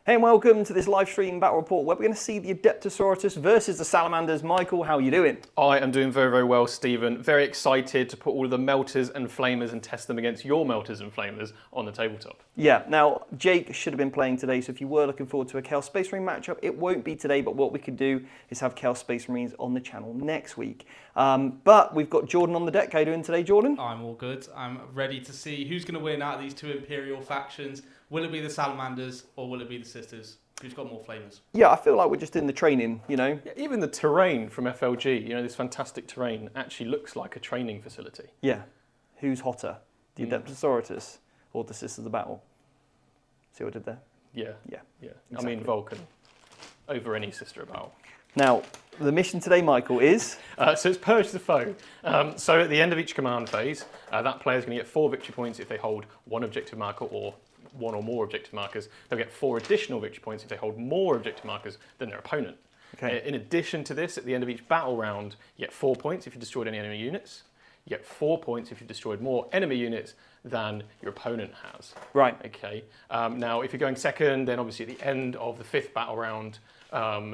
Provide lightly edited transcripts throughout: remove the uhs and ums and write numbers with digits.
Hey and welcome to this live stream battle report where we're going to see the Adepta Sororitas versus the Salamanders. Michael, how are you doing? I am doing very, very well, Stephen. Very excited to put all of the melters and flamers and test them against your melters and flamers on the tabletop. Yeah, now Jake should have been playing today, so if you were looking forward to a Chaos Space Marine matchup, it won't be today, but what we could do is have Chaos Space Marines on the channel next week. But we've got Jordan on the deck. How are you doing today, Jordan? I'm all good. I'm ready to see who's going to win out of these two Imperial factions. Will it be the Salamanders or will it be the Sisters? Who's got more flamers? Yeah, I feel like we're just in the training, you know? Yeah, even the terrain from FLG, you know, this fantastic terrain actually looks like a training facility. Yeah. Who's hotter? The Adepta Sororitas or the Sisters of Battle? See what I did there? Yeah. Yeah. Exactly. I mean, Exactly. Vulcan over any Sister of Battle. Now, the mission today, Michael, is... So it's Purge the Foe. So at the end of each command phase, that player is going to get 4 victory points if they hold 1 objective marker or 1 or more objective markers. They'll get 4 additional victory points if they hold more objective markers than their opponent. Okay. In addition to this, at the end of each battle round, you get 4 points if you destroyed any enemy units. You get 4 points if you destroyed more enemy units than your opponent has. Right. Okay. Now, if you're going second, then obviously at the end of the 5th battle round,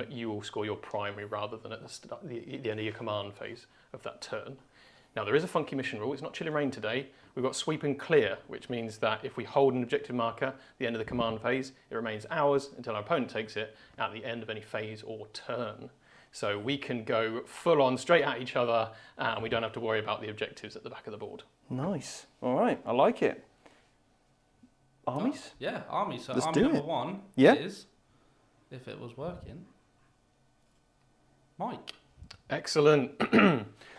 you will score your primary rather than at the end of your command phase of that turn. Now, there is a funky mission rule. It's not Chilling Rain today. We've got Sweep and Clear, which means that if we hold an objective marker at the end of the command phase, it remains ours until our opponent takes it at the end of any phase or turn. So we can go full on straight at each other and we don't have to worry about the objectives at the back of the board. Nice. All right. I like it. Armies? Oh, yeah, armies. So Let's army do number it. 1 Yeah. is, if it was working, Mike. Excellent.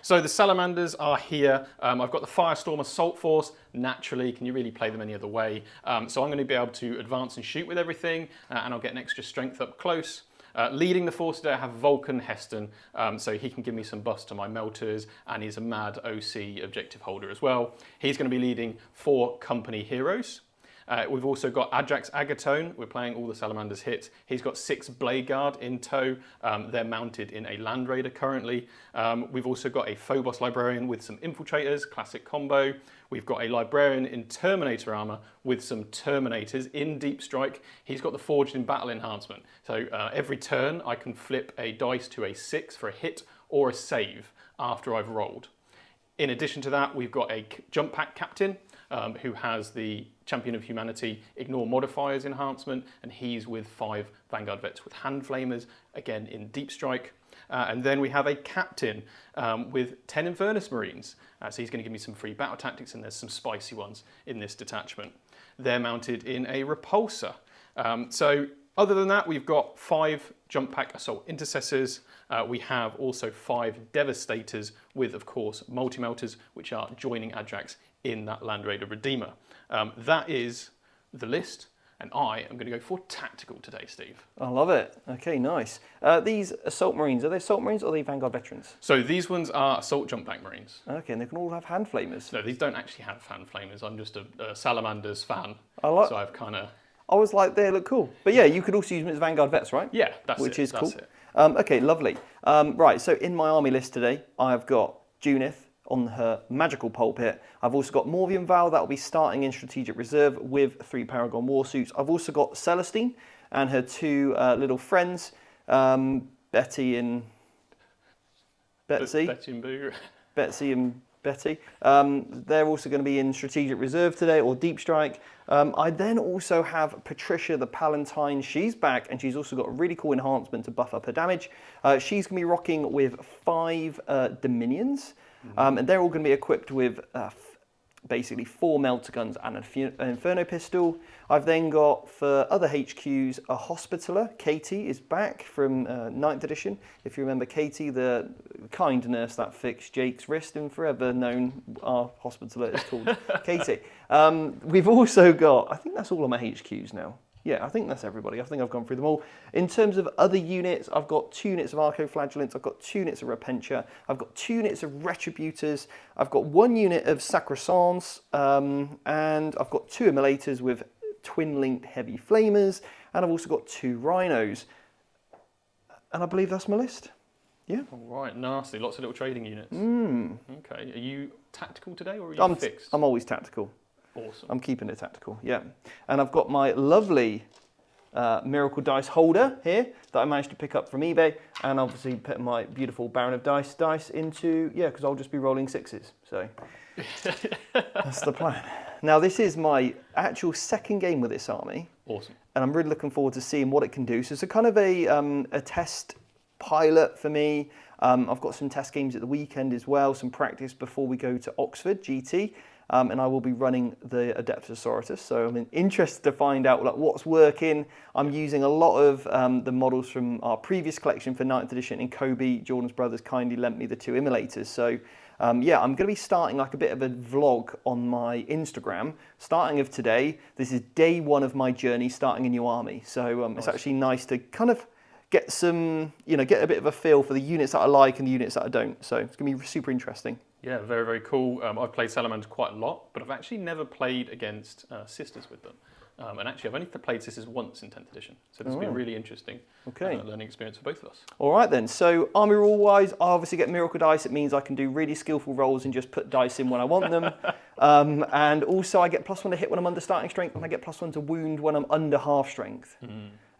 So the Salamanders are here. I've got the Firestorm Assault Force. Naturally, can you really play them any other way? So I'm going to be able to advance and shoot with everything, and I'll get an extra strength up close. Leading the force today, I have Vulcan Heston, so he can give me some buffs to my melters, and he's a mad OC objective holder as well. He's going to be leading 4 company heroes. We've also got Ajax Agatone. We're playing all the Salamanders hits. He's got 6 Blade Guard in tow. They're mounted in a Land Raider currently. We've also got a Phobos Librarian with some Infiltrators, classic combo. We've got a Librarian in Terminator armor with some Terminators in Deep Strike. He's got the Forged in Battle enhancement. So every turn I can flip a dice to a 6 for a hit or a save after I've rolled. In addition to that, we've got a Jump Pack Captain who has the Champion of Humanity Ignore Modifiers enhancement, and he's with 5 Vanguard Vets with Hand Flamers, again in Deep Strike. And then we have a Captain with 10 Inverness Marines, so he's going to give me some free battle tactics, and there's some spicy ones in this detachment. They're mounted in a Repulsor. So other than that, we've got 5 Jump Pack Assault Intercessors. We have also 5 Devastators with, of course, Multi-Melters, which are joining Ajax in that Land Raider Redeemer. That is the list, and I am going to go for tactical today, Steve. I love it. Okay, nice. These Assault Marines, are they Assault Marines or are they Vanguard Veterans? So these ones are Assault Jump Pack Marines. Okay, and they can all have Hand Flamers. No, these don't actually have Hand Flamers. I'm just a Salamanders fan, like. so I've kind of... I was like, they look cool. But yeah, you could also use them as Vanguard Vets, right? Yeah, that's Which it. is That's cool. it. Okay, lovely. Right, so in my army list today, I've got Junith on her magical pulpit. I've also got Morvian Val, that'll be starting in Strategic Reserve with 3 Paragon Warsuits. I've also got Celestine and her 2 little friends, Betty and Betsy. Betty and Boo. Betsy and Betty. They're also going to be in Strategic Reserve today, or Deep Strike. I then also have Patricia the Palatine. She's back, and she's also got a really cool enhancement to buff up her damage. She's going to be rocking with 5 Dominions, and they're all going to be equipped with basically 4 melter guns and an Inferno pistol. I've then got, for other HQs, a Hospitaller. Katie is back from 9th edition. If you remember Katie, the kind nurse that fixed Jake's wrist and forever known our Hospitaller is called Katie. We've also got, I think that's all on my HQs now. Yeah, I think that's everybody. I think I've gone through them all. In terms of other units, I've got 2 units of Arcoflagellants, I've got 2 units of Repentia, I've got 2 units of Retributors, I've got 1 unit of Sacrosans, and I've got 2 Immolators with twin-linked heavy flamers, and I've also got 2 Rhinos. And I believe that's my list. Yeah. All right, nasty. Lots of little trading units. Okay. Are you tactical today, or are you fixed? I'm always tactical. Awesome. I'm keeping it tactical, yeah. And I've got my lovely Miracle Dice holder here that I managed to pick up from eBay, and obviously put my beautiful Baron of dice into, because I'll just be rolling 6s. So that's the plan. Now this is my actual second game with this army. Awesome. And I'm really looking forward to seeing what it can do. So it's a kind of a test pilot for me. I've got some test games at the weekend as well, some practice before we go to Oxford GT. And I will be running the Adepta Sororitas, so I'm interested to find out like what's working. I'm using a lot of the models from our previous collection for 9th edition, and Kobe, Jordan's brothers, kindly lent me the 2 immolators. So yeah, I'm going to be starting like a bit of a vlog on my Instagram, starting of today. This is day 1 of my journey, starting a new army. So nice. It's actually nice to kind of get some, get a bit of a feel for the units that I like and the units that I don't. So it's going to be super interesting. Yeah, very, very cool. I've played Salamanders quite a lot, but I've actually never played against sisters with them. And actually, I've only played sisters once in 10th edition. So this has been really interesting learning experience for both of us. All right then, so army rule-wise, I obviously get Miracle Dice. It means I can do really skillful rolls and just put dice in when I want them. And also I get +1 to hit when I'm under starting strength, and I get +1 to wound when I'm under half strength.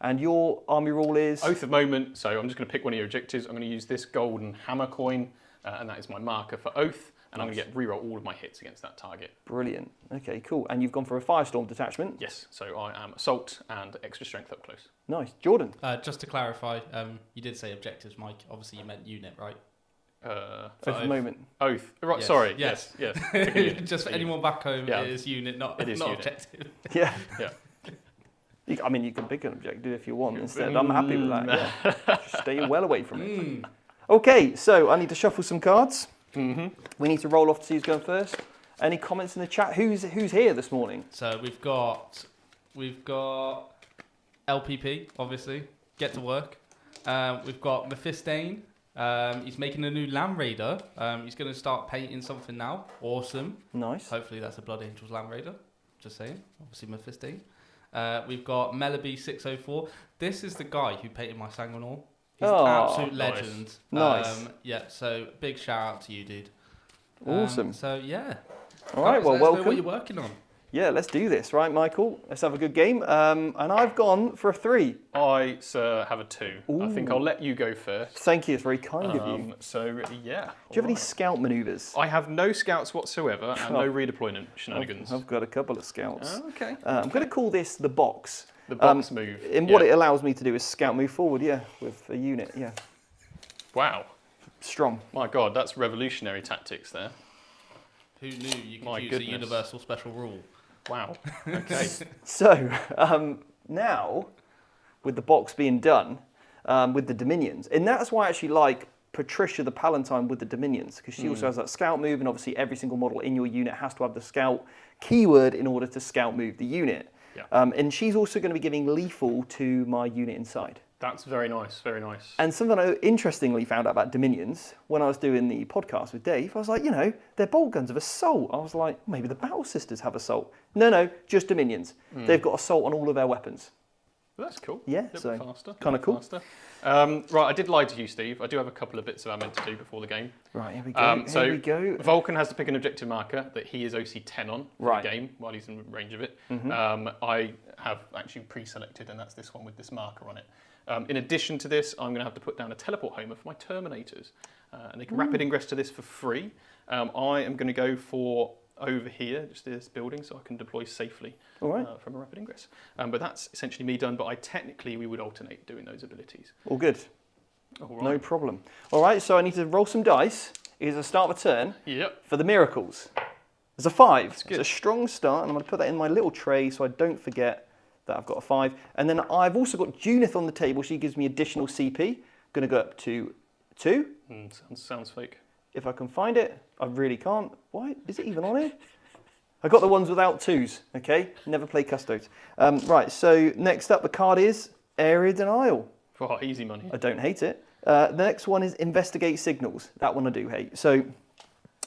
And your army rule is? Oath of Moment. So I'm just going to pick one of your objectives. I'm going to use this golden hammer coin. And that is my marker for Oath, and I'm going to get reroll all of my hits against that target. Brilliant. Okay, cool. And you've gone for a Firestorm detachment? Yes, so I am Assault and extra strength up close. Nice. Jordan? Just to clarify, you did say objectives, Mike. Obviously you meant unit, right? Oath of Moment. Oath. Right, yes. sorry. Yes. Yes. Just for anyone back home, it is unit, not unit. objective. Yeah. Yeah. I mean, you can pick an objective if you want instead. I'm happy with that, yeah. Just stay well away from it. Okay, so I need to shuffle some cards. We need to roll off to see who's going first. Any comments in the chat? Who's here this morning? So we've got LPP, obviously. Get to work. We've got Mephistane. He's making a new Land Raider. He's going to start painting something now. Awesome. Nice. Hopefully that's a Blood Angels Land Raider. Just saying. Obviously Mephistane. We've got Melody 604. This is the guy who painted my Sanguinor. He's an absolute legend. Nice. Yeah, so big shout out to you, dude. Awesome. So yeah. All right, well, welcome. welcome. What you're working on? Yeah, let's do this, right, Michael? Let's have a good game. And I've gone for a 3. I, sir, have a 2. Ooh. I think I'll let you go first. Thank you, it's very kind of you. So, yeah. Do you have any scout manoeuvres? I have no scouts whatsoever and no redeployment shenanigans. I've got a couple of scouts. Oh, okay. I'm going to call this the box. The box move. And what it allows me to do is scout move forward, with a unit, Wow. Strong. My God, that's revolutionary tactics there. Who knew you could use a universal special rule? Wow. Okay. So, now, with the box being done, with the Dominions, and that's why I actually like Patricia the Palatine with the Dominions, because she also has that scout move, and obviously every single model in your unit has to have the scout keyword in order to scout move the unit. Yeah. And she's also going to be giving lethal to my unit inside. That's very nice, very nice. And something I interestingly found out about Dominions, when I was doing the podcast with Dave, I was like, they're bolt guns of assault. I was like, maybe the Battle Sisters have assault. No, just Dominions. They've got assault on all of their weapons. Well, that's cool. Yeah, so faster. Kind of cool. Faster. Right, I did lie to you, Steve. I do have a couple of bits that I meant to do before the game. Right, here we go. Here we go. Vulcan has to pick an objective marker that he is OC 10 on for the game while he's in range of it. I have actually pre-selected, and that's this one with this marker on it. In addition to this, I'm going to have to put down a teleport homer for my Terminators. And they can rapid ingress to this for free. I am going to go for over here, just this building, so I can deploy safely from a rapid ingress. But that's essentially me done, but we would alternate doing those abilities. All good. All right. No problem. All right, so I need to roll some dice. It's a start of a turn for the miracles. There's a 5. It's a strong start, and I'm going to put that in my little tray so I don't forget that I've got a 5. And then I've also got Junith on the table. She gives me additional CP. Going to go up to 2. Sounds fake. If I can find it, I really can't. Why? Is it even on here? I got the ones without 2s, okay? Never play Custodes. Right, so next up the card is Area Denial. Oh, easy money. I don't hate it. The next one is Investigate Signals. That one I do hate. So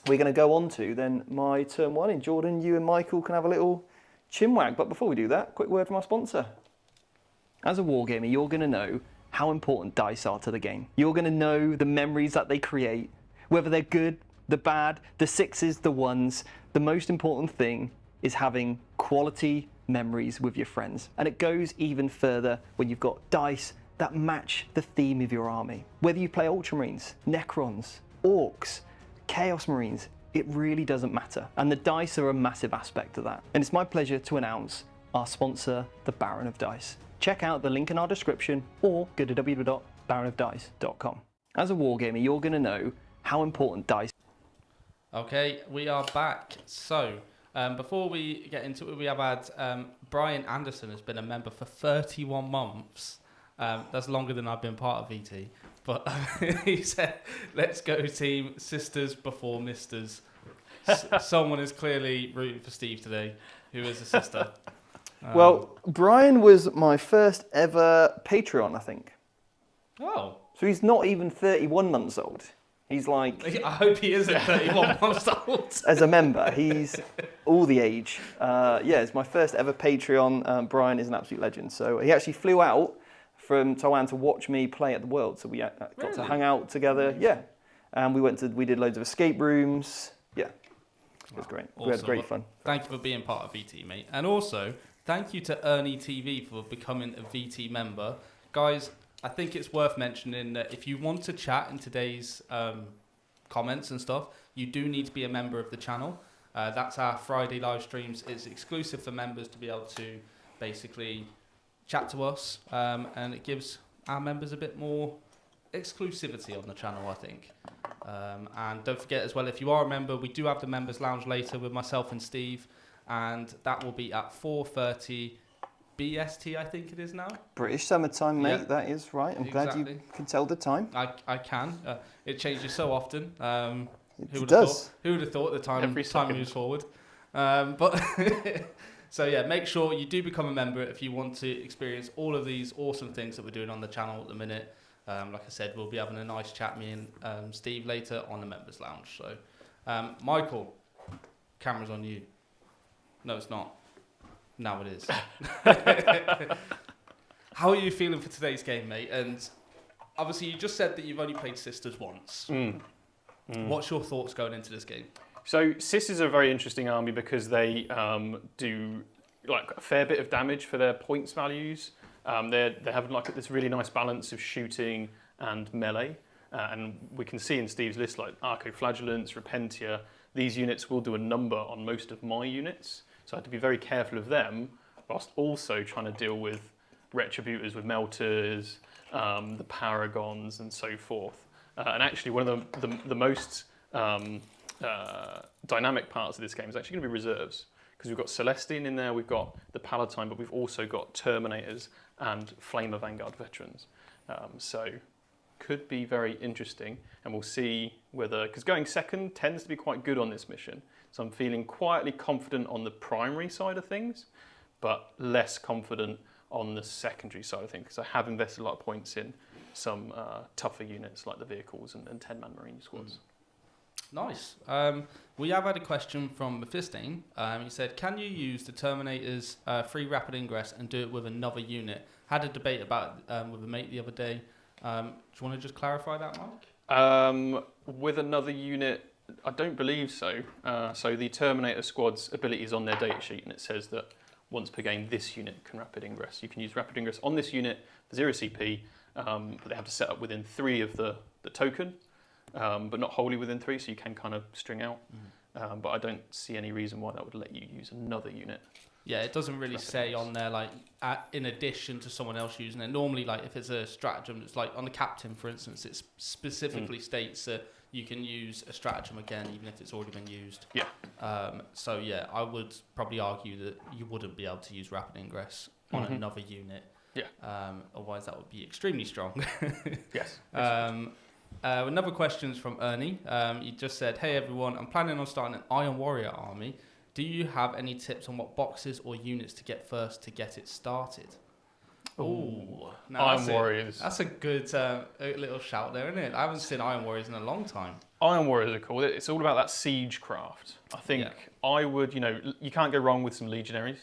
we're going to go on to then my turn 1. And Jordan, you and Michael can have a little chinwag. But before we do that, quick word from our sponsor. As a wargamer, you're going to know how important dice are to the game. You're going to know the memories that they create, whether they're good, the bad, the 6s, the 1s. The most important thing is having quality memories with your friends. And it goes even further when you've got dice that match the theme of your army. Whether you play Ultramarines, Necrons, Orks, Chaos Marines, it really doesn't matter. And the dice are a massive aspect of that. And it's my pleasure to announce our sponsor, the Baron of Dice. Check out the link in our description or go to www.baronofdice.com. As a wargamer, you're going to know how important dice. Okay, we are back. So, before we get into it, we have had Brian Anderson has been a member for 31 months. That's longer than I've been part of VT. But he said, let's go team, sisters before misters. Someone is clearly rooting for Steve today, who is a sister. Well, Brian was my first ever Patreon, I think. Oh. So he's not even 31 months old. He's like... I hope he isn't 31 months old. As a member, he's all the age. Yeah, it's my first ever Patreon. Brian is an absolute legend. So he actually flew out from Taiwan to watch me play at the World. So we got to hang out together. Yeah. And we did loads of escape rooms. Yeah. It was great. Awesome. We had great fun. Thank you for being part of VT, mate. And also, thank you to Ernie TV for becoming a VT member. Guys, I think it's worth mentioning that if you want to chat in today's comments and stuff, you do need to be a member of the channel. That's our Friday live streams. It's exclusive for members to be able to basically chat to us, and it gives our members a bit more exclusivity on the channel, I think. And don't forget as well, if you are a member, we do have the members lounge later with myself and Steve, and that will be at 4:30 BST, I think it is now. British summertime, mate. Yeah. That is right. I'm glad you can tell the time. I can. It changes so often. It does. Who would have thought the time moves forward? But so yeah, make sure you do become a member if you want to experience all of these awesome things that we're doing on the channel at the minute. Like I said, we'll be having a nice chat, me and Steve, later on the members lounge. So, Michael, camera's on you. No, it's not. Now it is. How are you feeling for today's game, mate? And obviously, you just said that you've only played Sisters once. What's your thoughts going into this game? So Sisters are a very interesting army because they do like a fair bit of damage for their points values. They have like this really nice balance of shooting and melee. And we can see in Steve's list like Arcoflagellants, Repentia, these units will do a number on most of my units. So I have to be very careful of them, whilst also trying to deal with Retributors, with Melters, the Paragons, and so forth. And actually, one of the most dynamic parts of this game is actually going to be reserves, because we've got Celestine in there, we've got the Palatine, but we've also got Terminators and Flamer Vanguard veterans. So could be very interesting, and we'll see whether, because going second tends to be quite good on this mission. So I'm feeling quietly confident on the primary side of things, but less confident on the secondary side of things, because I have invested a lot of points in some tougher units like the vehicles and 10-man marine squads. Nice. We have had a question from Mephistine. He said, can you use the Terminator's free rapid ingress and do it with another unit? Had a debate about it with a mate the other day. Do you want to just clarify that, Mike? With another unit, I don't believe so. So the Terminator squad's ability is on their datasheet, and it says that once per game, this unit can rapid ingress. You can use rapid ingress on this unit for 0 CP, but they have to set up within 3 of the token, but not wholly within 3, so you can kind of string out. But I don't see any reason why that would let you use another unit. Yeah, it doesn't really say on there, like, in addition to someone else using it. Normally, like, if it's a stratagem, it's like on the Captain, for instance, it specifically states that you can use a stratagem again, even if it's already been used. Yeah. So, yeah, I would probably argue that you wouldn't be able to use rapid ingress on another unit. Yeah. Otherwise, that would be extremely strong. Yes. Another question is from Ernie. He just said, hey, everyone, I'm planning on starting an Iron Warrior army. Do you have any tips on what boxes or units to get first to get it started? Ooh, Iron Warriors. That's a good little shout there, isn't it? I haven't seen Iron Warriors in a long time. Iron Warriors are cool. It's all about that siege craft. I think I would, you can't go wrong with some Legionaries.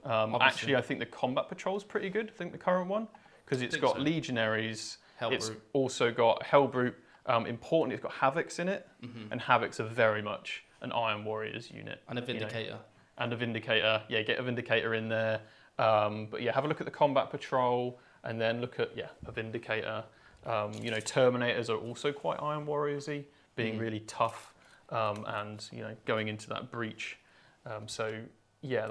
Actually, I think the Combat Patrol is pretty good. I think the current one, because it's got Legionaries. It's also got Hellbrute. Important, it's got Havocs in it, and Havocs are very much an Iron Warriors unit. And a Vindicator. and a Vindicator. Yeah, get a Vindicator in there. But yeah, have a look at the Combat Patrol, and then look at a Vindicator. You know, Terminators are also quite Iron Warriors-y, being really tough, and you know, going into that breach. So yeah,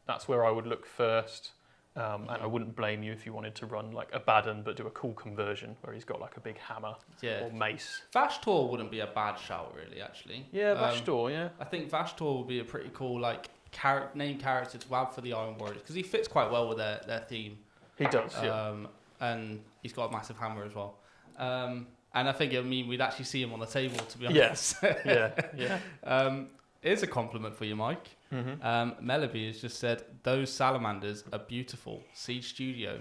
that's where I would look first. And I wouldn't blame you if you wanted to run like a Baden but do a cool conversion where he's got like a big hammer or mace. Vashtor wouldn't be a bad shout, really, actually. Yeah, Vashtor, yeah. I think Vashtor would be a pretty cool like name character to have for the Iron Warriors because he fits quite well with their theme. He does, yeah. And he's got a massive hammer as well. And I think we'd actually see him on the table, to be honest. Yeah. Here's a compliment for you, Mike. Melody has just said, those salamanders are beautiful. Siege Studio, ?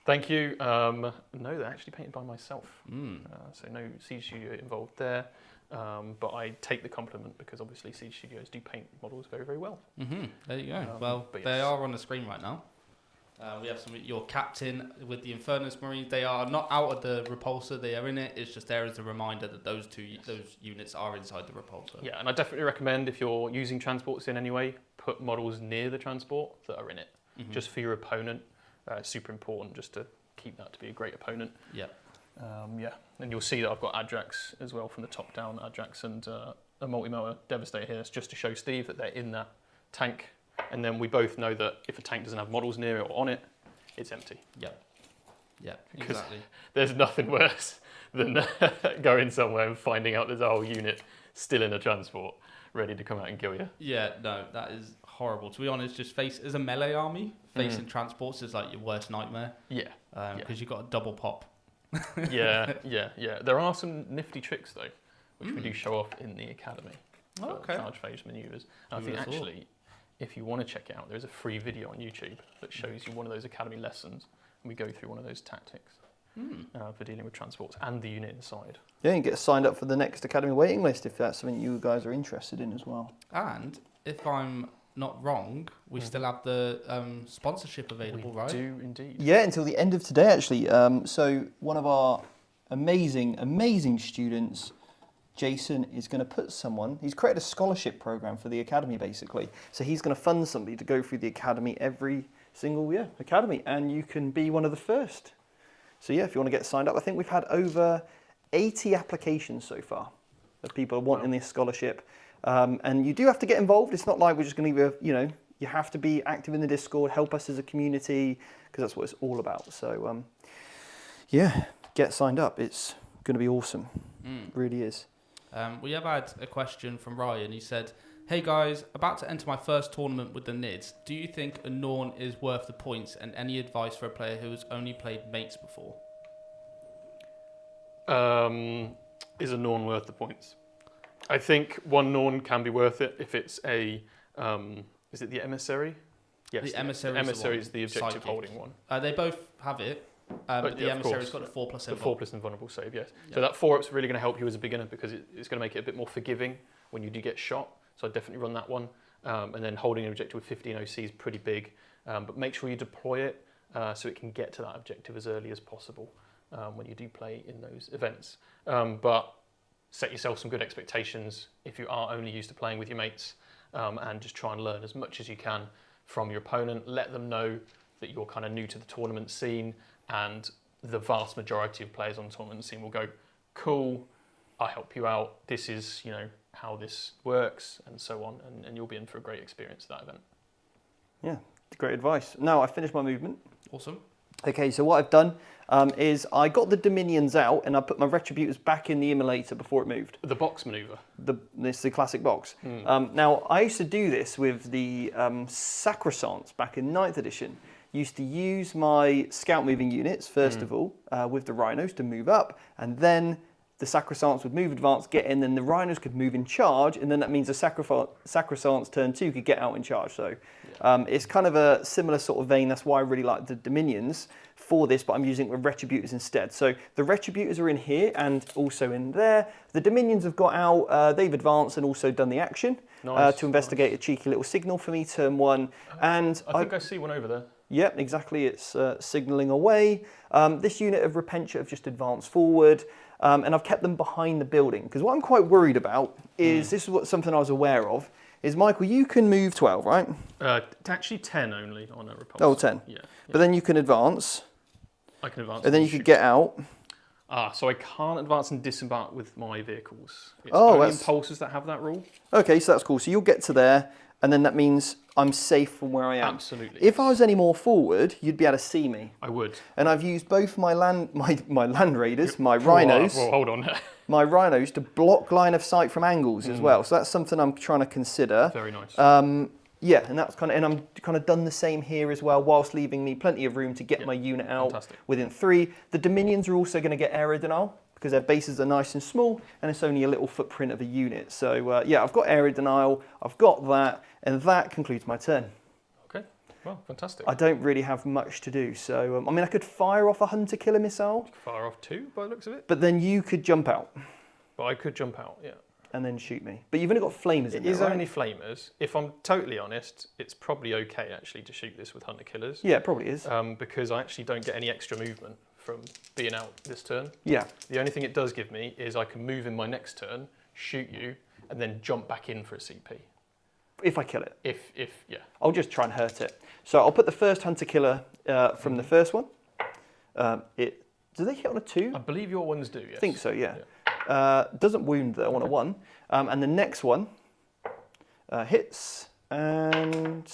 Thank you. No, they're actually painted by myself. So no Siege Studio involved there. But I take the compliment because obviously Siege Studios do paint models very, very well. There you go. They are on the screen right now. We have your captain with the Infernus Marines. They are not out of the repulsor. They are in it. It's just there as a reminder that those units are inside the repulsor. Yeah, and I definitely recommend if you're using transports in any way, put models near the transport that are in it. Just for your opponent. It's super important just to keep that to be a great opponent. Yeah. And you'll see that I've got Adrax as well from the top down. Adrax and a multi-motor Devastator here. It's just to show Steve that they're in that tank. And then we both know that if a tank doesn't have models near it or on it, it's empty. Yeah, exactly. There's nothing worse than going somewhere and finding out there's a whole unit still in a transport, ready to come out and kill you. Yeah, no, that is horrible. To be honest, just as a melee army, facing transports is like your worst nightmare. Yeah. Because you've got a double pop. Yeah. There are some nifty tricks, though, which we do show off in the academy. Charge phase maneuvers. And I think actually, if you want to check it out, there's a free video on YouTube that shows you one of those academy lessons, and we go through one of those tactics for dealing with transports and the unit inside. Yeah, you get signed up for the next academy waiting list if that's something you guys are interested in as well. And if I'm not wrong, we still have the sponsorship available, right? We do indeed. Yeah, until the end of today, actually. So one of our amazing students, Jason, is going to put he's created a scholarship program for the academy, basically. So he's going to fund somebody to go through the academy every single academy, and you can be one of the first. So yeah, if you want to get signed up, I think we've had over 80 applications so far of people wanting this scholarship. And you do have to get involved. It's not like we're just going to give you have to be active in the Discord, help us as a community, because that's what it's all about. So get signed up. It's going to be awesome. It really is. We have had a question from Ryan. He said, hey guys, about to enter my first tournament with the Nids. Do you think a Norn is worth the points, and any advice for a player who has only played mates before? Is a Norn worth the points? I think one Norn can be worth it if it's a... is it the Emissary? Yes, the Emissary is the objective holding one. They both have it. But the Emissary's got the 4+invulnerable. The 4+ invulnerable save, yes. Yeah. So that 4-up's really going to help you as a beginner because it's going to make it a bit more forgiving when you do get shot. So I'd definitely run that one. And then holding an objective with 15 OC is pretty big. But make sure you deploy it so it can get to that objective as early as possible when you do play in those events. But set yourself some good expectations if you are only used to playing with your mates and just try and learn as much as you can from your opponent. Let them know that you're kind of new to the tournament scene, and the vast majority of players on the tournament scene will go, cool, I'll help you out. This is, how this works, and so on, and you'll be in for a great experience at that event. Yeah, great advice. Now I've finished my movement. Awesome. Okay, so what I've done is I got the Dominions out and I put my Retributors back in the Immolator before it moved. The box maneuver. This is the classic box. Now, I used to do this with the Sacrosancts back in 9th edition. Used to use my scout moving units, first of all, with the Rhinos to move up, and then the Sacrosancts would move advance, get in, then the Rhinos could move in charge, and then that means the Sacrosancts turn 2 could get out in charge. So it's kind of a similar sort of vein. That's why I really like the Dominions for this, but I'm using it with Retributors instead. So the Retributors are in here and also in there. The Dominions have got out, they've advanced and also done the action to investigate a cheeky little signal for me, turn 1. And I think I see one over there. Yep, exactly. It's signalling away. This unit of Repentia have just advanced forward, and I've kept them behind the building because what I'm quite worried about is this is something I was aware of. is, Michael, you can move 12, right? Actually 10 only on a repulsor. Oh, 10. Yeah. But then you can advance, I can advance. and then you shoot. could get out. So I can't advance and disembark with my vehicles. It's Oh, only that's- impulsors that have that rule. Okay, so that's cool. So you'll get to there, and then that means I'm safe from where I am. Absolutely. If I was any more forward, you'd be able to see me. I would. And I've used both my land raiders, my rhinos, Well, hold on. my rhinos to block line of sight from angles as well. So that's something I'm trying to consider. Very nice. Yeah, and that's and I'm kind of done the same here as well, whilst leaving me plenty of room to get my unit out fantastic. within 3. The Dominions are also going to get air denial because their bases are nice and small, and it's only a little footprint of a unit. So yeah, I've got air denial, I've got that, and that concludes my turn. Okay. Well, fantastic. I don't really have much to do, so I mean, I could fire off a hunter killer missile, Fire off 2 by the looks of it. but then you could jump out But I could jump out, yeah. and then shoot me. But you've only got flamers in It there, is right? only flamers. If I'm totally honest, it's probably okay actually to shoot this with hunter killers. Yeah, it probably is. Because I actually don't get any extra movement from being out this turn. Yeah. The only thing it does give me is I can move in my next turn, shoot you, and then jump back in for a CP. If I kill it. Yeah. I'll just try and hurt it. So I'll put the first hunter killer from the first one. Do they hit on a 2? I believe your ones do, yes. I think so, yeah. Doesn't wound though on a 1. And the next one hits and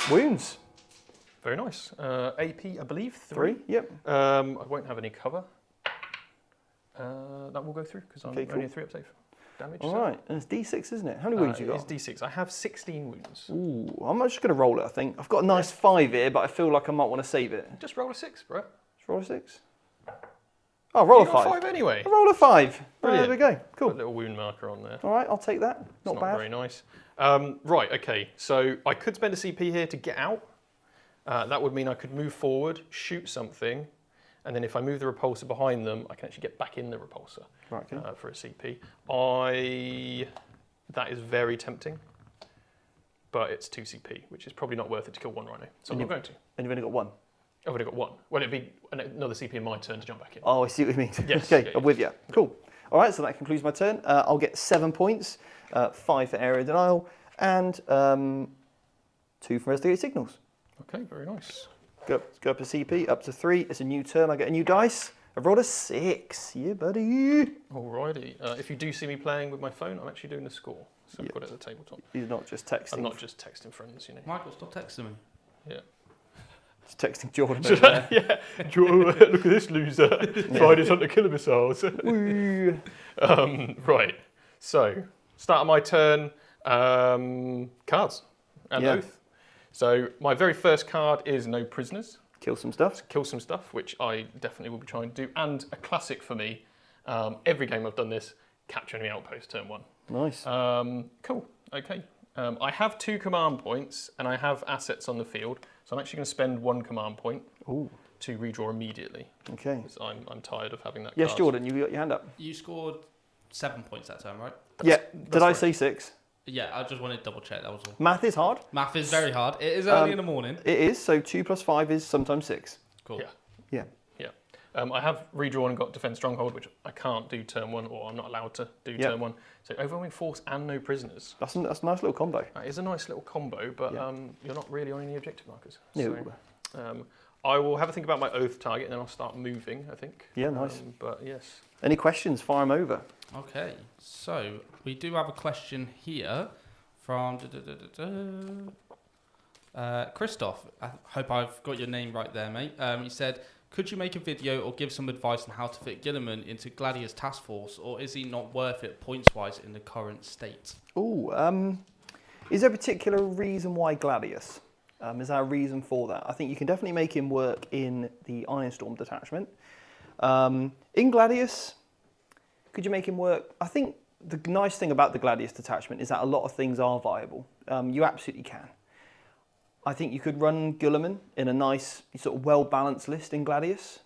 wounds. Very nice. AP, I believe, 3. Yep. I won't have any cover. That will go through because I'm Okay, cool. only a 3 up safe damage. All so. right, and it's D6, isn't it? How many wounds you got? It's D6. I have 16 wounds. Ooh, I'm just going to roll it, I think. I've got a nice 5 here, but I feel like I might want to save it. Just roll a 6, bro. Just roll a 6. Oh, roll You a got 5. 5 anyway. I roll a 5. Brilliant. There we go. Put Cool. a little wound marker on there. All right, I'll take that. It's Not bad. very nice. Right, okay. So I could spend a CP here to get out. That would mean I could move forward, shoot something, and then if I move the repulsor behind them, I can actually get back in the repulsor Right, okay. for a CP. That is very tempting, but it's 2 CP, which is probably not worth it to kill 1 rhino. So I'm not going to. And you've only got 1. I've already got 1. Well, it'd be another CP in my turn to jump back in. Oh, I see what you mean. Yes, Okay, yeah, I'm with you. Cool. All right, so that concludes my turn. I'll get 7 points, 5 for area denial, and 2 for investigate signals. Okay, very nice. Go up a CP, up to 3. It's a new turn. I get a new dice. I've rolled a 6. Yeah, buddy. Alrighty. If you do see me playing with my phone, I'm actually doing the score. So I've got it at the tabletop. He's not just texting. I'm not just texting friends, you know. Michael, stop texting me. Yeah. Just texting Jordan. over there. Yeah. Look at this loser. Tried his hunter killer missiles. Woo. Right. So, start of my turn. Cards and Yeah. oath. So my very first card is no prisoners. Kill some stuff. Kill some stuff, which I definitely will be trying to do. And a classic for me. Every game I've done this. Capture enemy outpost turn 1. Nice. Cool. Okay. I have 2 command points and I have assets on the field. So I'm actually going to spend 1 command point Ooh. to redraw immediately. Okay. Because I'm tired of having that Yes, card. Jordan, you got your hand up. You scored 7 points that time, right? Yeah. Did I right. say 6? Yeah, I just wanted to double check, that was all. Math is hard. Math is very hard. It is early in the morning. It is. So 2 plus 5 is sometimes 6. Cool. Yeah. Yeah. Yeah. I have redrawn and got Defense Stronghold, which I can't do turn 1, or I'm not allowed to do Yeah. turn 1. So overwhelming force and no prisoners. That's a nice little combo. That is a nice little combo, but Yeah. you're not really on any objective markers. No. So, I will have a think about my oath target, and then I'll start moving, I think. Yeah, nice. But yes. Any questions? Fire them over. Okay, so we do have a question here from Christoph. I hope I've got your name right there, mate. He said, could you make a video or give some advice on how to fit Gilliman into Gladius Task Force, or is he not worth it points-wise in the current state? Oh, is there a particular reason why Gladius? Is there a reason for that? I think you can definitely make him work in the Ironstorm detachment. In Gladius, could you make him work? I think the nice thing about the Gladius detachment is that a lot of things are viable. You absolutely can. I think you could run Guilliman in a nice, sort of well-balanced list in Gladius.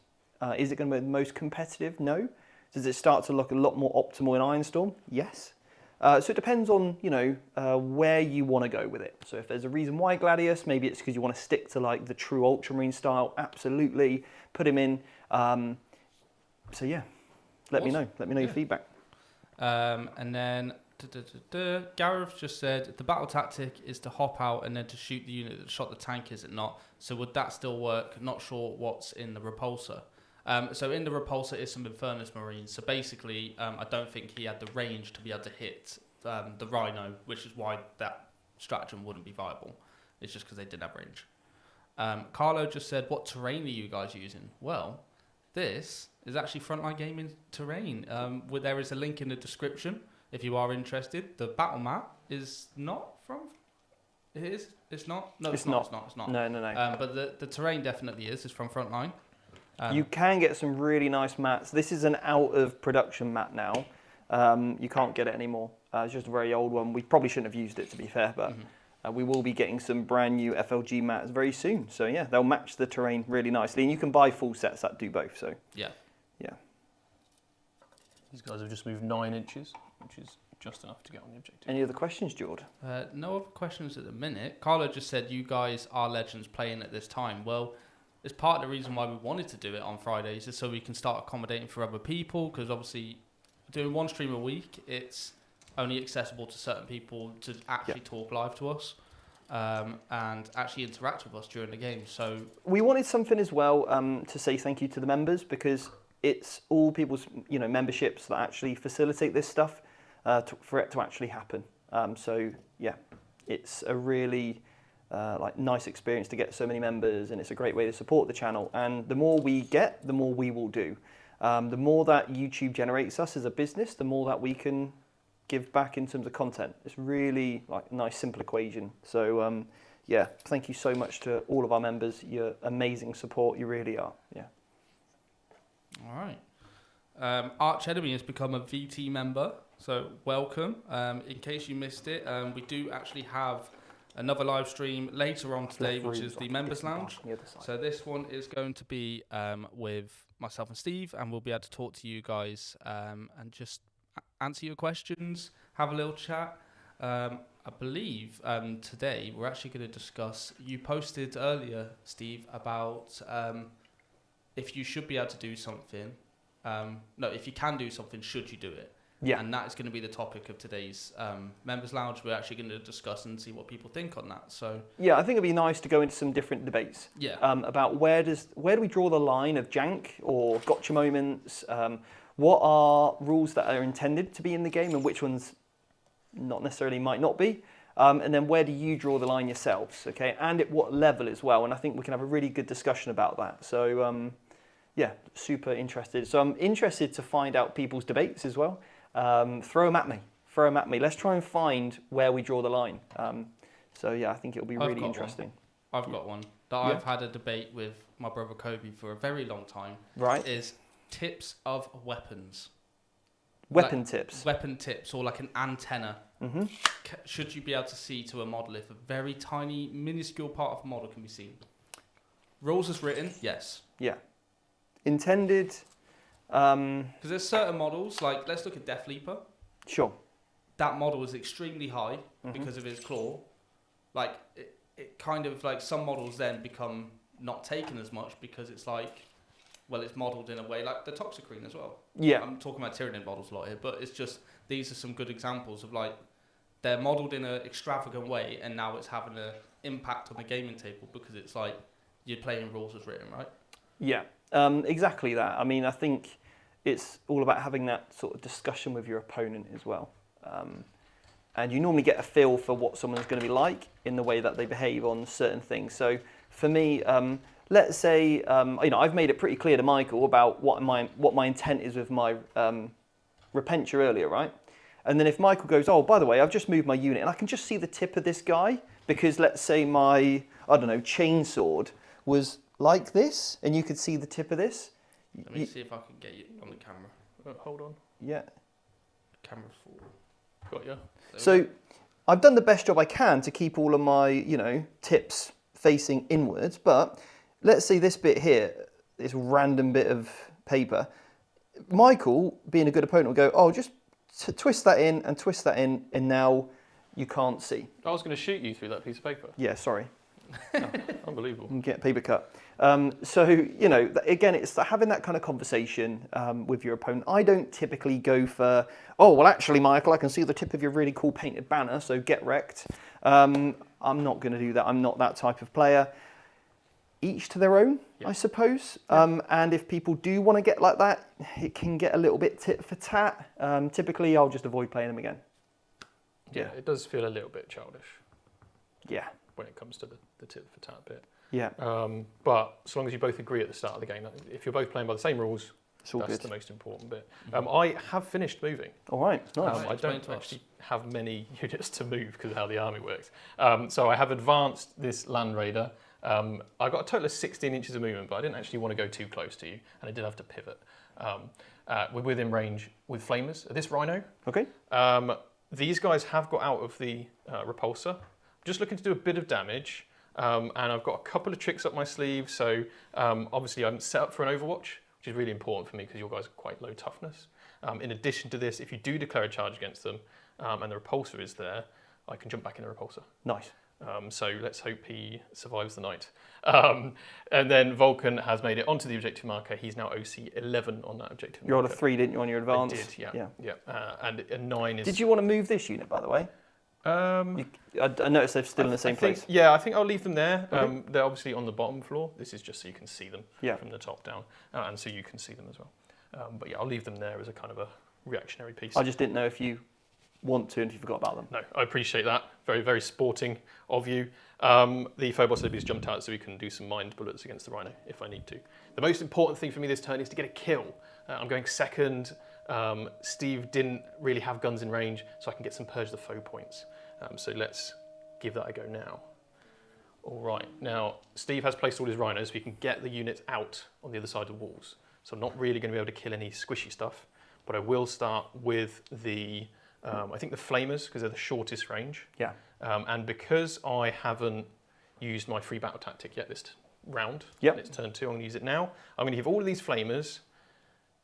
Is it going to be the most competitive? No. Does it start to look a lot more optimal in Ironstorm? Yes. So it depends on, where you want to go with it. So if there's a reason why Gladius, maybe it's because you want to stick to like the true Ultramarine style, absolutely. Put him in. So yeah, let me know. Let me know your feedback. And then Gareth just said the battle tactic is to hop out and then to shoot the unit that shot the tank, is it not? So would that still work? Not sure what's in the repulsor. So in the repulsor is some Infernus Marines. So basically, I don't think he had the range to be able to hit the Rhino, which is why that stratagem wouldn't be viable. It's just because they didn't have range. Carlo just said, what terrain are you guys using? Well, this is actually Frontline Gaming terrain. Where there is a link in the description if you are interested. The battle map is not from... It is? It's not? No, it's not. It's not. No. But the terrain definitely is. It's from Frontline. You can get some really nice mats. This is an out of production mat now. You can't get it anymore. It's just a very old one. We probably shouldn't have used it, to be fair, but we will be getting some brand new FLG mats very soon. So yeah, they'll match the terrain really nicely, and you can buy full sets that do both. So yeah. These guys have just moved 9 inches, which is just enough to get on the objective. Any other questions, Jord? No other questions at the minute. Carlo just said you guys are legends playing at this time. Well, it's part of the reason why we wanted to do it on Fridays, is so we can start accommodating for other people, because obviously doing one stream a week, it's only accessible to certain people to actually talk live to us and actually interact with us during the game. So we wanted something as well to say thank you to the members, because it's all people's memberships that actually facilitate this stuff for it to actually happen. So yeah, it's a really nice experience to get so many members, and it's a great way to support the channel. And the more we get, the more we will do. The more that YouTube generates us as a business, the more that we can give back in terms of content. It's really like a nice simple equation. So yeah, thank you so much to all of our members. You're amazing support. You really are. Yeah. All right. Arch Enemy has become a VT member, so welcome. In case you missed it, we do actually have another live stream later on today, which is the Members Lounge. So this one is going to be with myself and Steve, and we'll be able to talk to you guys and just answer your questions, have a little chat. I believe today we're actually going to discuss, you posted earlier, Steve, about if you should be able to do something. No, if you can do something, should you do it? Yeah. And that is going to be the topic of today's Members Lounge. We're actually going to discuss and see what people think on that. So yeah, I think it'd be nice to go into some different debates. Yeah. About where do we draw the line of jank or gotcha moments? What are rules that are intended to be in the game, and which ones not necessarily might not be? And then where do you draw the line yourselves? Okay, and at what level as well? And I think we can have a really good discussion about that. So yeah, super interested. So I'm interested to find out people's debates as well. Throw them at me. Let's try and find where we draw the line. So yeah, I think it'll be really interesting. I've got one that I've had a debate with my brother Kobe for a very long time. Right. Is tips of weapons. Weapon tips, or like an antenna. Mm-hmm. Should you be able to see to a model if a very tiny, minuscule part of a model can be seen? Rules as written, yes. Yeah. Intended. Because there's certain models, like let's look at Death Leaper. Sure. That model is extremely high because of his claw. Like it kind of like some models then become not taken as much because it's like, well, it's modelled in a way like the Toxicrene as well. Yeah. I'm talking about Tyranid models a lot here, but it's just, these are some good examples of like, they're modelled in an extravagant way and now it's having an impact on the gaming table because it's like, you're playing rules as written, right? Yeah, exactly that. I mean, I think it's all about having that sort of discussion with your opponent as well. And you normally get a feel for what someone's going to be like in the way that they behave on certain things. So for me, let's say, I've made it pretty clear to Michael about what my intent is with my Repentia earlier, right? And then if Michael goes, oh, by the way, I've just moved my unit and I can just see the tip of this guy because let's say my, chainsword was like this and you could see the tip of this. Let me see if I can get you on the camera. Hold on. Yeah. Camera's full. Got you. So I've done the best job I can to keep all of my, tips facing inwards, but let's see this bit here, this random bit of paper. Michael, being a good opponent, will go, oh, just twist that in, and now you can't see. I was going to shoot you through that piece of paper. Yeah, sorry. Unbelievable. and get paper cut. So, you know, again, it's having that kind of conversation with your opponent. I don't typically go for, oh, well, actually, Michael, I can see the tip of your really cool painted banner, so get wrecked. I'm not going to do that. I'm not that type of player. Each to their own, I suppose. And if people do want to get like that, it can get a little bit tit for tat. Typically, I'll just avoid playing them again. Yeah, it does feel a little bit childish. Yeah. When it comes to the tit for tat bit. Yeah. But as long as you both agree at the start of the game, if you're both playing by the same rules, that's the most important bit. I have finished moving. All right. Nice. I don't actually have many units to move because of how the army works. So I have advanced this Land Raider. I got a total of 16 inches of movement, but I didn't actually want to go too close to you, and I did have to pivot. We're within range with Flamers. This Rhino. Okay. These guys have got out of the repulsor. I'm just looking to do a bit of damage. And I've got a couple of tricks up my sleeve. So obviously I'm set up for an Overwatch, which is really important for me because your guys are quite low toughness. In addition to this, if you do declare a charge against them and the repulsor is there, I can jump back in the repulsor. Nice. So let's hope he survives the night. And then Vulcan has made it onto the objective marker. He's now OC 11 on that objective marker. You rolled a 3, didn't you, on your advance? I did, yeah. And a 9 is... Did you want to move this unit, by the way? I noticed they're still in the same place. Yeah, I think I'll leave them there. Okay. They're obviously on the bottom floor. This is just so you can see them from the top down, and so you can see them as well. But yeah, I'll leave them there as a kind of a reactionary piece. I just didn't know if you want to and if you forgot about them. No, I appreciate that. Very, very sporting of you. The Phobos Libby's jumped out so we can do some mind bullets against the Rhino if I need to. The most important thing for me this turn is to get a kill. I'm going second. Steve didn't really have guns in range, so I can get some Purge the Foe points. So let's give that a go now. All right, now Steve has placed all his Rhinos so he can get the units out on the other side of the walls. So I'm not really going to be able to kill any squishy stuff, but I will start with the, I think the Flamers, because they're the shortest range. Yeah. And because I haven't used my free battle tactic yet this round, and it's turn 2, I'm going to use it now. I'm going to give all of these Flamers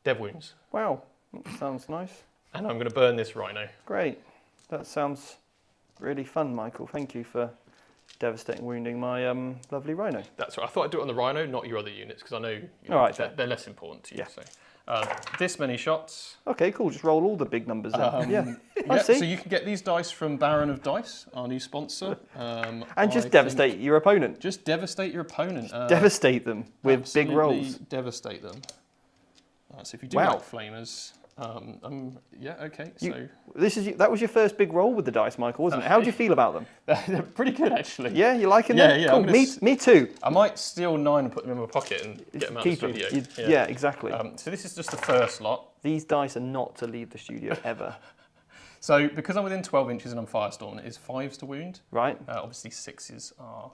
Dev Wounds. Wow, that sounds nice. And I'm going to burn this Rhino. Great. That sounds really fun, Michael. Thank you for devastating wounding my lovely Rhino. That's right. I thought I'd do it on the Rhino, not your other units, because I know, they're less important to you. Yeah. So. This many shots. Okay, cool. Just roll all the big numbers then. Yeah, so you can get these dice from Baron of Dice, our new sponsor. And just devastate your opponent. Just devastate your opponent. Devastate them with big rolls. Devastate them. So if you do like Flamers, yeah, okay. So that was your first big roll with the dice, Michael, wasn't it? How do you feel about them? They're pretty good, actually. Yeah, you liking them? Yeah. Cool. Me too. I might steal 9 and put them in my pocket and get them out of the studio. Yeah, exactly. So this is just the first lot. These dice are not to leave the studio ever. So because I'm within 12 inches and I'm Firestorm, it is 5s to wound. Right. Obviously 6s are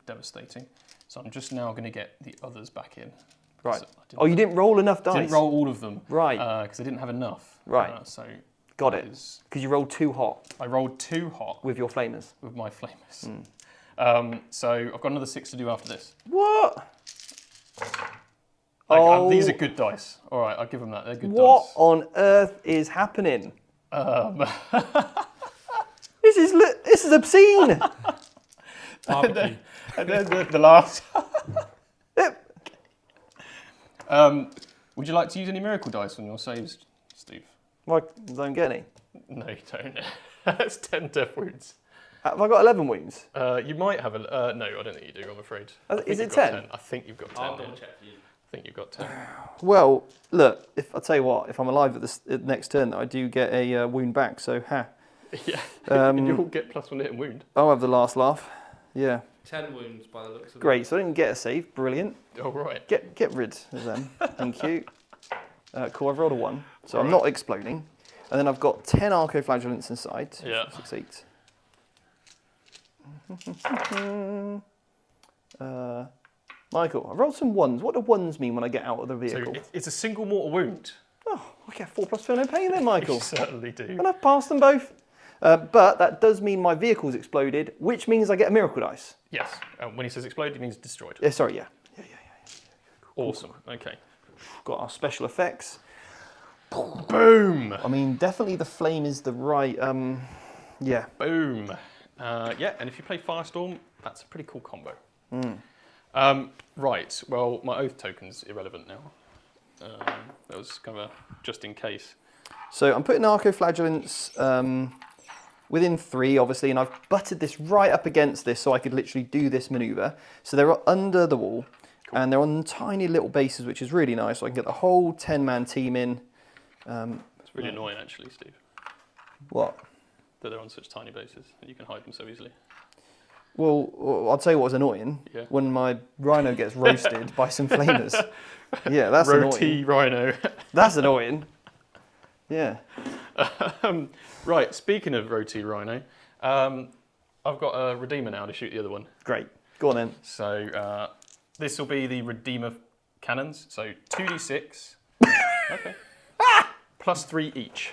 devastating. So I'm just now going to get the others back in. Right. Oh, you didn't roll enough dice? Didn't roll all of them. Right. Because I didn't have enough. Right. So got it. Because you rolled too hot. I rolled too hot. With your Flamers. With my Flamers. So I've got another 6 to do after this. What? These are good dice. All right, I'll give them that. They're good dice. What on earth is happening? This is obscene. Barbecue. And then the last. Would you like to use any miracle dice on your saves, Steve? I don't get any. No, you don't. That's 10 death wounds. Have I got 11 wounds? You might have no, I don't think you do, I'm afraid. Is it 10? I think you've got 10. I'll double check for you. I think you've got 10. Well, look, I'll tell you what, if I'm alive at the next turn, I do get a wound back, so Yeah, you'll get +1 hit and wound. I'll have the last laugh. Yeah. 10 wounds by the looks of it. Great, so I didn't get a save. Brilliant. All right. Get rid of them. Thank you. Cool, I've rolled a 1, so I'm not exploding. And then I've got 10 Arco-Flagellants inside. Yeah. 6, 8. Michael, I rolled some 1s. What do 1s mean when I get out of the vehicle? So it's a single mortal wound. Oh, I get 4 + feel no pain then, Michael. You certainly do. And I've passed them both. But that does mean my vehicle's exploded, which means I get a miracle dice. Yes. When he says exploded, he means destroyed. Yeah, sorry, yeah. Awesome. Okay. Got our special effects. Boom. I mean, definitely the flame is the right, yeah. Boom. Yeah, and if you play Firestorm, That's a pretty cool combo. Mm. Right, well, my oath token's irrelevant now. That was kind of a just in case. So I'm putting Arcoflagellants within 3, obviously, and I've butted this right up against this so I could literally do this manoeuvre. So they're under the wall, and they're on tiny little bases, which is really nice. So I can get the whole 10-man team in. It's really annoying, actually, Steve, What? that they're on such tiny bases and you can hide them so easily. Well, I'll tell you what was annoying. Yeah. When my rhino gets roasted by some flamers. Yeah, that's Roti annoying. Rhino. That's annoying. Yeah. Right, speaking of Roti Rhino, I've got a Redeemer now to shoot the other one. Great. Go on then. So this will be the Redeemer cannons. So 2d6. Okay. Plus 3 each.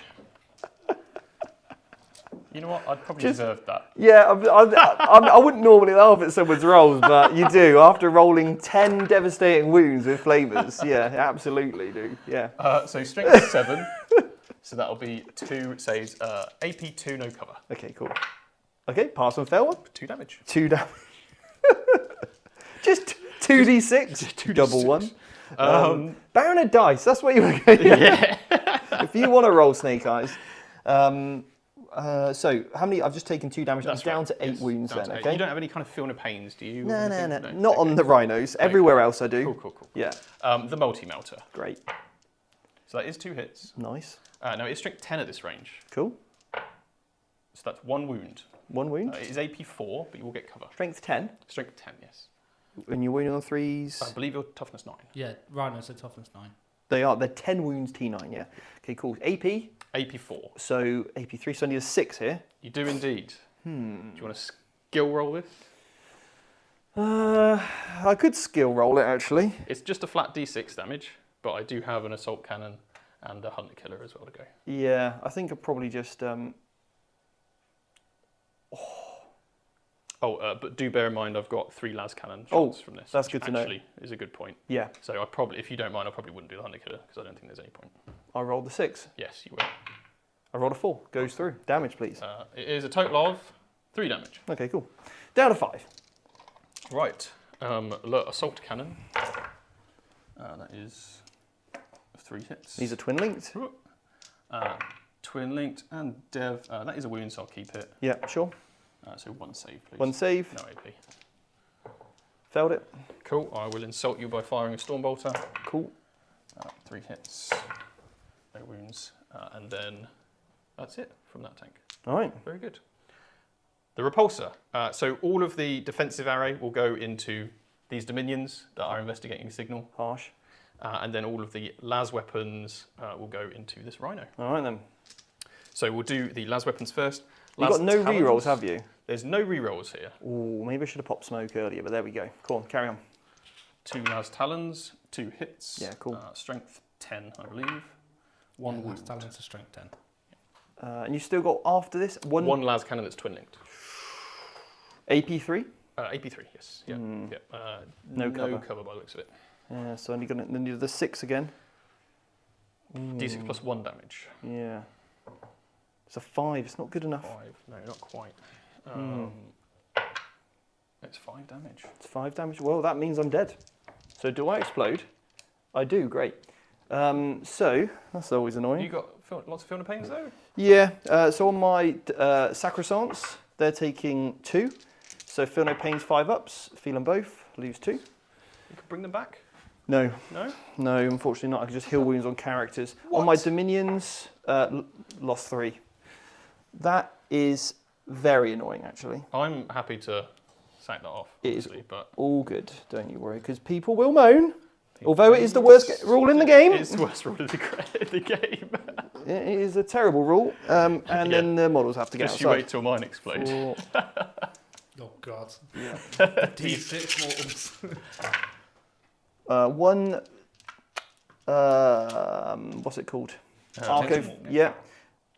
You know what? I'd probably deserve that. Yeah, I wouldn't normally laugh at someone's rolls, but you do. After rolling 10 devastating wounds with flamers, yeah, absolutely do. Yeah. So strength 7. So that'll be 2 saves. AP 2, no cover. Okay, cool. Okay, pass and fail one. 2 damage. 2 damage. Just 2d6. 2d6. Double one. Baron of dice. That's what you were going. Yeah. If you want to roll Snake Eyes. So how many? I've just taken 2 damage. That's I'm down right, to 8 yes, wounds down then. to 8. Okay. You don't have any kind of feeling of pains, do you? No. No? Not on the rhinos. Everywhere else I do. Cool. Yeah. The multi-melter. Great. So that is 2 hits. Nice. No, it's strength 10 at this range. Cool. So that's 1 wound. 1 wound. It is AP 4, but you will get cover. Strength 10. Strength 10, yes. And you're wounding on 3s. I believe your toughness 9. Yeah, Rhino said toughness 9. They are. They're 10 wounds T9. Yeah. Okay. Cool. AP. AP 4. So AP 3. So I need a 6 here. You do indeed. Do you want to skill roll this? I could skill roll it actually. It's just a flat D6 damage, but I do have an assault cannon and a hunter killer as well to go. Yeah. I think I'll probably just. But do bear in mind I've got 3 las cannon Oh, shots from this. that's which good to know. Actually, is a good point. Yeah. So I probably, if you don't mind, I probably wouldn't do the hunter killer because I don't think there's any point. I rolled the 6. Yes, you will. I rolled a 4. Goes through. Damage, please. It is a total of 3 damage. Okay. Cool. Down to 5. Right. Assault cannon. That is 3 hits. These are twin linked. Twin linked and dev. That is a wound, so I'll keep it. Yeah. Sure. So 1 save, please. 1 save. No AP. Failed it. Cool. I will insult you by firing a Stormbolter. Cool. 3 hits. No wounds. And then that's it from that tank. All right. Very good. The repulsor. So all of the defensive array will go into these dominions that are investigating the signal. Harsh. And then all of the las weapons will go into this rhino. All right then. So we'll do the las weapons first. You've got no rerolls, have you? There's no rerolls here. Ooh, maybe I should have popped smoke earlier, but there we go. Cool. Carry on. 2 las talons, 2 hits. Yeah, cool. Strength 10, I believe. 1 wound. Talent's a strength 10. And you still got after this 1 las cannon that's twin linked. AP3. AP3, yes. Yeah. No cover. No cover by the looks of it. Yeah, so only gonna then do the 6 again. D6 plus 1 damage. Yeah. It's a 5. It's not good enough. 5. No, not quite. It's 5 damage. It's 5 damage. Well, that means I'm dead. So do I explode? I do. Great. So that's always annoying. You got lots of feeling of pains though? Yeah. So on my Sacrosants, they're taking 2. So feel no pains 5 ups. Feel them both. Lose 2. You could bring them back? No. No? No, unfortunately not. I can just heal wounds on characters. What? On my Dominions, lost 3. That is very annoying, actually. I'm happy to sack that off, It is obviously, but all good, don't you worry, because people will moan. Although it is the worst rule in the game. It's the worst rule in the game. It is a terrible rule, and then the models have to get Just you outside. wait till mine explode. Oh, God. Yeah. D6 models. 1, what's it called? Arco, yeah.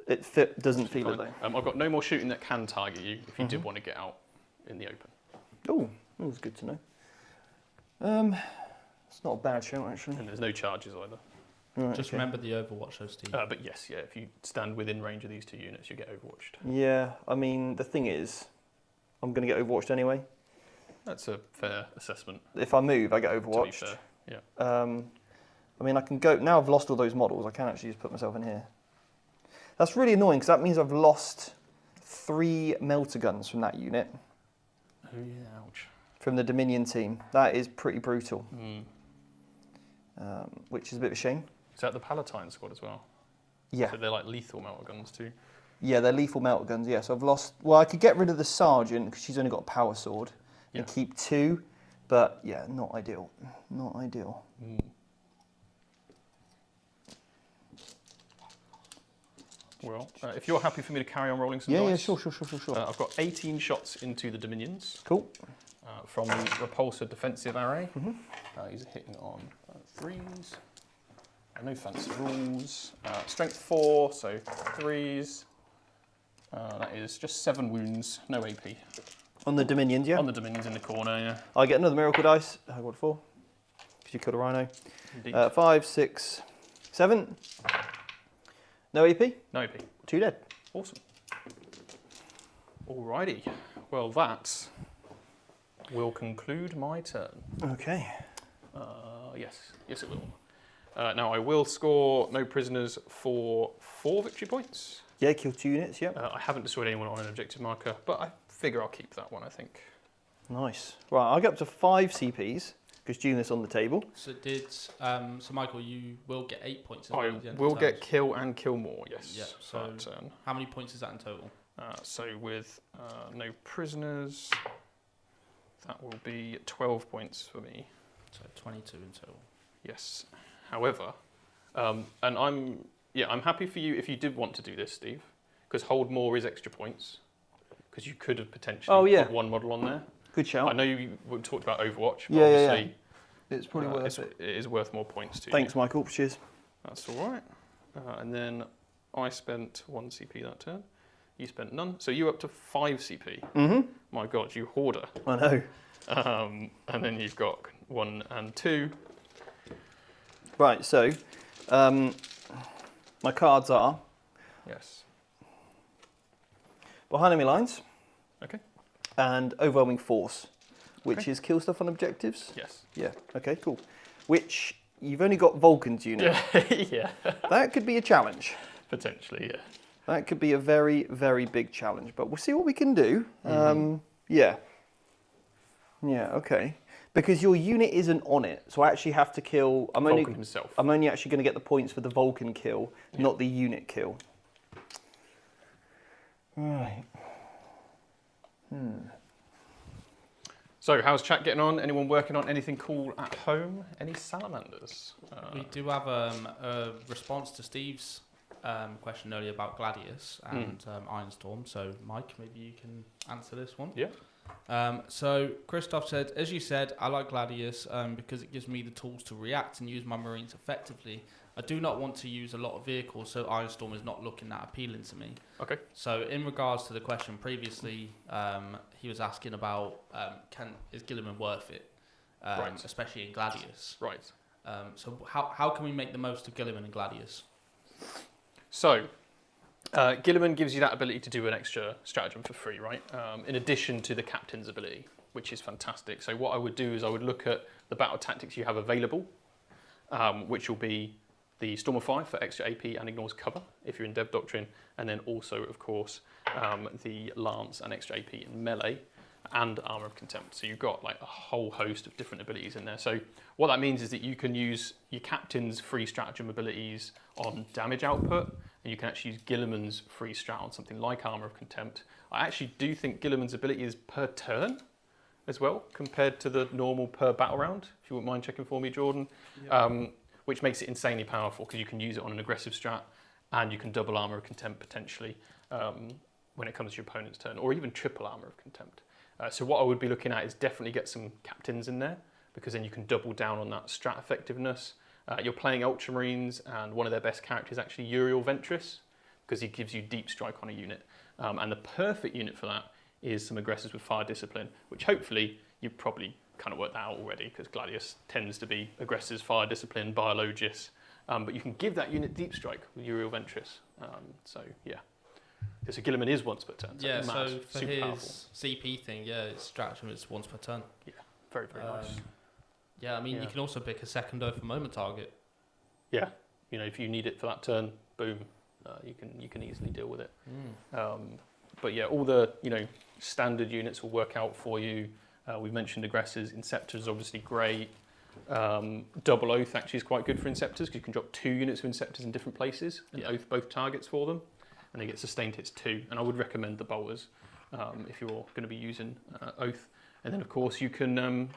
It doesn't feel it though. I've got no more shooting that can target you if you did want to get out in the open. Oh, that was good to know. It's not a bad shout actually. And there's no charges either. Right, Just okay. remember the Overwatch though, Steve. But yes, yeah, if you stand within range of these 2 units, you get overwatched. Yeah, I mean the thing is, I'm going to get overwatched anyway. That's a fair assessment. If I move, I get To be overwatched. fair, yeah. I mean, I can go, now I've lost all those models, I can actually just put myself in here. That's really annoying, because that means I've lost 3 melter guns from that unit, Oh yeah, ouch. from the Dominion team. That is pretty brutal, Mm. which is a bit of a shame. Is that the Palatine squad as well? Yeah. So they're like lethal melter guns too. Yeah, they're lethal melter guns, yeah. So I've lost, well, I could get rid of the Sergeant, because she's only got a power sword, and keep 2, but yeah, not ideal. Not ideal. Mm. Well, if you're happy for me to carry on rolling some dice. Yeah, sure. I've got 18 shots into the Dominions. Cool. From the repulsor defensive array. He's hitting on 3s. No fancy rules. Strength 4, so 3s. That is just 7 wounds, no AP. On the Dominions, yeah? On the Dominions in the corner, yeah. I get another miracle dice. I got 4, because you killed a rhino. Indeed. 5, 6, 7. No AP? No AP. 2 dead. Awesome. Alrighty. Well, that will conclude my turn. Okay. Yes it will. Now I will score no prisoners for 4 victory points. Yeah, kill 2 units, yeah. I haven't destroyed anyone on an objective marker, but I figure I'll keep that one, I think. Nice. Right, I'll get up to 5 CPs, because Junus on the table. So so Michael, you will get 8 points. As well I at the end of will the get turns. kill and kill more, yes. Yeah, for that so turn. how many points is that in total? So with no prisoners, that will be 12 points for me. So 22 in total. Yes. However, and I'm happy for you if you did want to do this, Steve, because hold more is extra points, because you could have potentially put 1 model on there. Good shout. I know you talked about Overwatch, but Yeah. obviously It's probably worth it. It is worth more points to Thanks, you. Michael. Cheers. That's all right. And then I spent 1 CP that turn. You spent none. So you up to 5 CP. Mm-hmm. My God, you hoarder. I know. And then you've got 1 and 2. Right, so my cards are Yes. Behind Enemy Lines Okay. and Overwhelming Force, which Okay. is kill stuff on objectives. Yes. Yeah, okay, cool. Which you've only got Vulcan's unit. Yeah. That could be a challenge. Potentially, yeah. That could be a very, very big challenge, but we'll see what we can do. Yeah. Yeah, okay. Because your unit isn't on it, so I actually have to kill... Vulcan himself. I'm only actually going to get the points for the Vulcan kill, not the unit kill. Right. So, how's chat getting on? Anyone working on anything cool at home? Any salamanders? We do have a response to Steve's question earlier about Gladius and Ironstorm. So, Mike, maybe you can answer this one. Yeah. So, Christoph said, as you said, I like Gladius because it gives me the tools to react and use my Marines effectively. I do not want to use a lot of vehicles, so Ironstorm is not looking that appealing to me. Okay. So, in regards to the question previously, he was asking about is Guilliman worth it, Right. especially in Gladius. Right. So, how can we make the most of Guilliman and Gladius? So, Guilliman gives you that ability to do an extra stratagem for free, right? In addition to the captain's ability, which is fantastic. So what I would do is I would look at the battle tactics you have available, which will be the Storm of Fire for extra AP and ignores cover if you're in Dev Doctrine, and then also, of course, the Lance and extra AP in melee, and Armour of Contempt. So you've got like a whole host of different abilities in there. So what that means is that you can use your captain's free stratagem abilities on damage output, and you can actually use Guilliman's free strat on something like Armour of Contempt. I actually do think Guilliman's ability is per turn as well, compared to the normal per battle round, if you wouldn't mind checking for me, Jordan, which makes it insanely powerful because you can use it on an aggressive strat, and you can double Armour of Contempt potentially when it comes to your opponent's turn, or even triple Armour of Contempt. So what I would be looking at is definitely get some captains in there, because then you can double down on that strat effectiveness. You're playing Ultramarines, and one of their best characters is actually Uriel Ventress, because he gives you deep strike on a unit. And the perfect unit for that is some aggressors with fire discipline, which hopefully you've probably kind of worked that out already, because Gladius tends to be aggressors, fire discipline, biologists. But you can give that unit deep strike with Uriel Ventress. So yeah, Because a Guilliman is once per turn. So Yeah, it's mad, so for super his powerful. CP thing, it's stratagem, it's once per turn. Yeah, very, very nice. Yeah, I mean, you can also pick a secondo for moment target. Yeah, you know, if you need it for that turn, boom, you can easily deal with it. But yeah, all the standard units will work out for you. We've mentioned aggressors. Inceptors is obviously great. Double Oath actually is quite good for Inceptors because you can drop 2 units of Inceptors in different places and oath both targets for them, and they get sustained hits too. And I would recommend the Bolters if you're going to be using Oath. And then of course you can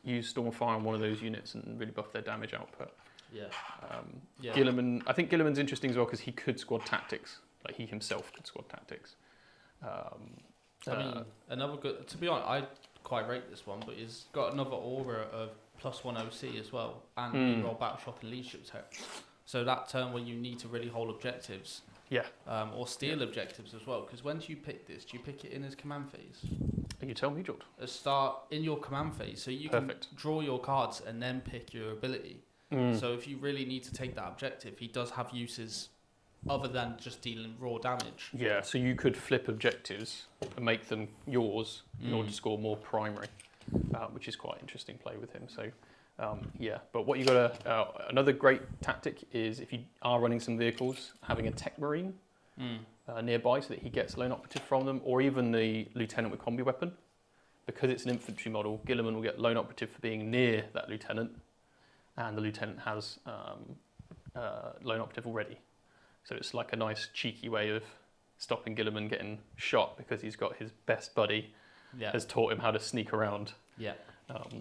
use Stormfire on one of those units and really buff their damage output. Guilliman, I think Guilliman's interesting as well because he could squad tactics. Like he himself could squad tactics. I mean, another good. To be honest, I quite rate this one, but he's got another aura of +1 OC as well, and roll battle shock and leadership tech. So that turn where you need to really hold objectives, or steal objectives as well. Because when do you pick this? Do you pick it in as command phase? You tell me, George. Start in your command phase, so you can draw your cards and then pick your ability. So if you really need to take that objective, he does have uses other than just dealing raw damage. Yeah, so you could flip objectives and make them yours in order to score more primary, which is quite interesting play with him. So but what you got to another great tactic is if you are running some vehicles, having a tech marine nearby so that he gets lone operative from them, or even the lieutenant with combi weapon. Because it's an infantry model, Guilliman will get lone operative for being near that lieutenant, and the lieutenant has lone operative already. So it's like a nice cheeky way of stopping Guilliman getting shot because he's got his best buddy has taught him how to sneak around. Yeah.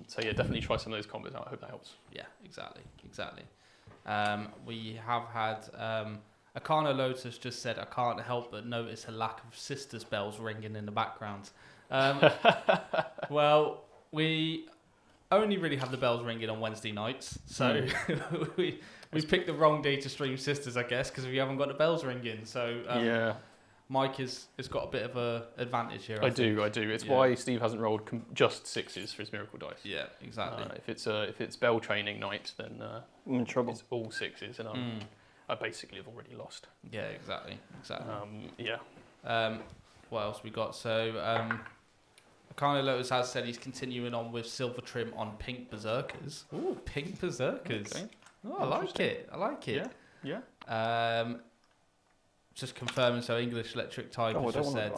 So yeah, definitely try some of those combos out. I hope that helps. Yeah, exactly. We have had Akana Lotus just said, I can't help but notice a lack of sisters bells ringing in the background. Well, we only really have the bells ringing on Wednesday nights, so we picked the wrong day to stream sisters, I guess, because we haven't got the bells ringing. So Mike has got a bit of a advantage here. I do. It's why Steve hasn't rolled just 6s for his miracle dice. Yeah, exactly. If it's bell training night, then I'm in trouble. It's all 6s, and I basically have already lost. Yeah, exactly. What else we got? So Akana Lotus has said he's continuing on with silver trim on pink berserkers. Ooh, pink berserkers. Okay. Oh, I like it. Yeah. Just confirming, so English Electric Tiger just said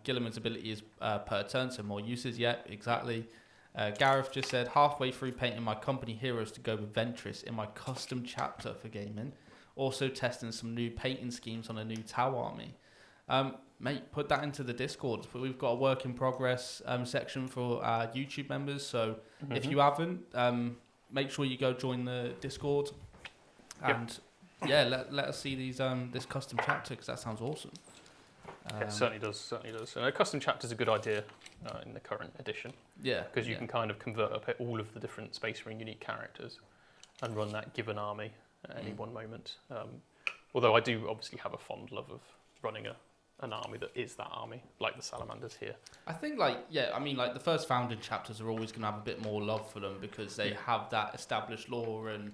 Guilliman's ability is per turn, so more uses. Yeah, exactly. Gareth just said, halfway through painting my company heroes to go with Ventress in my custom chapter for gaming. Also testing some new painting schemes on a new Tau army. Mate, put that into the Discord. We've got a work in progress section for our YouTube members, so if you haven't, make sure you go join the Discord and let us see these this custom chapter because that sounds awesome. It certainly does. And a custom chapter is a good idea in the current edition. Yeah, because you can kind of convert up all of the different Space Marine unique characters and run that given army at any one moment. Although I do obviously have a fond love of running an army that is that army, like the Salamanders here. I think the first founding chapters are always going to have a bit more love for them because they have that established lore and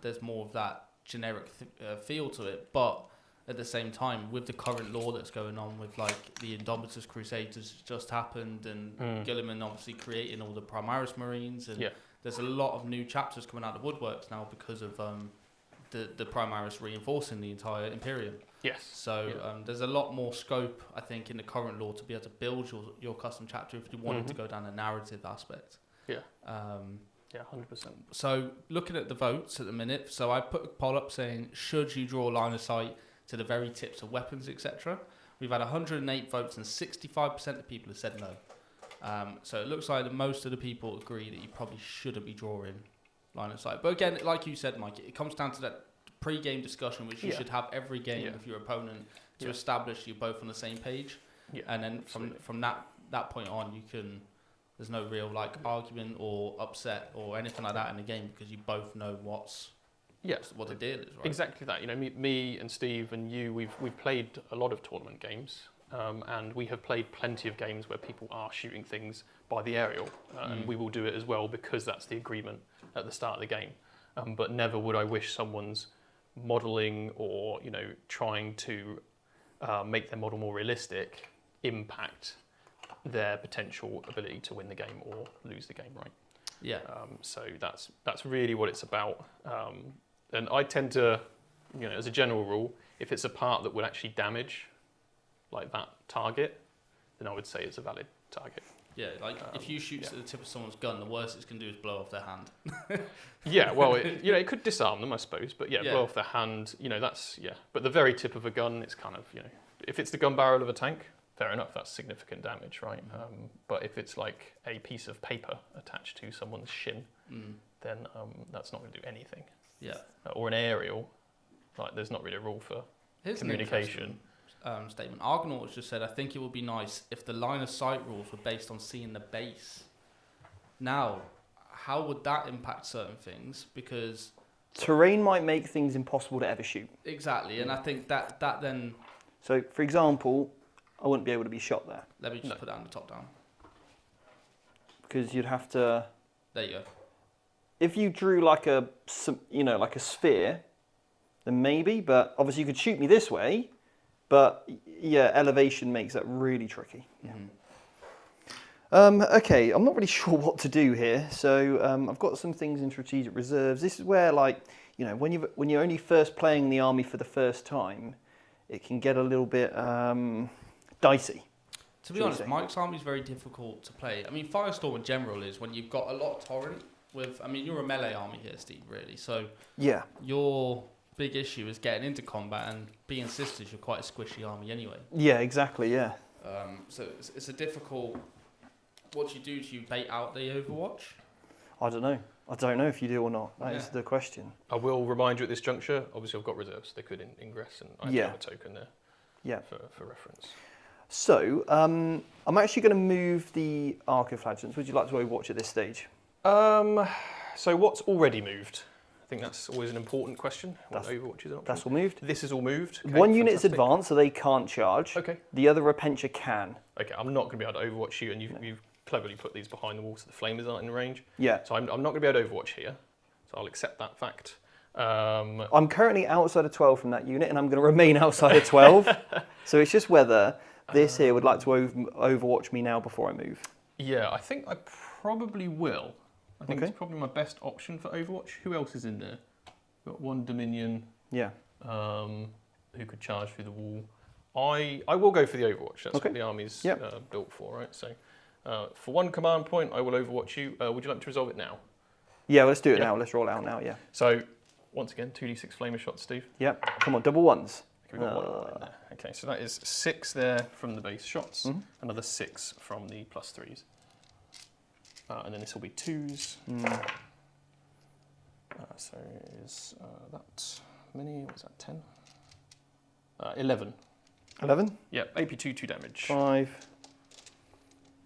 there's more of that generic feel to it. But at the same time, with the current lore that's going on with like the Indomitus Crusaders just happened and Guilliman obviously creating all the Primaris Marines and there's a lot of new chapters coming out of the woodworks now because of the Primaris reinforcing the entire Imperium. Yes. So there's a lot more scope, I think, in the current lore to be able to build your custom chapter if you wanted to go down a narrative aspect. Yeah. 100%. So looking at the votes at the minute, so I put a poll up saying, should you draw line of sight to the very tips of weapons, etc.? We've had 108 votes and 65% of people have said no. So it looks like most of the people agree that you probably shouldn't be drawing line of sight. But again, like you said, Mike, it comes down to that pre-game discussion, which you should have every game with your opponent to establish you're both on the same page. Yeah, and then from that point on, there's no real argument or upset or anything like that in the game because you both know what the deal is, right? Exactly that. Me and Steve and you, we've played a lot of tournament games, and we have played plenty of games where people are shooting things by the aerial, and we will do it as well because that's the agreement at the start of the game. But never would I wish someone's modelling or trying to make their model more realistic, impact their potential ability to win the game or lose the game, right? Yeah. So that's really what it's about. And I tend to, as a general rule, if it's a part that would actually damage like that target, then I would say it's a valid target. Yeah, like if you shoot to the tip of someone's gun, the worst it's going to do is blow off their hand. Yeah, well, it could disarm them, I suppose, but blow off their hand, that's, But the very tip of a gun, it's kind of, if it's the gun barrel of a tank, fair enough, that's significant damage, right? But if it's like a piece of paper attached to someone's shin, then that's not going to do anything. Yeah. Or an aerial, like there's not really a rule for communication. Statement. Argonaut has just said, I think it would be nice if the line of sight rules were based on seeing the base. Now, how would that impact certain things? Because terrain might make things impossible to ever shoot. Exactly, and I think that then... So, for example, I wouldn't be able to be shot there. Let me just put that on the top down. Because you'd have to... There you go. If you drew like a sphere, then maybe, but obviously you could shoot me this way, but yeah, elevation makes that really tricky. Yeah. Okay, I'm not really sure what to do here. So I've got some things in strategic reserves. This is where, when you're only first playing the army for the first time, it can get a little bit dicey. To be honest, Mike's army is very difficult to play. I mean, Firestorm in general is when you've got a lot of torrent with. I mean, you're a melee army here, Steve, really. So yeah, your big issue is getting into combat, and being sisters, you're quite a squishy army anyway. Yeah, exactly. Yeah. So it's a difficult. What do? Do you bait out the Overwatch? I don't know. I don't know if you do or not. That is the question. I will remind you at this juncture, obviously I've got reserves. They could ingress, and I have a token there for reference. So, I'm actually going to move the Archiflagellants. Would you like to Overwatch at this stage? So what's already moved? I think that's always an important question. Overwatch is an option. That's all moved. This is all moved. Okay, one unit's advanced, so they can't charge. Okay. The other Repentia can. Okay, I'm not going to be able to Overwatch you, and you've cleverly put these behind the wall so the flamers aren't in range. Yeah. So I'm not going to be able to Overwatch here, so I'll accept that fact. I'm currently outside of 12 from that unit, and I'm going to remain outside of 12. So it's just whether this here would like to Overwatch me now before I move. Yeah, I think I probably will. I think it's probably my best option for Overwatch. Who else is in there? We've got one Dominion. Yeah. Who could charge through the wall. I will go for the Overwatch. That's what the army's built for, right? So for one command point, I will Overwatch you. Would you like to resolve it now? Yeah, let's do it now. Let's roll it out now, yeah. So once again, 2d6 flamer shots, Steve. Yep. Come on, double ones. Okay, we've got one in there. Okay, so that is 6 there from the base shots, another 6 from the +3s. And then this will be 2s. So is that many? Was that 10? 11. 11? Yeah, AP2, 2 damage. 5,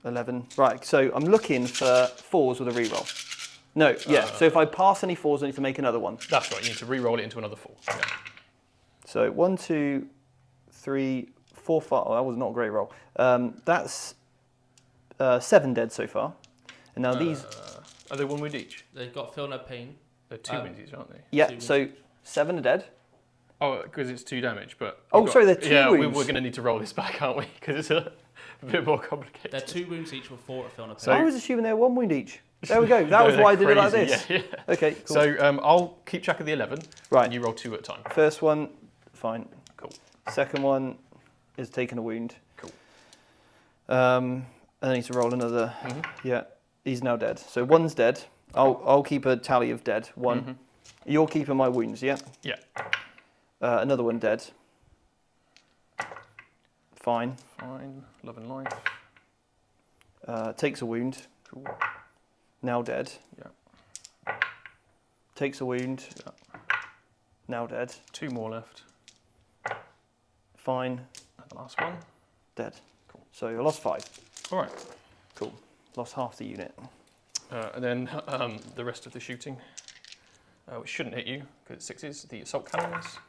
11. Right, so I'm looking for 4s with a reroll. No, so if I pass any 4s, I need to make another one. That's right, you need to re-roll it into another 4. Yeah. So 1, 2, 3, 4, 5. Oh, that was not a great roll. That's 7 dead so far. And now these... Are they 1 wound each? They've got Feel No Pain. They're 2 wounds each, aren't they? Yeah, so 7 are dead. Oh, because it's 2 damage, but... Sorry, they're 2 wounds. Yeah, we're going to need to roll this back, aren't we? Because it's a bit more complicated. They're 2 wounds each with 4 at Feel No Pain. So, I was assuming they were 1 wound each. There we go. That was why I did it like this. Yeah. Okay, cool. So I'll keep track of the 11. Right. And you roll 2 at a time. First one, fine. Cool. Second one is taking a wound. Cool. And I need to roll another. Yeah, he's now dead. So 1's dead. I'll keep a tally of dead. 1. You're keeping my wounds, yeah? Yeah. Another one dead. Fine. Love and life. Takes a wound. Cool. Now dead. Yeah. Takes a wound. Yeah. Now dead. 2 more left. Fine. And the last one. Dead. Cool. So I lost 5. All right. Cool. Lost half the unit. And then the rest of the shooting, which shouldn't hit you because it's 6s. The assault cannons.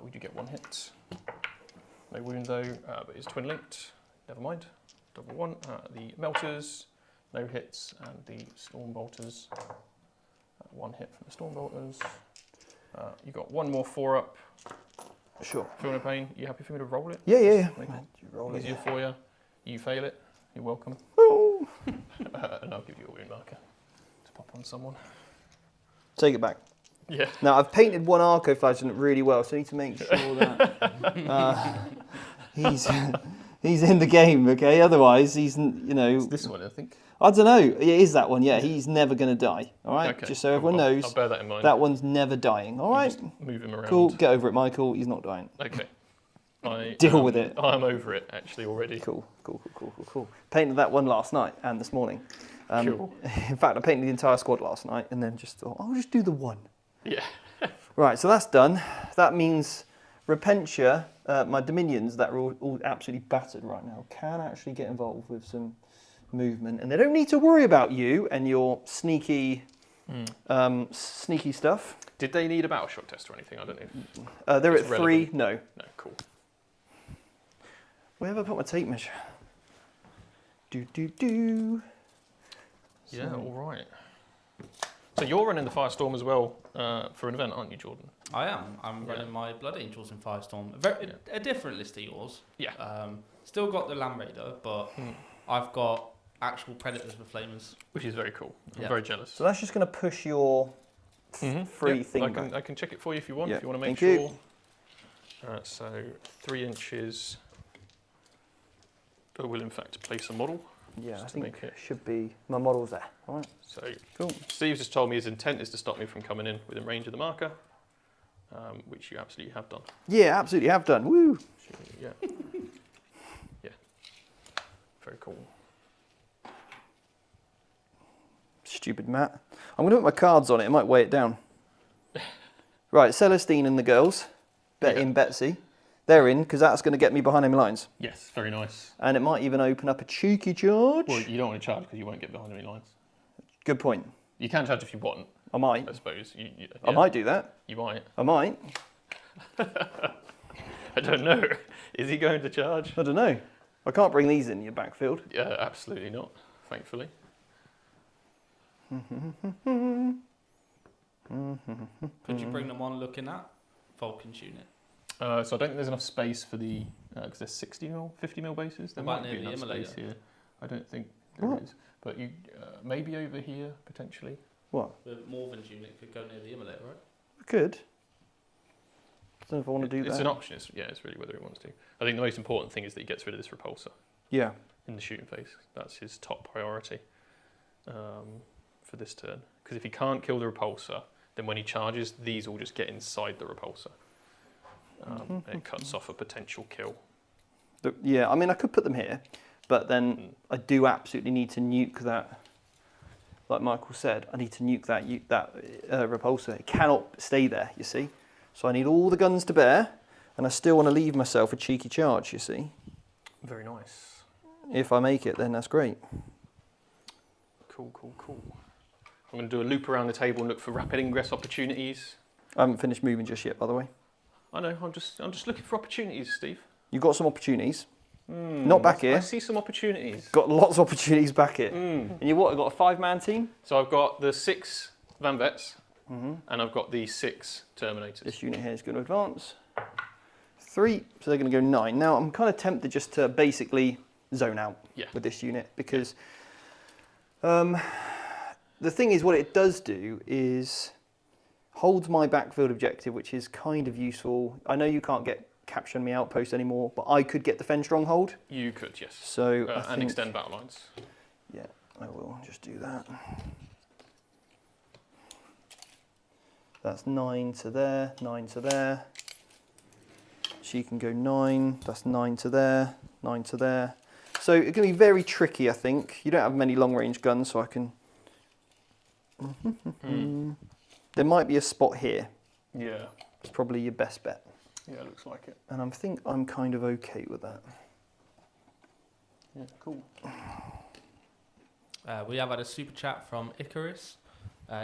We do get 1 hit. No wound though, but it's twin linked. Never mind. Double 1. The melters, no hits, and the storm bolters. 1 hit from the storm bolters. You got 1 more 4 up. Sure. Feeling a pain? You happy for me to roll it? Yeah, yeah, yeah. Make You roll it easier for you. You fail it, you're welcome. Oh. And I'll give you a wound marker to pop on someone. Take it back. Yeah. Now, I've painted one Arco Flagellant really well, so I need to make sure that he's in the game, okay? Otherwise, he's, you know... It's this one, I think. I don't know. It is that one, yeah. He's never going to die, all right? Okay, Just so everyone cool. knows, I'll bear that in mind. that one's never dying, all right? Just move him around. Cool, get over it, Michael. He's not dying. Okay. Deal with it. I'm over it, actually, already. Cool. Painted that one last night and this morning. Cool. In fact, I painted the entire squad last night and then just thought, I'll just do the one. Yeah. Right, so that's done. That means Repentia, my dominions that are all absolutely battered right now, can actually get involved with some movement, and they don't need to worry about you and your sneaky stuff. Did they need a battle shock test or anything? I don't know. They're at It's 3. relevant. No. No, cool. Where have I put my tape measure? Do. Yeah, all right. So you're running the Firestorm as well for an event, aren't you, Jordan? I am. I'm running my Blood Angels in Firestorm. A different list to yours. Yeah. Still got the Land Raider, but I've got actual Predators with Flamers. Which is very cool. I'm Yeah. very jealous. So that's just going to push your free thing back. I can check it for you if you want, Yeah, if you want to make thank sure. So 3 inches. I will in fact place a model. Yeah, just I to think make it it. should be, my model's there. All right, So cool. Steve's just told me his intent is to stop me from coming in within range of the marker, which you absolutely have done. Yeah, absolutely have done. Woo! Yeah. Yeah. Very cool. Stupid Matt. I'm going to put my cards on it. It might weigh it down. Right, Celestine and the girls. In Betsy. They're in, because that's going to get me behind enemy lines. Yes, very nice. And it might even open up a cheeky charge. Well, you don't want to charge because you won't get behind any lines. Good point. You can charge if you want, I might. I suppose. I might do that. You might. I might. I don't know. Is he going to charge? I don't know. I can't bring these in your backfield. Yeah, absolutely not, thankfully. Could you bring them on looking at Vulcan's unit? So I don't think there's enough space for the, because there's 60mm, 50mm bases. There What might about be near enough the space immolator? here. I don't think there is. But you maybe over here, potentially. What? The Morven's unit could go near the immolator, right? I could. I don't know if I want to do It's that. an option. It's really whether he wants to. I think the most important thing is that he gets rid of this repulsor Yeah. in the shooting phase. That's his top priority for this turn. Because if he can't kill the repulsor, then when he charges, these all just get inside the repulsor. And it cuts off a potential kill. Yeah, I mean, I could put them here, but then I do absolutely need to nuke that. Like Michael said, I need to nuke that repulsor. It cannot stay there, you see. So I need all the guns to bear, and I still want to leave myself a cheeky charge, you see. Very nice. If I make it, then that's great. Cool. I'm going to do a loop around the table and look for rapid ingress opportunities. I haven't finished moving just yet, by the way. I know. I'm just looking for opportunities, Steve. You've got some opportunities. Not back here. I see some opportunities. Got lots of opportunities back here. And you what? I've got a 5-man team? So I've got the 6 Van Vets, and I've got the 6 Terminators. This unit here is going to advance. 3, so they're going to go 9. Now, I'm kind of tempted just to basically zone out with this unit, because the thing is, what it does do is holds my backfield objective, which is kind of useful. I know you can't get capture enemy outpost anymore, but I could get defend stronghold. You could, yes. So and extend battle lines. Yeah, I will just do that. That's 9 to there, 9 to there. She can go 9, that's 9 to there, 9 to there. So it's going to be very tricky, I think. You don't have many long-range guns, so I can... There might be a spot here. Yeah. It's probably your best bet. Yeah, it looks like it. And I think I'm kind of okay with that. Yeah, cool. We have had a super chat from Icarus.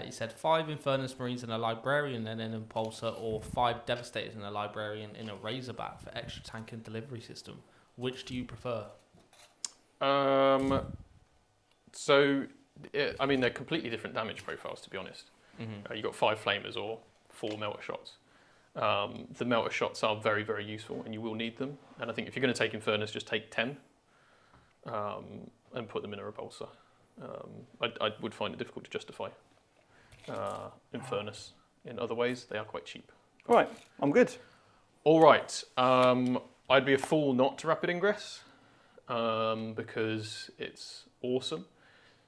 He said 5 Infernus Marines and a Librarian and an Impulsor, or 5 Devastators and a Librarian in a Razorback for extra tank and delivery system. Which do you prefer? I mean, they're completely different damage profiles, to be honest. You've got 5 Flamers or 4 Melter Shots. the melter shots are very, very useful, and you will need them. And I think if you're going to take Infernus, just take 10 and put them in a repulsor. I would find it difficult to justify Infernus in other ways. They are quite cheap. All right, I'm good. All right, I'd be a fool not to Rapid Ingress because it's awesome.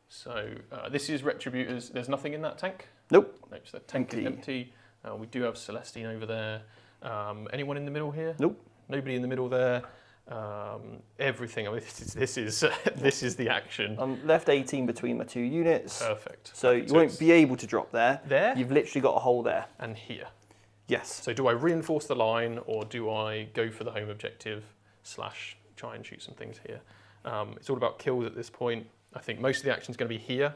So this is Retributors. There's nothing in that tank. Nope. Nope, so the tank is empty. We do have Celestine over there. Anyone in the middle here? Nope. Nobody in the middle there. Everything. I mean, this is the action. I'm left 18 between my 2 units. Perfect. So you won't be able to drop there. There? You've literally got a hole there. And here. Yes. So do I reinforce the line, or do I go for the home objective / try and shoot some things here? It's all about kills at this point. I think most of the action is going to be here.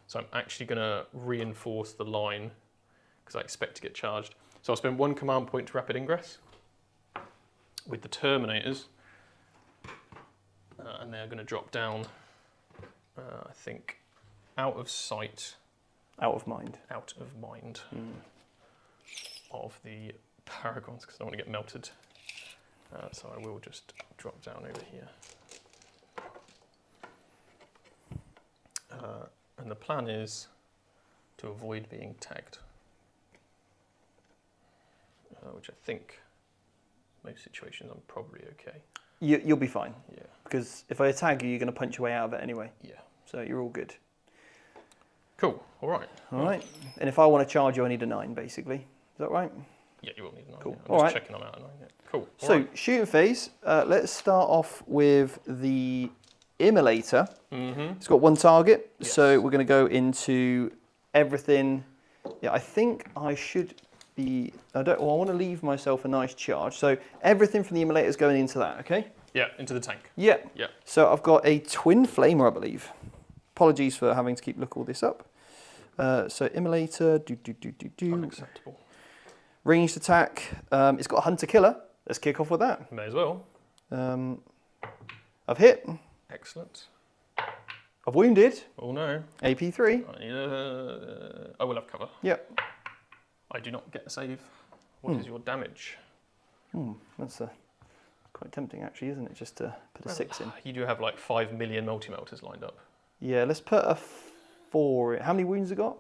So I'm actually going to reinforce the line because I expect to get charged. So I'll spend 1 command point to Rapid Ingress with the Terminators. And they're going to drop down, I think, out of sight. Out of mind. Out of mind of the Paragons, because I don't want to get melted. So I will just drop down over here. And the plan is to avoid being tagged, which I think most situations I'm probably okay. You'll be fine. Yeah. Because if I tag you, you're going to punch your way out of it anyway. Yeah. So you're all good. Cool. All right. All right. And if I want to charge you, I need a 9, basically. Is that right? Yeah, you will need a 9. Cool. Yeah. I'm all just right. checking them out. Yeah. Cool. All so right. shooting phase. Let's start off with the Immolator. It's got 1 target. Yes. So we're going to go into everything. Yeah, I think I should be... I want to leave myself a nice charge. So everything from the Immolator is going into that, okay? Yeah, into the tank. Yeah. Yeah. So I've got a Twin Flamer, I believe. Apologies for having to keep look all this up. So Immolator, Unacceptable. Ranged attack. It's got a Hunter Killer. Let's kick off with that. May as well. I've hit. Excellent. I've wounded. Oh no. AP3. I will have cover. Yep. I do not get a save. What is your damage? That's quite tempting, actually, isn't it? Just to put a 6 in. You do have like 5 million multi-melters lined up. Yeah, let's put a 4 in. How many wounds have I got?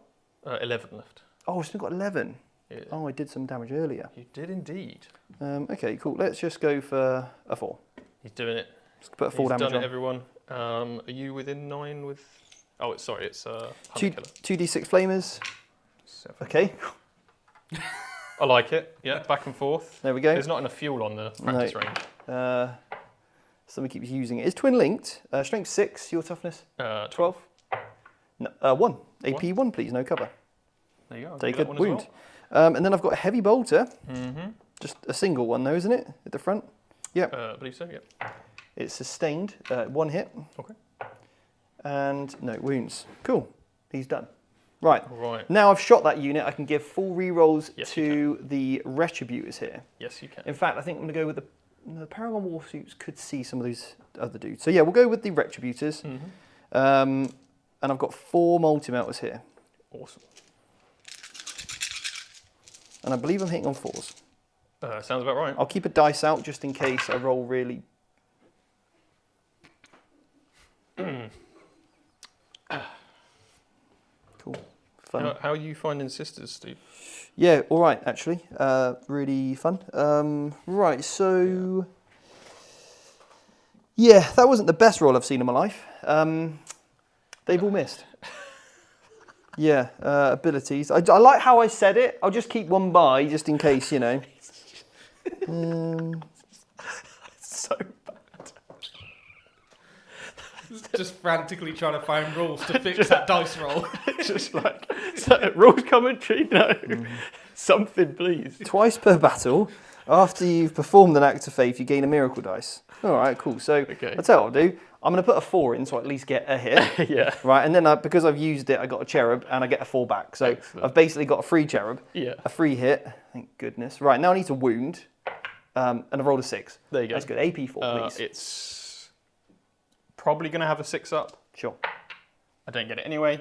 11 left. Oh, I've still got 11. Yeah. Oh, I did some damage earlier. You did indeed. Okay, cool. Let's just go for a 4. He's doing it. Let's put a 4 damage He's done on. it, everyone. Are you within 9 with... Oh, it's 2d6 Killer. Flamers. 7. Okay. I like it. Yeah, back and forth. There we go. There's not enough fuel on the practice range. Somebody keeps using it. It's twin linked. Strength 6, your toughness? 12. No, 1. AP 1, please, no cover. There you go. I'll Take give a you that wound. one as well. And then I've got a heavy bolter. Mm-hmm. Just a single one though, isn't it? At the front? Yep. I believe so, yeah. It's sustained. 1 hit. Okay. And no wounds. Cool. He's done. Right. Right. Now I've shot that unit, I can give full rerolls Yes, to the Retributors here. Yes, you can. In fact, I think I'm going to go with the Paragon Warsuits could see some of these other dudes. So yeah, we'll go with the Retributors. And I've got 4 multi-melters here. Awesome. And I believe I'm hitting on 4s. Sounds about right. I'll keep a dice out just in case I roll really... Cool. Fun. How are you finding Sisters, Steve? Yeah, all right, actually. Really fun. Right, so... Yeah, that wasn't the best roll I've seen in my life. They've all missed. Yeah, abilities. I like how I said it. I'll just keep one by, just in case, you know. So bad. Just frantically trying to find rules to fix that dice roll. Just like, rules commentary? No. Something, please. Twice per battle, after you've performed an act of faith, you gain a miracle dice. All right, cool. So Okay. I'll tell you what I'll do. I'm going to put a 4 in, so I at least get a hit. Yeah. Right, and then because I've used it, I got a cherub, and I get a 4 back. So Excellent. I've basically got a free cherub, Yeah. a free hit. Thank goodness. Right, now I need to wound, and I've rolled a 6. There you go. That's good. AP 4, please. It's probably going to have a 6 up. Sure. I don't get it anyway.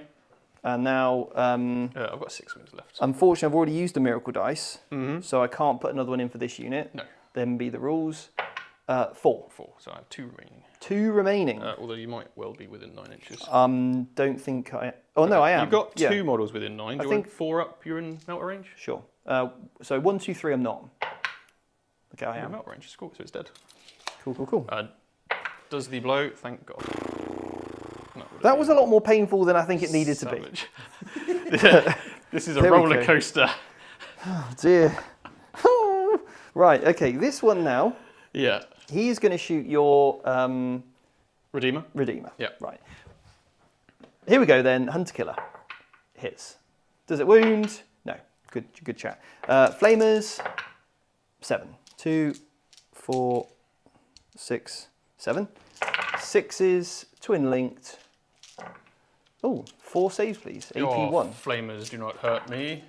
And now, I've got 6 wounds left. unfortunately, I've already used a miracle dice, Mm-hmm. so I can't put another one in for this unit. No. Then be the rules. 4. 4, so I have 2 remaining. 2 remaining. Although you might well be within 9 inches. Don't think I... Oh, no, I am. You've got 2 Yeah. models within 9. Do you want 4 up, you're in melter range? Sure. So 1, 2, 3, I'm not. Okay, I You're am. melter range, it's cool, so it's dead. Cool. Does the blow, thank God. That was a lot more painful than I think it needed to be. This is a There we roller go. coaster. Oh, dear. Right, okay, this one now, Yeah. he's going to shoot your Redeemer? Redeemer. Yeah. Right. Here we go then, Hunter Killer. Hits. Does it wound? No. Good chat. Flamers, 7. 2, 4, 6, 7. 6s, twin linked. Oh, 4 saves please. AP 1. Flamers do not hurt me.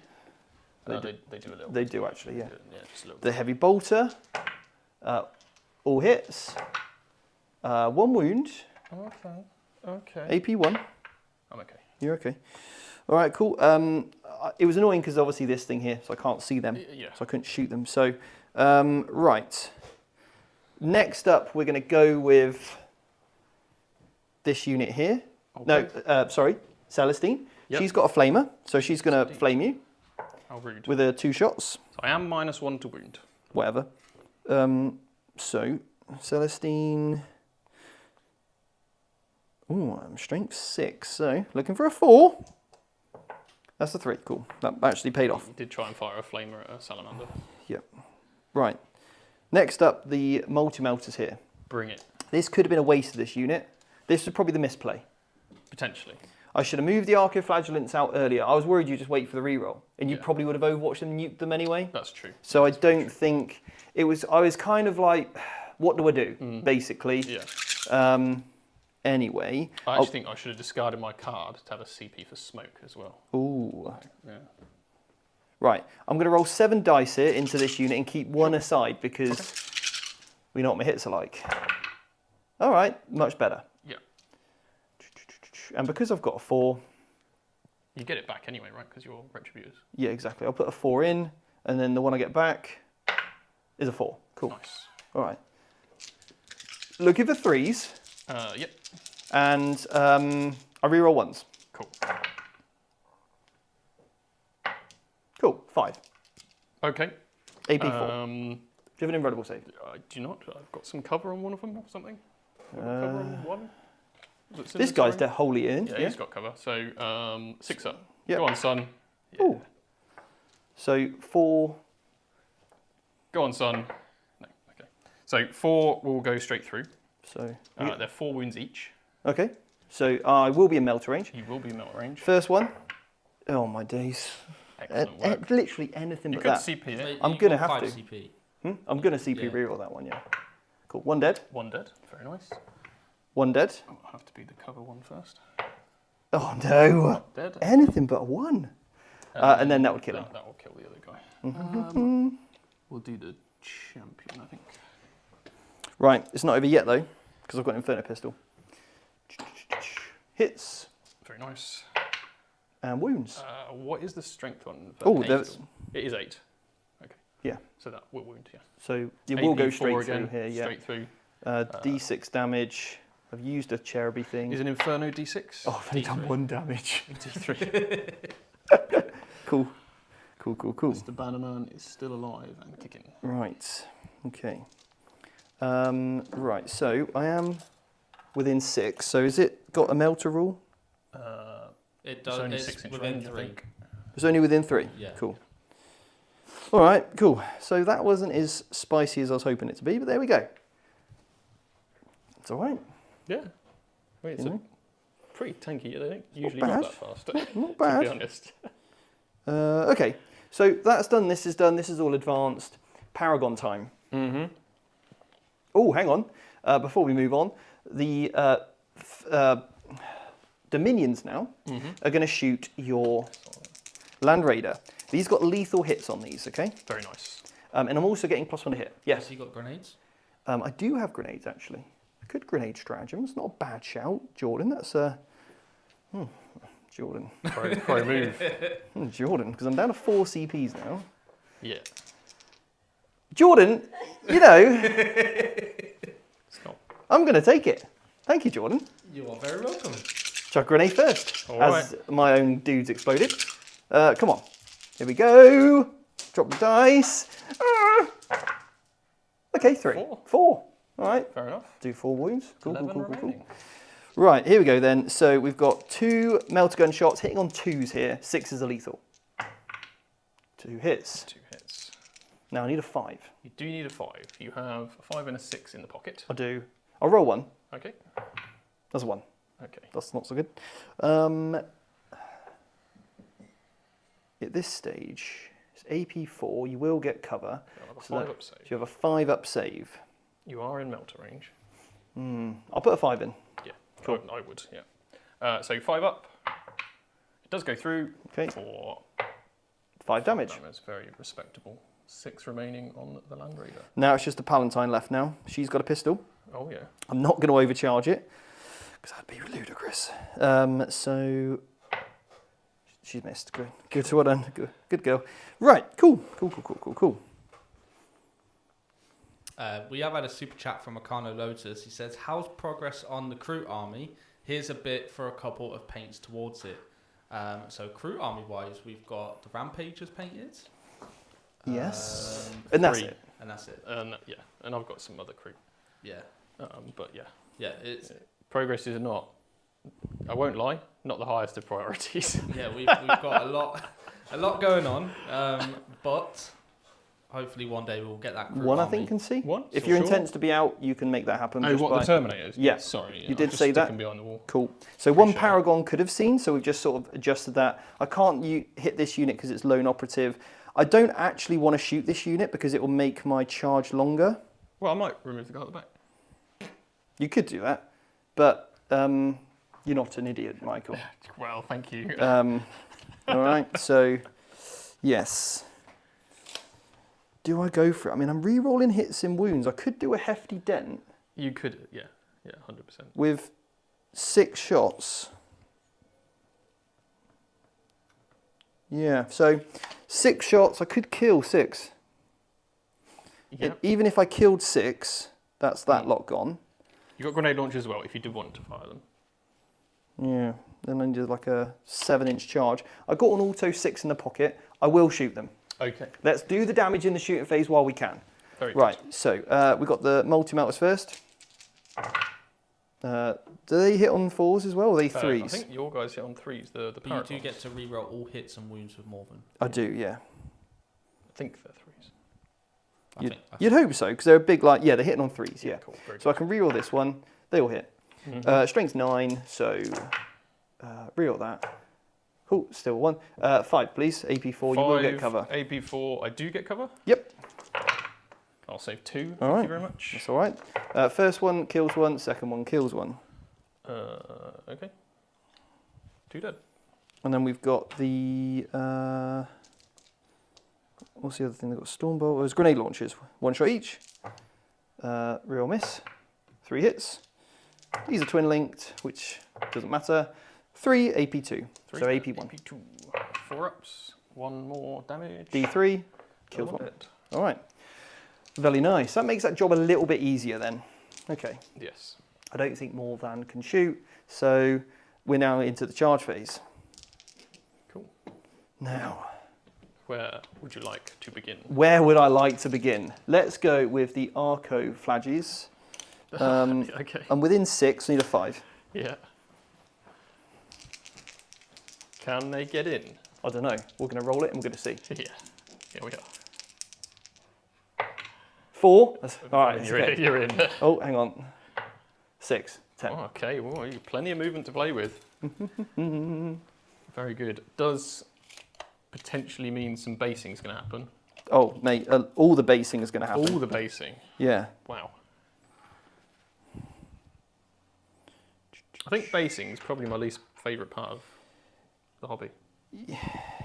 No, they do a little. They do actually, yeah. Yeah, just a little The heavy bolter, all hits. 1 wound. Okay. AP 1. I'm okay. You're okay. All right, cool. It was annoying because obviously this thing here, so I can't see them. Yeah. So I couldn't shoot them. So, right. Next up, we're going to go with this unit here. Okay. No, sorry, Celestine. Yep. She's got a flamer, so she's going to flame you How rude. with her 2 shots, So I am -1 to wound. whatever. So, Celestine. Oh, I'm strength 6, so looking for a 4. That's a 3, cool. That actually paid off. You did try and fire a flamer at a salamander. Yep. Right. Next up, the multi-melters here. Bring it. This could have been a waste of this unit. This was probably the misplay. Potentially. I should have moved the Archoflagellants out earlier. I was worried you'd just wait for the reroll, and you Yeah. probably would have overwatched them and nuked them anyway. That's true. So I don't think it was. I was kind of like, what do I do, basically? Yeah. Anyway. I actually think I should have discarded my card to have a CP for smoke as well. Ooh. Yeah. Right. I'm going to roll 7 dice here into this unit and keep 1 aside because we know what my hits are like. All right. Much better. Yeah. And because I've got a 4. You get it back anyway, right? Because you're retributors. Yeah, exactly. I'll put a 4 in, and then the one I get back is a 4. Cool. Nice. All right. Looking for 3s, Yep. and I reroll 1s. Cool. Cool. 5. Okay. AP 4. Um, Do you have an invaluable save? I do not. I've got some cover on one of them or something. I've got cover on one. Was it This guy's Cinder wholly in. Terrain? Yeah, he's got cover. So 6 up. Yep. Go on, son. Yeah. Ooh. So 4. Go on, son. No. Okay. So 4 will go straight through. So They're 4 wounds each. okay. So I will be in melt range. You will be melt range. First one. Oh my days. Excellent work. Literally anything You but could that. CP it. Mate, I'm you've gonna got have 5 to. CP. I'm gonna CP Yeah. reroll that one. Yeah. Cool. 1 dead. 1 dead. Very nice. 1 dead. Oh, I'll have to be the cover one first. Oh no. Dead. Anything but a 1. And then that would kill him. That will kill the other guy. We'll do the champion, I think. Right, it's not over yet though, because I've got an Inferno Pistol. Hits Very nice. and wounds. What is the strength on? Oh, eight that's- still? It is 8. Okay. Yeah. So that will wound, yeah. So you will go AP4 straight again, through here, yeah. Straight through. D6 damage. I've used a cheruby thing. Is an Inferno D6? Oh, I've only done 1 damage. D3. Cool. Cool. The Bannerman is still alive and kicking. Right, okay. Right, so I am within 6. So is it got a melter rule? It does. only It's 6 inch within range, I 3. think. It's only within 3? Yeah. Cool. All right, cool. So that wasn't as spicy as I was hoping it to be, but there we go. It's all right. Yeah. Wait, it's You know? pretty tanky. They don't usually bad. move that fast. Not To bad. be honest. Okay, so that's done. This is done. This is all advanced. Paragon time. Mm-hmm. Oh, hang on. Before we move on, the Dominions now are going to shoot your Land Raider. These got lethal hits on these, okay? Very nice. And I'm also getting +1 to hit. Yes. Has he got grenades? I do have grenades, actually. A good grenade stratagem. It's not a bad shout, Jordan. That's Jordan. Pro move. Jordan, because I'm down to 4 CPs now. Yeah. Jordan, you know, It's not. I'm going to take it. Thank you, Jordan. You are very welcome. Chuck grenade first, All as my own dudes exploded. Come on. Here we go. Drop the dice. Okay, 3. 4. 4. All right. Fair enough. Do 4 wounds. Cool, 11 remaining. Right, here we go then. So we've got 2 melter gun shots hitting on 2s here. 6s are lethal. 2 hits. 2 hits. Now I need a 5. You do need a 5. You have a 5 and a 6 in the pocket. I do. I'll roll 1. Okay. That's a 1. Okay. That's not so good. At this stage, it's AP4. You will get cover. You'll have a So 5 that- up save. So you have a 5 up save. You are in melter range. I'll put a 5 in. Yeah. Cool. I would. Yeah. So 5 up. It does go through. Okay. For 5 damage. damage. Very respectable. 6 remaining on the Land Raider. Now it's just the Palatine left now. She's got a pistol. Oh yeah. I'm not going to overcharge it, because that'd be ludicrous. So she's missed. Good. Good. Well done. Good girl. Right. Cool. We have had a super chat from Akano Lotus. He says, how's progress on the Crew Army? Here's a bit for a couple of paints towards it. So Crew Army wise, we've got the Rampagers painted. Yes. And that's 3. it. And that's it. Yeah. And I've got some other crew. Yeah. But yeah. Yeah, it's Progress is not, I won't lie, not the highest of priorities. yeah, we've got a lot going on. But hopefully one day we'll get that Crew One I Army. think can see. One? If Sure, your sure. intent's to be out, you can make that happen. Oh, just what, by- the Terminators? Yeah. Sorry. You I'm did just say that. sticking behind the wall. Cool. So one Appreciate it. Paragon could have seen, so we've just sort of adjusted that. I can't hit this unit because it's lone operative. I don't actually want to shoot this unit because it will make my charge longer. Well, I might remove the guy at the back. You could do that, but you're not an idiot, Michael. Well, thank you. All right, so yes. Do I go for it? I mean, I'm re-rolling hits and wounds. I could do a hefty dent You could, yeah, 100%. with 6 shots. Yeah, so 6 shots, I could kill 6. Yep. Even if I killed 6, that's that lot gone. You got grenade launchers as well, if you did want to fire them. Yeah, then I need like a 7-inch charge. I've got an auto 6 in the pocket. I will shoot them. Okay. Let's do the damage in the shooting phase while we can. Very Right, so we've got the multi-melters first. Do they hit on 4s as well, or are they good. 3s? I think your guys hit on 3s, the But you Paragons. do get to reroll all hits and wounds with Morven. I do, yeah. I think they're 3s. You'd hope so, because they're a big, like, yeah, they're hitting on 3s, yeah. Cool, very So I can reroll this one. They all hit. Strength 9, so reroll that. Oh, still 1. 5, please. AP4, you will get cover. AP4, I do get cover. Yep, I'll save 2. All Thank right. you very much. that's all right. First one kills 1, second one kills 1. Okay. 2 dead. And then we've got the, what's the other thing? They've got Stormbolt. There's grenade launchers. 1 shot each. Real miss. 3 hits. These are twin linked, which doesn't matter. 3 AP2. 3 So dead. AP1. AP2. 4 ups. 1 more damage. D3 kills Double 1. dead. All right. Very nice. That makes that job a little bit easier then. Okay. Yes. I don't think more than can shoot. So we're now into the charge phase. Cool. Now, Where would you like to begin? where would I like to begin? Let's go with the Arco Flages. Okay. I'm within 6, I need a 5. Yeah. Can they get in? I don't know. We're going to roll it and we're going to see. Yeah. Here we are. 4. That's, all right. it's You're okay. in. You're in. Oh, hang on. 6, 10. Oh, okay. Well, you plenty of movement to play with. Very good. Does potentially mean some basing is going to happen. Oh, mate, all the basing is going to happen. All the basing. Yeah. Wow. I think basing is probably my least favourite part of the hobby.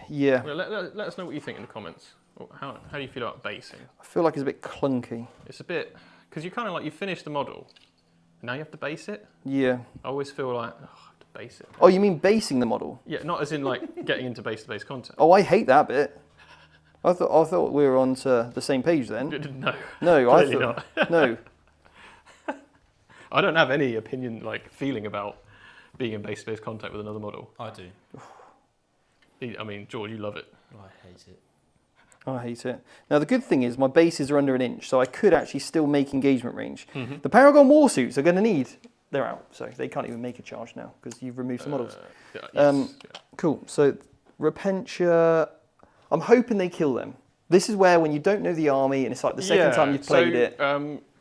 Yeah. Well, let us know what you think in the comments. How do you feel about basing? I feel like it's a bit clunky. It's a bit, because you kind of like, you finish the model, and now you have to base it. Yeah. I always feel like, oh, I have to base it. Oh, you mean basing the model? Yeah, not as in like getting into base-to-base content. Oh, I hate that bit. I thought we were on to the same page then. No. No, I Clearly thought not. no. I don't have any opinion, feeling about being in base-to-base contact with another model. I do. I mean, George, you love it. I hate it. I hate it. Now the good thing is my bases are under an inch, so I could actually still make engagement range. Mm-hmm. The Paragon Warsuits are going to need. They're out, so they can't even make a charge now because you've removed some models. Yeah. Cool. So Repentia, I'm hoping they kill them. This is where when you don't know the army and it's like the second time you've played it.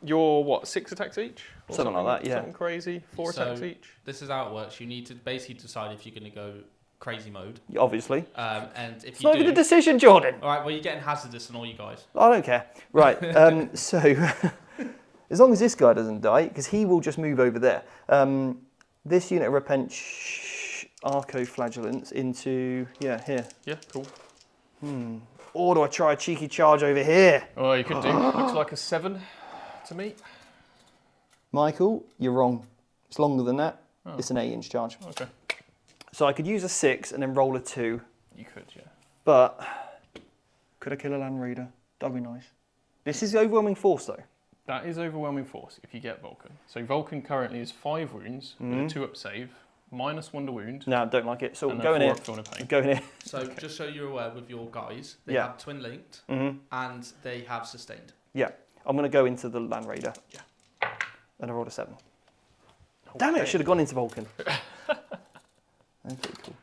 You're what, 6 attacks each? Or Something like that, yeah. Something crazy, 4 attacks each? This is how it works. You need to basically decide if you're going to go crazy mode. Obviously. And if It's you not do, even a decision, Jordan. all right, well, you're getting hazardous and all you guys. I don't care. Right. So as long as this guy doesn't die, because he will just move over there. This unit of Repent Arco-Flagellants into, here. Yeah, cool. Or do I try a cheeky charge over here? Oh, you could do. Looks like a 7 to me. Michael, you're wrong. It's longer than that. Oh. It's an 8-inch charge. Okay. So I could use a 6 and then roll a 2. You could, yeah. But could I kill a Land Raider? That'd be nice. This is overwhelming force though. That is overwhelming force if you get Vulcan. So Vulcan currently is 5 wounds with a 2-up save, -1 to wound. No, don't like it. So and go in here. If you want to pay. Go in here. So just so you're aware with your guys, they Yeah. have twin linked Mm-hmm. and they have sustained. Yeah. I'm going to go into the Land Raider. Yeah. And I rolled a 7. Okay. Damn it, I should have gone into Vulcan. Okay, cool.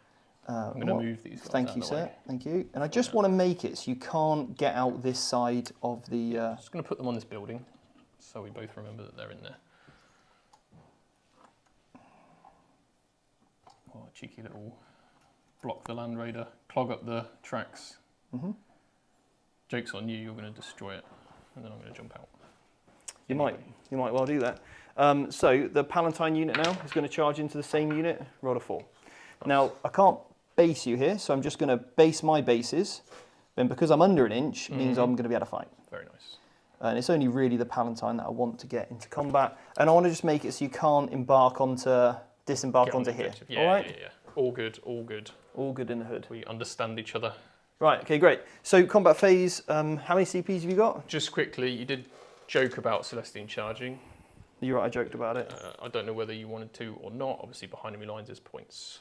I'm going to move these guys Thank out you, of the way. sir. Thank you. And I just want to make it so you can't get out this side of the... I'm just going to put them on this building so we both remember that they're in there. Oh, cheeky little block the Land Raider, clog up the tracks. Joke's on you, you're going to destroy it, and then I'm going to jump out. You might well do that. So the Palatine unit now is going to charge into the same unit, roll a 4. Nice. Now, I can't base you here, so I'm just going to base my bases. Then because I'm under an inch, means I'm going to be able to fight. Very nice. And it's only really the Palatine that I want to get into combat. And I want to just make it so you can't disembark Get on onto the here. objective. Yeah, all right? yeah. All good, all good. All good in the hood. We understand each other. Right, okay, great. So combat phase, how many CPs have you got? Just quickly, you did joke about Celestine charging. You're right, I joked about it. I don't know whether you wanted to or not. Obviously, behind enemy lines is points.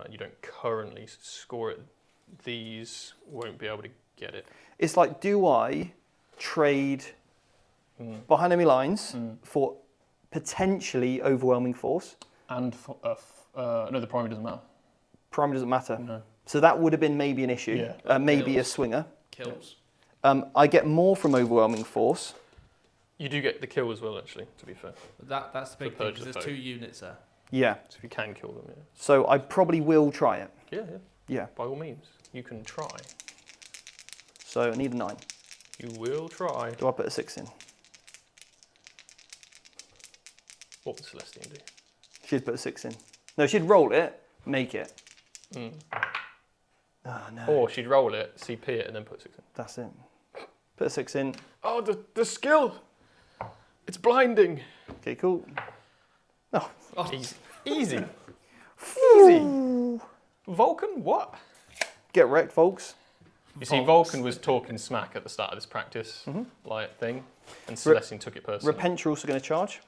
You don't currently score it. These won't be able to get it. It's like, do I trade behind enemy lines for potentially overwhelming force? And no, the primary doesn't matter. Primary doesn't matter. No. So that would have been maybe an issue. Yeah. Maybe Kills. a swinger. Kills. I get more from overwhelming force. You do get the kill as well, actually, to be fair. That's the big thing, because there's foe. 2 units there. Yeah. So if you can kill them, yeah. So I probably will try it. Yeah, yeah. Yeah. By all means, you can try. So I need a 9. You will try. Do I put a 6 in? What would Celestine do? She'd put a 6 in. No, she'd roll it, make it. Oh, no. Or she'd roll it, CP it, and then put 6 in. That's it. Put a 6 in. Oh, the skill! It's blinding. Okay, cool. Oh, Easy. Easy. Easy. Vulcan, what? get wrecked, folks. You see, Vulcan was talking smack at the start of this practice thing, and Celestine took it personally. Repent, you're also going to charge.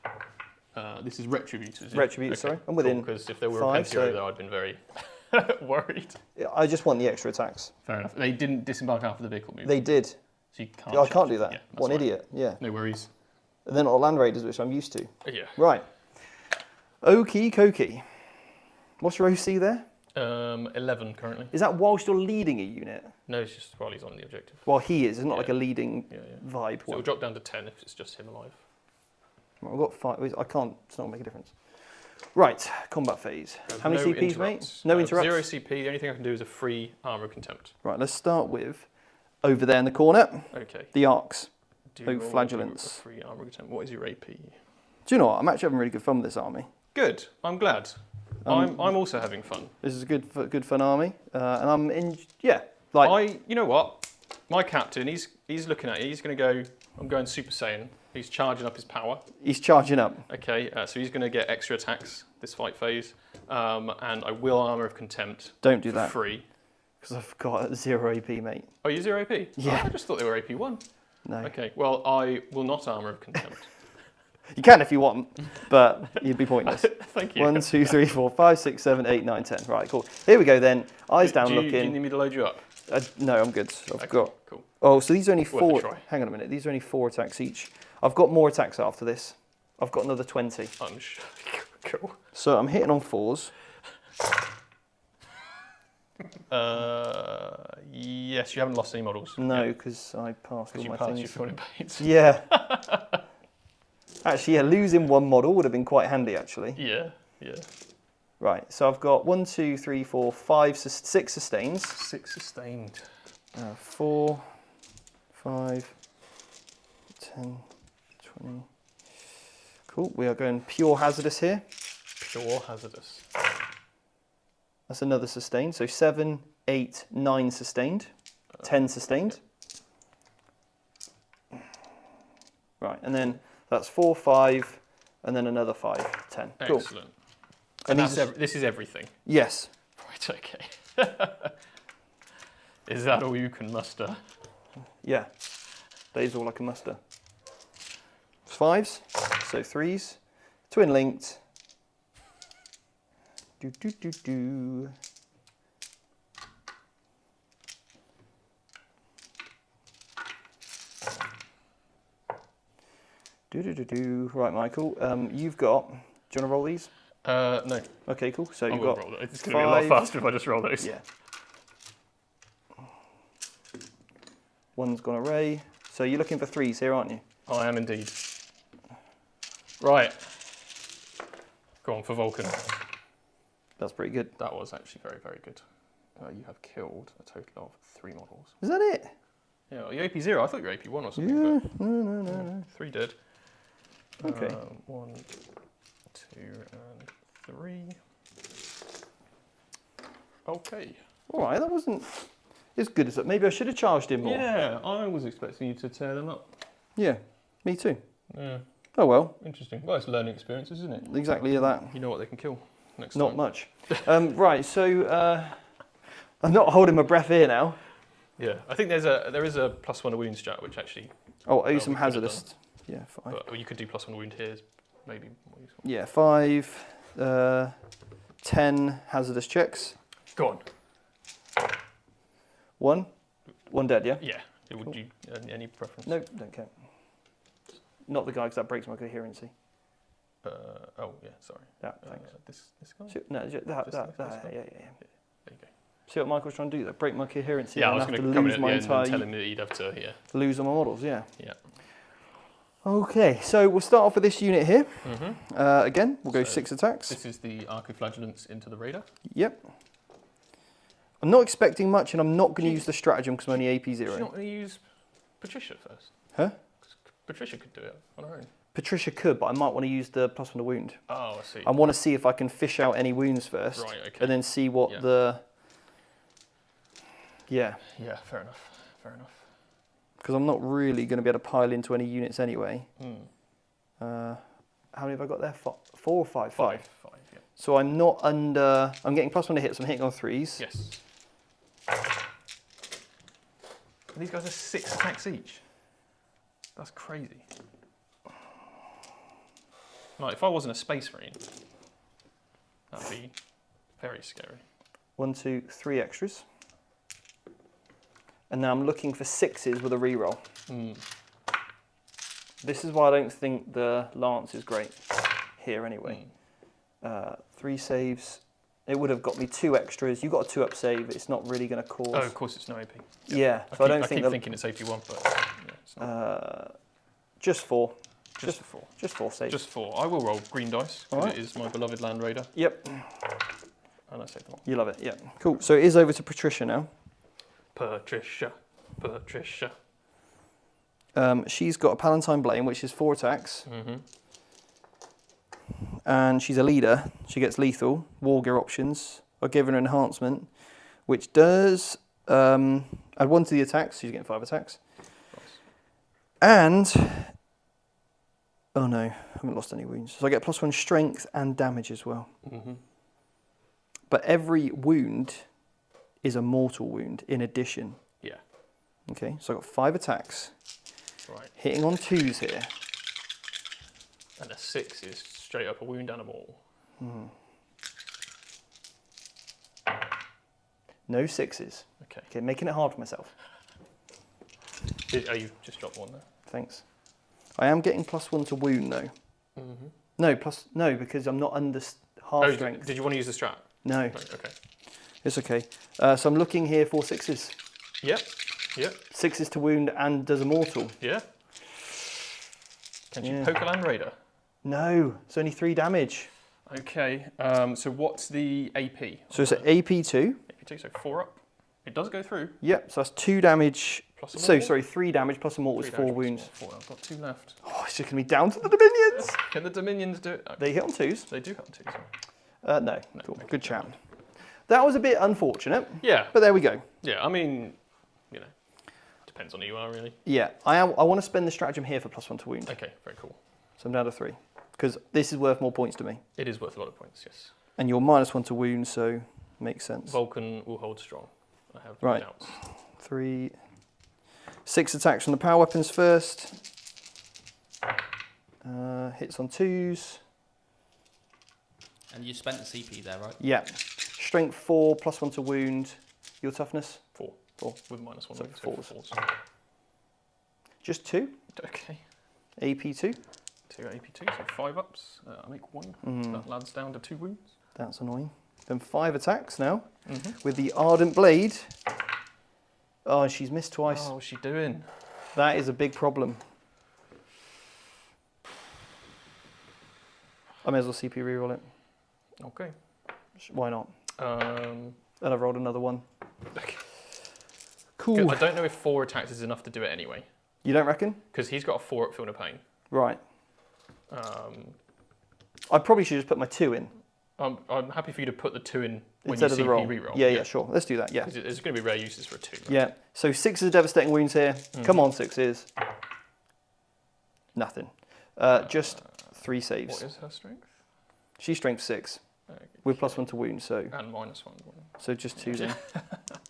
This is Retributors. Retributors, sorry. I'm within Because if there were 5, Repentio, so- though, I'd been very worried. I just want the extra attacks. Fair enough. They didn't disembark after the vehicle move. They did. So you can't. I can't charge. do that. Yeah, that's what an fine. idiot. Yeah. No worries. And they're not Land Raiders, which I'm used to. Yeah. Right. Okie dokie. What's your OC there? 11 currently. Is that whilst you're leading a unit? No, it's just while he's on the objective. Well, he is. It's not Yeah. like a leading Yeah, yeah. vibe. So it'll drop down to 10 if it's just him alive. I've got 5. I can't. It's not going to make a difference. Right. Combat phase. How many No CPs, mate? interrupts. No interrupts. 0 CP. The only thing I can do is a free armor of contempt. Right. Let's start with over there in the corner. Okay. The Orks. Do Oh, roll flagellants. A free armor of contempt. What is your AP? Do you know what? I'm actually having really good fun with this army. Good. I'm glad. I'm also having fun. This is a good fun army, and I'm in. Yeah. Like. You know what? My captain, he's looking at you. He's going to go. I'm going Super Saiyan. He's charging up his power. He's charging up. Okay, so he's going to get extra attacks this fight phase. And I will Armor of Contempt. Don't do for that. free. Because I've got 0 AP, mate. Oh, you're 0 AP? Yeah. Oh, I just thought they were AP 1. No. Okay, well, I will not Armor of Contempt. You can if you want, but you'd be pointless. Thank you. 1, 2, 3, 4, 5, 6, 7, 8, 9, 10. Right, cool. Here we go then. Eyes down Do you looking. need me to load you up? No, I'm good. I've got. Cool. Oh, so these are only Worth a 4. try. Hang on a minute. These are only 4 attacks each. I've got more attacks after this. I've got another 20. I'm sure. Cool. So I'm hitting on 4s. Yes, you haven't lost any models. No, because I passed all Because you my passed things. your filling paints. Yeah. Actually, yeah, losing one model would have been quite handy, actually. Yeah, yeah. Right, so I've got 1, 2, 3, 4, 5, 6 sustains. 6 sustained. 4, 5, 10, 20. Cool, we are going pure hazardous here. Pure hazardous. That's another sustained. So 7, 8, 9 sustained. 10 sustained. Right, and then that's 4, 5, and then another 5, 10. Cool. Excellent. And And these, this is everything. yes. Right, okay. Is that all you can muster? Yeah. That is all I can muster. 5s, so 3s, twin linked. Do do do do. Do do do do. Right, Michael. You've got. Do you want to roll these? No. Okay, cool. So I you've will got. roll those. It's going to be a lot 5. faster if I just roll those. Yeah. One's gone array. So you're looking for 3s here, aren't you? I am indeed. Right. Go on for Vulcan. That's pretty good. That was actually very, very good. You have killed a total of 3 models. Is that it? Yeah, well, you're AP 0. I thought you were AP 1 or something. Yeah. But No. 3 dead. Okay. 1, 2, and 3. Okay. All right, that wasn't as good as that. Maybe I should have charged him more. Yeah, I was expecting you to tear them up. Yeah, me too. Yeah, Oh well, interesting. Well, it's learning experiences, isn't it? exactly that. You know what they can kill next Not time. much. Right, so I'm not holding my breath here now. Yeah, I think there is a +1 wound strat, which actually, Oh, we some could have hazardous. Yeah, 5. but you could do +1 wound here, is maybe more useful. Yeah, 5, 10 hazardous checks. Go on. 1 dead, yeah? Yeah. Would you any preference? No, don't count. Not the guy, because that breaks my coherency. Oh yeah, sorry. Yeah, thanks. This guy. So, no, that, This yeah. guy? There you go. See what Michael's trying to do there? Break my coherency. Yeah, I and was have going to to come in lose at the my end and tell entire him that he'd have to, lose on my models, yeah. Yeah. Okay, so we'll start off with this unit here. Mm-hmm. Again, we'll go So 6 attacks. This is the Archiflagellants into the Raider. Yep. I'm not expecting much, and I'm not going to use the stratagem because I'm only AP 0. You're not going to use Patricia first? Huh? Patricia could do it on her own. Patricia could, but I might want to use the +1 to wound. Oh, I see. I want to see if I can fish out any wounds first, Right, okay. and then see what Yeah. the... Yeah, Yeah, fair enough. Fair enough. because I'm not really going to be able to pile into any units anyway. Hmm. How many have I got there? 4 or 5? 5. 5, yeah. So I'm not under... I'm getting +1 to hit, so I'm hitting on 3s. Yes. These guys are 6 attacks each. That's crazy. Like, if I wasn't a Space Marine, that'd be very scary. 1, 2, 3 extras. And now I'm looking for 6s with a reroll. Mm. This is why I don't think the Lance is great here anyway. 3 saves. It would have got me 2 extras. You got a 2-up save. It's not really going to cause... Oh, of course it's no AP. Yeah, I so I don't think... keep thinking it's AP1, but yeah, it's not. Just 4. Just 4. Just 4 saves. Just 4. I will roll green dice, because Alright. it is my beloved Land Raider, Yep, and I save them all. you love it. Yeah, cool. So it is over to Patricia now. Patricia. She's got a Palatine Blame, which is 4 attacks. Mm-hmm. And she's a leader. She gets lethal. War gear options. I've given her enhancement, which does add 1 to the attacks. She's getting 5 attacks. Nice. And Oh no, I haven't lost any wounds. So I get +1 strength and damage as well. But every wound is a mortal wound in addition. Yeah. Okay, so I've got 5 attacks. Right. Hitting on 2s here. And a 6 is straight up a wound animal. No 6s. Okay. Okay, making it hard for myself. Oh, you've just dropped one there. Thanks. I am getting +1 to wound though. No, because I'm not under half strength. Did you want to use the strat? No. No, okay. It's okay. So I'm looking here for 6s. Yep. 6s to wound and does a mortal. Yeah. Can you poke a Land Raider? No, it's only 3 damage. Okay. So what's the AP? So it's an AP2. AP2, so 4 up. It does go through. Yep, so that's 2 damage. Plus a So, mortal? sorry, 3 damage plus a mortal is 3 4 damage plus wounds. 4. I've got 2 left. Oh, it's just going to be down to the Dominions. Can the Dominions do it? They hit on 2s. They do have 2. No, cool. okay, Good chat. That was a bit unfortunate, Yeah. but there we go. Yeah, I mean, you know, depends on who you are, really. Yeah, I want to spend the stratagem here for +1 to wound. Okay, very cool. So I'm down to 3. Because this is worth more points to me. It is worth a lot of points, yes. And you're -1 to wound, so makes sense. Vulcan will hold strong. I have no Right. doubts. 3. 6 attacks from the power weapons first. Hits on 2s. And you spent the CP there, right? Yeah. Strength 4, +1 to wound. Your toughness? 4. 4. With -1. So So 4s. 4s. Just 2. Okay. AP2. 2 AP2, so 5 ups. I make 1. That lads down to 2 wounds. That's annoying. Then 5 attacks now with the Ardent Blade. Oh, she's missed twice. Oh, what's she doing? That is a big problem. I may as well CP reroll it. Okay. Why not? Um, And I've rolled another one. okay. Cool. I don't know if 4 attacks is enough to do it anyway. You don't reckon? Because he's got a 4 up Feel No Pain. Right. I probably should just put my 2 in. I'm happy for you to put the 2 in when Instead you of the CP roll. reroll. Yeah, sure. Let's do that, yeah. Because there's going to be rare uses for a 2. Right? Yeah. So 6 is devastating wounds here. Come on, 6s. Nothing. Just 3 saves. What is her strength? She's strength 6 Okay. with +1 to wound, so And -1. so just 2 then.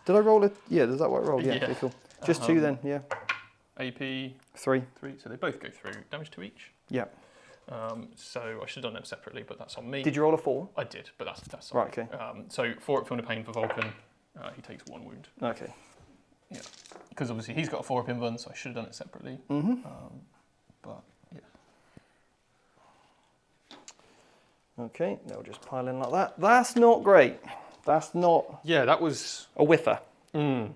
Did I roll it? Yeah, is that what I rolled? Yeah, Yeah. okay, cool. Just 2 then, yeah. AP 3. 3, so they both go through. Damage to each. Yeah. So I should have done them separately, but that's on me. Did you roll a 4? I did, but that's on Right, me. okay. So 4 up Feel No Pain for Vulcan. He takes 1 wound. Okay. Yeah. Because obviously he's got a 4 up invuln, so I should have done it separately. But yeah. Okay, they'll just pile in like that. That's not great. That's not Yeah, that was. a whiffer. Yeah.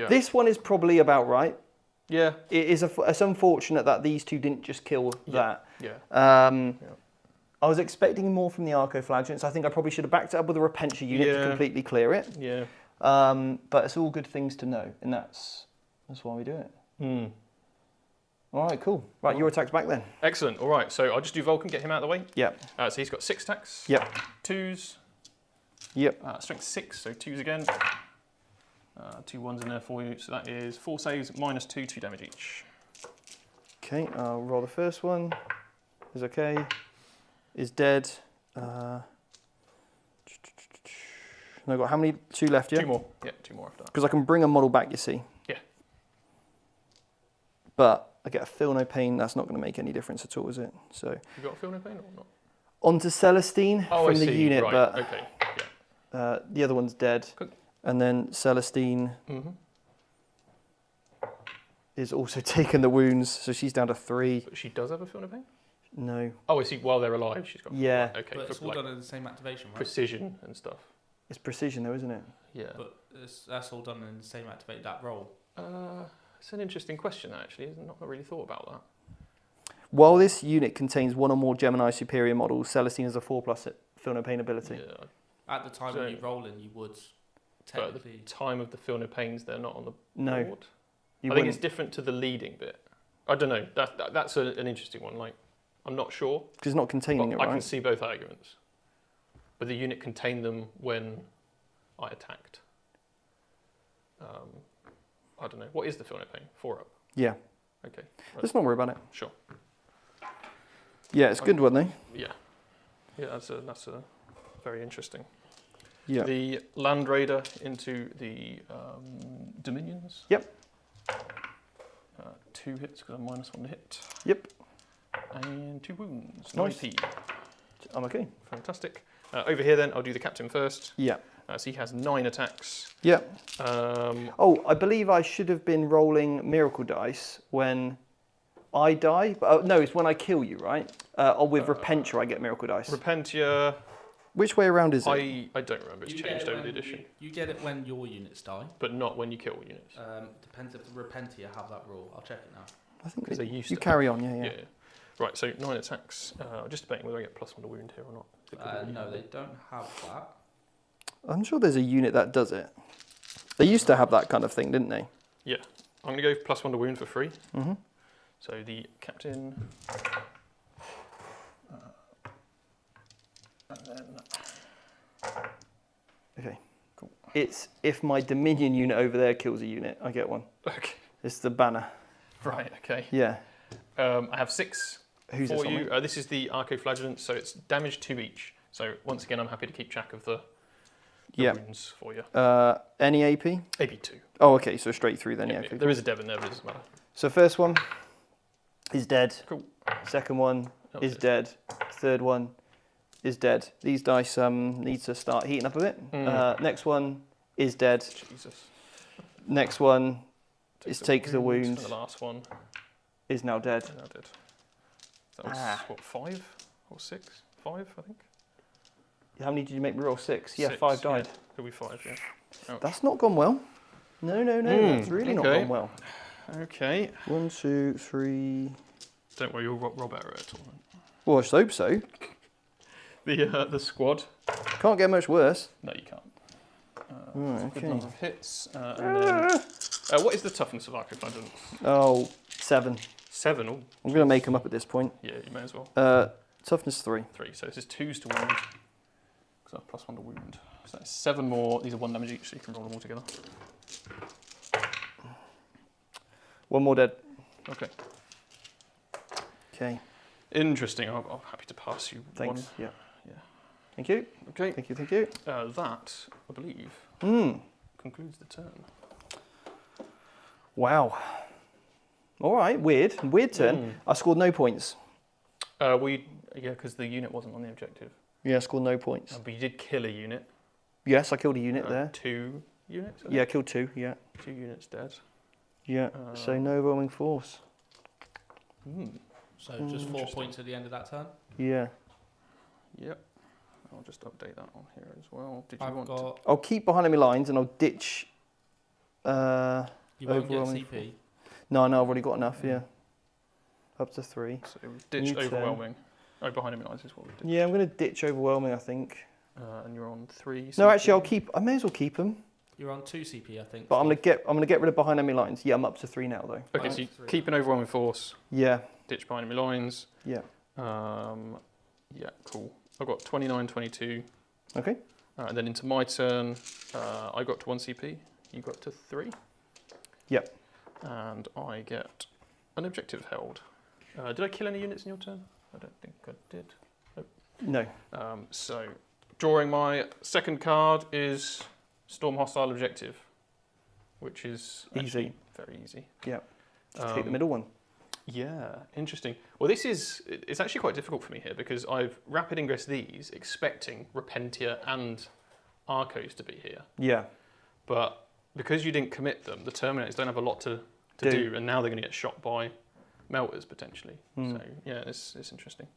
This one is probably about right. Yeah. It's unfortunate that these 2 didn't just kill that. Yeah. I was expecting more from the Arco-Flagellants. I think I probably should have backed it up with a Repentia unit to completely clear it. Yeah. But it's all good things to know, and that's why we do it. All right, cool. Right, your attack's back then. Excellent. All right, so I'll just do Vulcan, get him out of the way. Yep. So he's got 6 attacks. Yep. 2s. Yep. Strength 6, so 2s again. 2 1s in there for you. So that is 4 saves, -2, 2 damage each. Okay, I'll roll the first one. Is okay. Is dead. And I've got how many? 2 left, yeah? 2 more. Yeah, 2 more after that. Because I can bring a model back, you see. Yeah. But I get a Feel No Pain. That's not going to make any difference at all, is it? So You got a Feel No Pain or not? onto Celestine Oh, from I the see. unit, Right. but Okay. Yeah. the other one's dead. Cool. And then Celestine is also taking the wounds, so she's down to 3. But she does have a Feel No Pain? No. Oh, I see. While they're alive, she's got. Yeah. Okay. But it's for all like done in the same activation, right? precision and stuff. It's precision though, isn't it? Yeah. But that's all done in the same activate that roll. It's an interesting question, actually. I've not really thought about that. While this unit contains 1 or more Gemini superior models, Celestine has a 4+ Feel No Pain ability. Yeah. At the time So- when you roll in, you would But at the technically. time of the Feel No Pains, they're not on the No. board. You I think wouldn't, it's different to the leading bit. I don't know. That's an interesting one. Like, I'm not sure. because it's not containing But it, I can right? see both arguments. But the unit contained them when I attacked. I don't know. What is the Feel No Pain? 4 up. Yeah. Okay. Let's not worry about it. Sure. Yeah, it's a good one though. Yeah. Yeah, that's a very interesting. Yeah. The Land Raider into the Dominions. Yep. 2 hits because I'm -1 to hit. Yep. And 2 wounds. Nice. 9p. I'm okay. Fantastic. Over here then, I'll do the captain first. Yeah. So he has 9 attacks. Yeah. Oh, I believe I should have been rolling miracle dice when I die. But, no, it's when I kill you, right? Or with Repentia, I get miracle dice. Repentia. Which way around is it? I don't remember. It's changed over the edition. You get it when your units die. But not when you kill units. Depends if the Repentia have that rule. I'll check it now. I think Because they used you to. carry on, yeah. Yeah. Right, so 9 attacks. I'm just debating whether I get +1 to wound here or not. No, they don't have that. I'm sure there's a unit that does it. They used to have that kind of thing, didn't they? Yeah. I'm going to go +1 to wound for free. Mm-hmm. So the captain. And then. Okay, cool. It's if my Dominion unit over there kills a unit, I get one. Okay. It's the banner. Right, okay. Yeah. I have 6 Who's for this you. on? This is the Arcoflagellants, so it's damage 2 each. So once again, I'm happy to keep track of the wounds for you. Any AP? AP 2. Oh, okay, so straight through then, yeah. Yeah, Okay, there is a Devon there, but it doesn't matter. So first one is dead. Cool. Second one That was is it. dead. Third one is dead. These dice need to start heating up a bit. Next one is dead. Jesus. Next one takes the wound. And the last one Is now dead. is now dead. That was, what, 5 or 6? 5, I think? How many did you make me roll? 6? Yeah, 6, 5 died. Yeah. It'll be 5, yeah. Ouch. That's not gone well. No, that's really not okay. gone well. Okay. 1, 2, 3. Don't worry, you'll roll better at all. Well, I just hope so. The squad. Can't get much worse. No, you can't. Good Okay. number of hits. And then, what is the toughness of Arcoflagellants? Oh, 7. 7. Oh, I'm going to make them up at this point. yeah, you may as well. Toughness 3. 3. So this is 2s to wound. So +1 to wound. So that's 7 more. These are 1 damage each, so you can roll them all together. 1 more dead. Okay. Okay. Interesting. I'm happy to pass you Thanks. one. Yeah. Yeah. Thank you. Okay. Thank you. Thank you. That, I believe, concludes the turn. Wow. All right. Weird turn. I scored no points. Because the unit wasn't on the objective. Yeah, I scored no points. But you did kill a unit. Yes, I killed a unit there. 2 units? I Yeah, I think? killed 2. Yeah. 2 units dead. Yeah. So no overwhelming force. So just 4 points at the end of that turn. Yeah. Yep. I'll just update that on here as well. Did you I've want got. I'll keep behind enemy lines and I'll ditch. You won't get overwhelming CP. No, I've already got enough. Yeah. Up to 3. So we've ditched U-turn. overwhelming. Oh, behind enemy lines is what we did. Yeah, I'm going to ditch overwhelming, I think. And you're on 3. No, actually, I may as well keep them. You're on 2 CP, I think. But I'm gonna get rid of behind enemy lines. Yeah, I'm up to 3 now though. Okay, so you keep an overwhelming force. Yeah. Ditch behind enemy lines. Yeah. Yeah, cool. I've got 29, 22. Okay. And then into my turn, I got to 1 CP. You got to 3. Yep. And I get an objective held. Did I kill any units in your turn? I don't think I did. Nope. No. So, drawing my second card is Storm Hostile Objective, which is Easy. Very easy. Yeah. Just take the middle one. Yeah, interesting. Well, it's actually quite difficult for me here because I've rapid ingress these expecting Repentia and Arcos to be here. Yeah. But because you didn't commit them, the Terminators don't have a lot to do, and now they're going to get shot by Melters potentially. So yeah, it's interesting.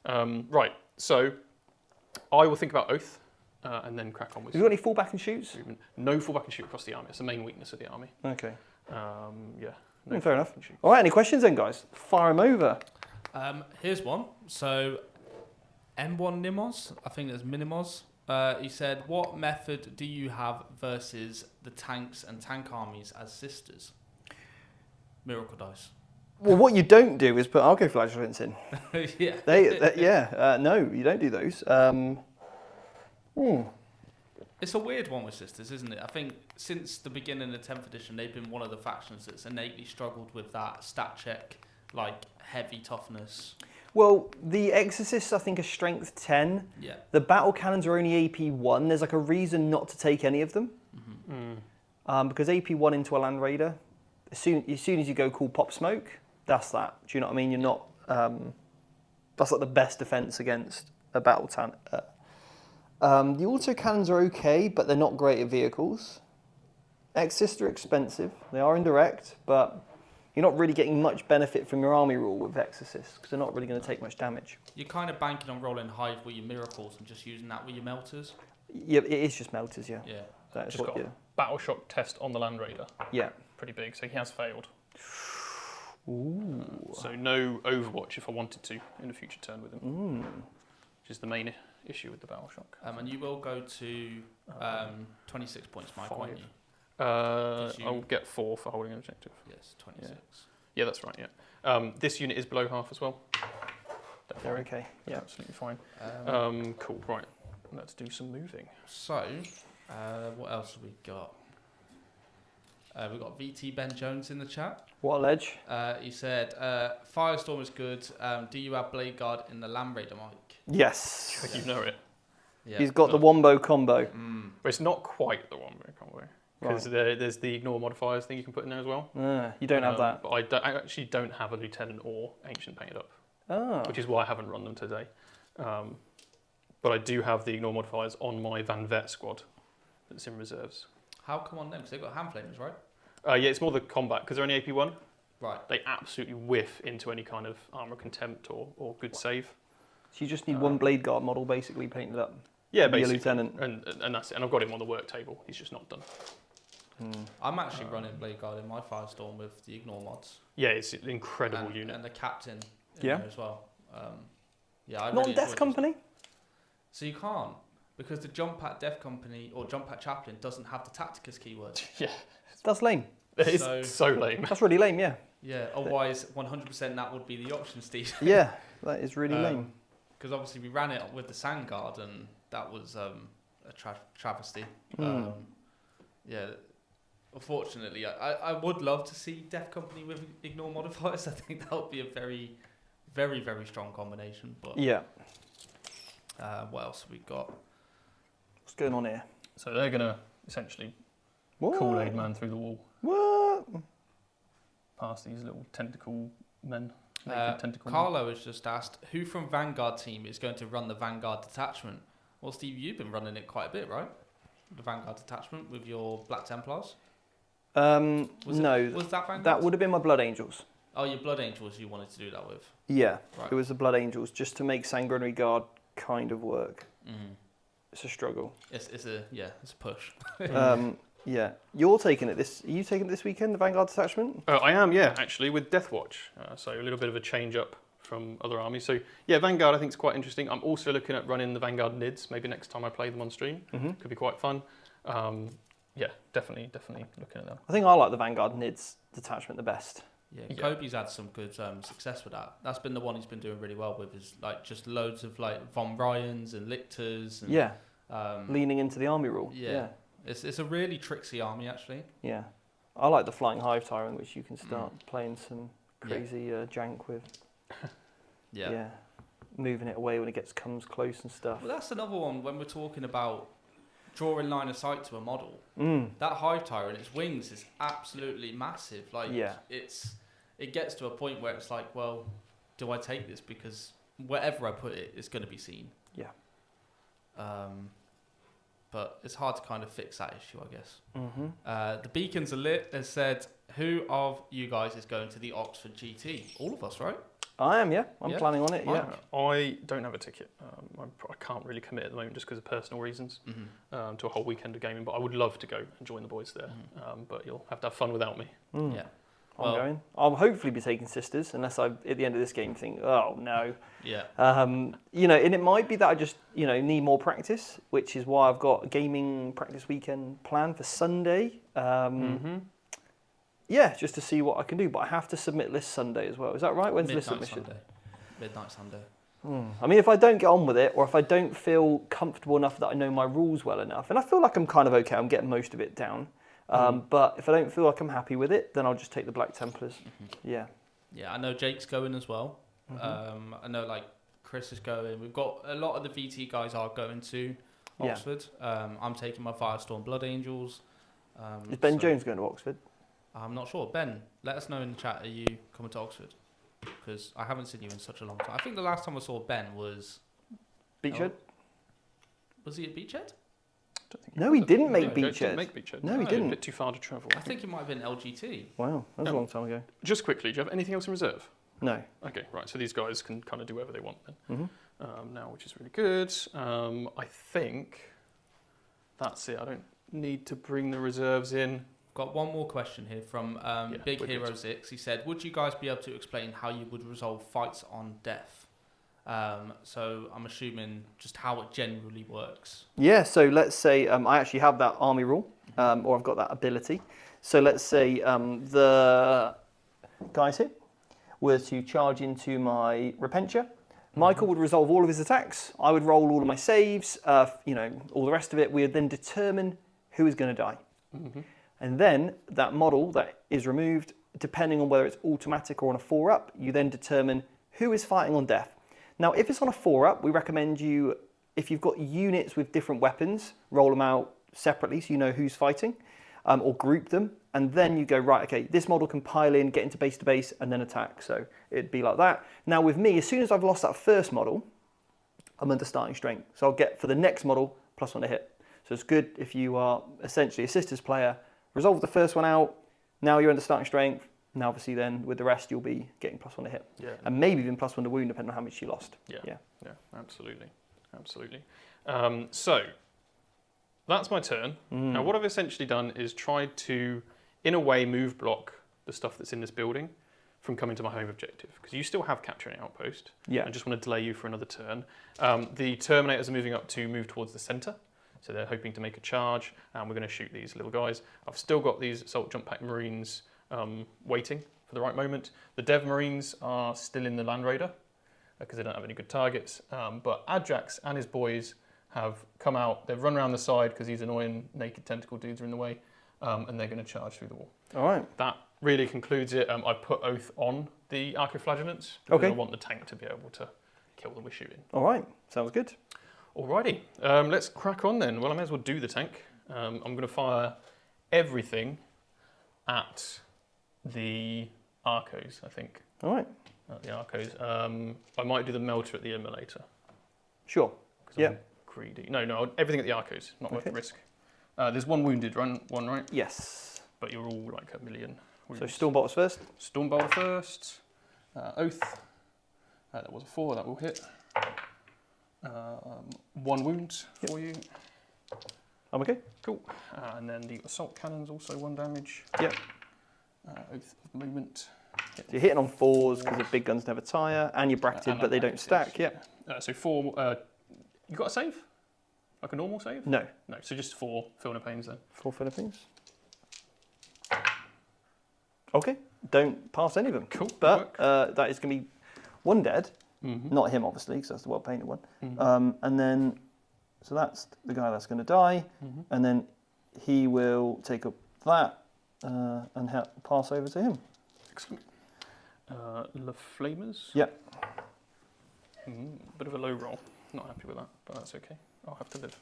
Right, so I will think about Oath and then crack on with. Have you got any fallback and shoots? movement. No fallback and shoot across the army. It's the main weakness of the army. Okay. Yeah. Fair enough. fallback and shoot. All right. Any questions then, guys? Fire them over. Here's one. So, M1 Nimos, I think there's Minimos. He said, what method do you have versus the tanks and tank armies as sisters? Miracle dice. Well, what you don't do is put Arcoflagellants in. Yeah. No, you don't do those. It's a weird one with sisters, isn't it? I think since the beginning of 10th edition, they've been one of the factions that's innately struggled with that stat check, like heavy toughness. Well, the Exorcists, I think, are strength 10. Yeah. The battle cannons are only AP 1. There's like a reason not to take any of them. Because AP 1 into a Land Raider, as soon as you go cool pop smoke, that's that. Do you know what I mean? You're not... that's like the best defense against a battle tank. The autocannons are okay, but they're not great at vehicles. Exorcists are expensive. They are indirect, but you're not really getting much benefit from your army rule with Exorcists because they're not really going to take much damage. You're kind of banking on rolling Hive with your miracles and just using that with your melters. Yeah, it is just melters, yeah. Yeah. That's Just what got a battle shock test on the Land Raider. Yeah. Pretty big, so he has failed. Ooh. So no Overwatch if I wanted to in a future turn with him, which is the main issue with the battle shock. And you will go to 26 points, Mike, won't 5. you? I'll get 4 for holding an objective. Yes, 26. Yeah, that's right, yeah. This unit is below half as well. They're okay, yeah. Absolutely fine. Cool, right. Let's do some moving. So, what else have we got? We've got VT Ben Jones in the chat. What a ledge. He said, Firestorm is good. Do you have Blade Guard in the Land Raider, Mike? Yes. You know it. Yeah. He's got the Wombo combo. But it's not quite the Wombo combo. Because there's the ignore modifiers thing you can put in there as well. You don't have that. But I actually don't have a Lieutenant or Ancient painted up. Oh. Which is why I haven't run them today. But I do have the ignore modifiers on my Van Vet squad that's in reserves. How come on them? Because they've got hand flamers, right? Yeah, it's more the combat, because they're only AP1. Right. They absolutely whiff into any kind of armor contempt or good save. So you just need one Blade Guard model basically painted up. Yeah, to be a basically. lieutenant. And that's it. And I've got him on the work table. He's just not done. I'm actually running Blade Guard in my Firestorm with the ignore mods. Yeah, it's an incredible unit. And the captain in Yeah. there as well. Yeah, I Not really Death enjoyed Company? So you can't, because the Jump at Death Company or Jump at Chaplain doesn't have the Tacticus keyword. Yeah, That's lame. it's So- so lame. That's really lame, yeah. Yeah, otherwise 100% that would be the option, Steve. Yeah, that is really lame. Because obviously we ran it with the Sand Guard and that was a travesty. Yeah, unfortunately, I would love to see Death Company with ignore modifiers. I think that would be a very, very, very strong combination. But Yeah. what else have we got? What's going on here? So they're going to essentially What? Kool-Aid man through the wall What? past these little tentacle men. Naked tentacle men. Carlo has just asked, who from Vanguard team is going to run the Vanguard detachment? Well, Steve, you've been running it quite a bit, right? The Vanguard detachment with your Black Templars? No, Was that Vanguard? that would have been my Blood Angels. Oh, your Blood Angels you wanted to do that with. Yeah, Right. it was the Blood Angels just to make Sanguinary Guard kind of work. Mm. It's a struggle. It's a push. Yeah, you're taking it this. Are you taking it this weekend? The Vanguard detachment? I am, yeah, actually, with Death Watch. So a little bit of a change up from other armies. So yeah, Vanguard I think is quite interesting. I'm also looking at running the Vanguard Nids. Maybe next time I play them on stream, could be quite fun. Yeah, definitely looking at them. I think I like the Vanguard Nids detachment the best. Yeah, Kobe's had some good success with that. That's been the one he's been doing really well with. Is like just loads of like Von Ryans and Lictors. And, Yeah, leaning into the army rule. Yeah. It's a really tricksy army actually. Yeah. I like the Flying Hive Tyrant, which you can start playing some crazy jank with. Yeah. Moving it away when it comes close and stuff. Well, that's another one when we're talking about drawing line of sight to a model. That Hive Tyrant, its wings is absolutely massive. Like it gets to a point where it's like, well, do I take this because wherever I put it, it's going to be seen. Yeah. But it's hard to kind of fix that issue, I guess. The Beacons Are Lit has said, who of you guys is going to the Oxford GT? All of us, right? I am, yeah. I'm planning on it, yeah. I don't have a ticket. I can't really commit at the moment just because of personal reasons to a whole weekend of gaming, but I would love to go and join the boys there. But you'll have to have fun without me. Yeah. I'm going. I'll hopefully be taking Sisters, unless I, at the end of this game, think, oh, no. Yeah. And it might be that I just, need more practice, which is why I've got a gaming practice weekend planned for Sunday. Yeah, just to see what I can do. But I have to submit list Sunday as well. Is that right? When's list submission? Midnight Sunday. I mean, if I don't get on with it, or if I don't feel comfortable enough that I know my rules well enough, and I feel like I'm kind of okay, I'm getting most of it down. But if I don't feel like I'm happy with it, then I'll just take the Black Templars. Yeah. Yeah, I know Jake's going as well. I know like Chris is going. We've got a lot of the VT guys are going to Oxford. I'm taking my Firestorm Blood Angels. Is Ben Jones going to Oxford? I'm not sure. Ben, let us know in the chat. Are you coming to Oxford? Because I haven't seen you in such a long time. I think the last time I saw Ben was Beachhead? Was he at Beachhead? No, he didn't make Didn't Beachhead. make Beachhead. No, he didn't. A bit too far to travel. I think it might have been LGT. Wow, that was a long time ago. Just quickly, do you have anything else in reserve? No. Okay, right. So these guys can kind of do whatever they want then. Mm-hmm. Now, which is really good. I think that's it. I don't need to bring the reserves in. Got one more question here from Big we're Hero good. 6. He said, would you guys be able to explain how you would resolve fights on death? So I'm assuming just how it generally works. Yeah, so let's say I actually have that army rule, or I've got that ability. So let's say the guys here were to charge into my Repentia. Michael would resolve all of his attacks. I would roll all of my saves, all the rest of it. We would then determine who is going to die. And then that model that is removed, depending on whether it's automatic or on a 4-up, you then determine who is fighting on death. Now, if it's on a 4-up, we recommend you, if you've got units with different weapons, roll them out separately so you know who's fighting, or group them, and then you go, right, okay, this model can pile in, get into base to base, and then attack. So it'd be like that. Now with me, as soon as I've lost that first model, I'm under starting strength. So I'll get, for the next model, +1 to hit. So it's good if you are essentially a Sisters player, resolve the first one out, now you're under starting strength. Now, obviously, then with the rest, you'll be getting +1 to hit, and maybe even +1 to wound, depending on how much you lost. Yeah, absolutely. So that's my turn. Now, what I've essentially done is tried to, in a way, move block the stuff that's in this building from coming to my home objective, because you still have capture an outpost. I just want to delay you for another turn. The Terminators are moving up to move towards the centre. So they're hoping to make a charge, and we're going to shoot these little guys. I've still got these Assault Jump Pack Marines waiting for the right moment. The Dev Marines are still in the Land Raider because they don't have any good targets. But Ajax and his boys have come out. They've run around the side because these annoying naked tentacle dudes are in the way, and they're going to charge through the wall. All right. That really concludes it. I put Oath on the Archoflagellants because I want the tank to be able to kill them with shooting. All right. Sounds good. Alrighty, let's crack on then. Well, I may as well do the tank. I'm going to fire everything at the Arcos, I think. All right. At the Arcos. I might do the Melter at the Immolator. Sure. Yeah. Greedy. No, everything at the Arcos. Not worth the risk. There's one wounded, one, right? Yes. But you're all like 1 million wounds. So Stormbolters first? Stormbolter first. Oath. That was a 4, that will hit. 1 wound for you. I'm okay. Cool. And then the assault cannons also 1 damage. Yep. Oath of movement. So you're hitting on 4s because the big guns never tire, and you're bracketed, but they don't stack. Yeah. So 4. You got a save? Like a normal save? No. No. So just 4 Filner Pains then. 4 Philippines. Okay. Don't pass any of them. Cool. But that is going to be 1 dead. Not him, obviously, because that's the well-painted one. And then, so that's the guy that's going to die. And then he will take up that and pass over to him. Excellent. Le Flamers. Yep. Bit of a low roll. Not happy with that, but that's okay. I'll have to live.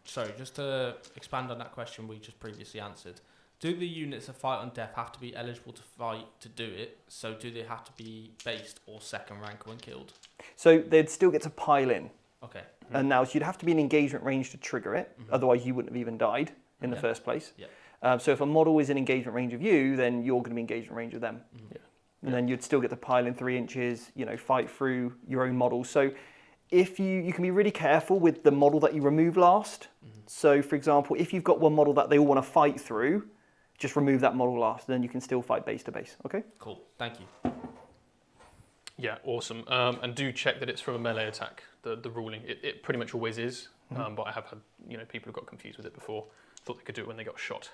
Sorry, just to expand on that question we just previously answered. Do the units that fight on death have to be eligible to fight to do it? So do they have to be based or second rank when killed? So they'd still get to pile in. Okay. And now, so you'd have to be in engagement range to trigger it. Otherwise, you wouldn't have even died in the first place. So if a model is in engagement range of you, then you're going to be in engagement range of them. And then you'd still get to pile in 3 inches, fight through your own model. So if you can be really careful with the model that you remove last. So for example, if you've got one model that they all want to fight through, just remove that model last, then you can still fight base to base, okay? Cool, thank you. Yeah, awesome. And do check that it's from a melee attack, the ruling. It pretty much always is, but I have had people who got confused with it before, thought they could do it when they got shot.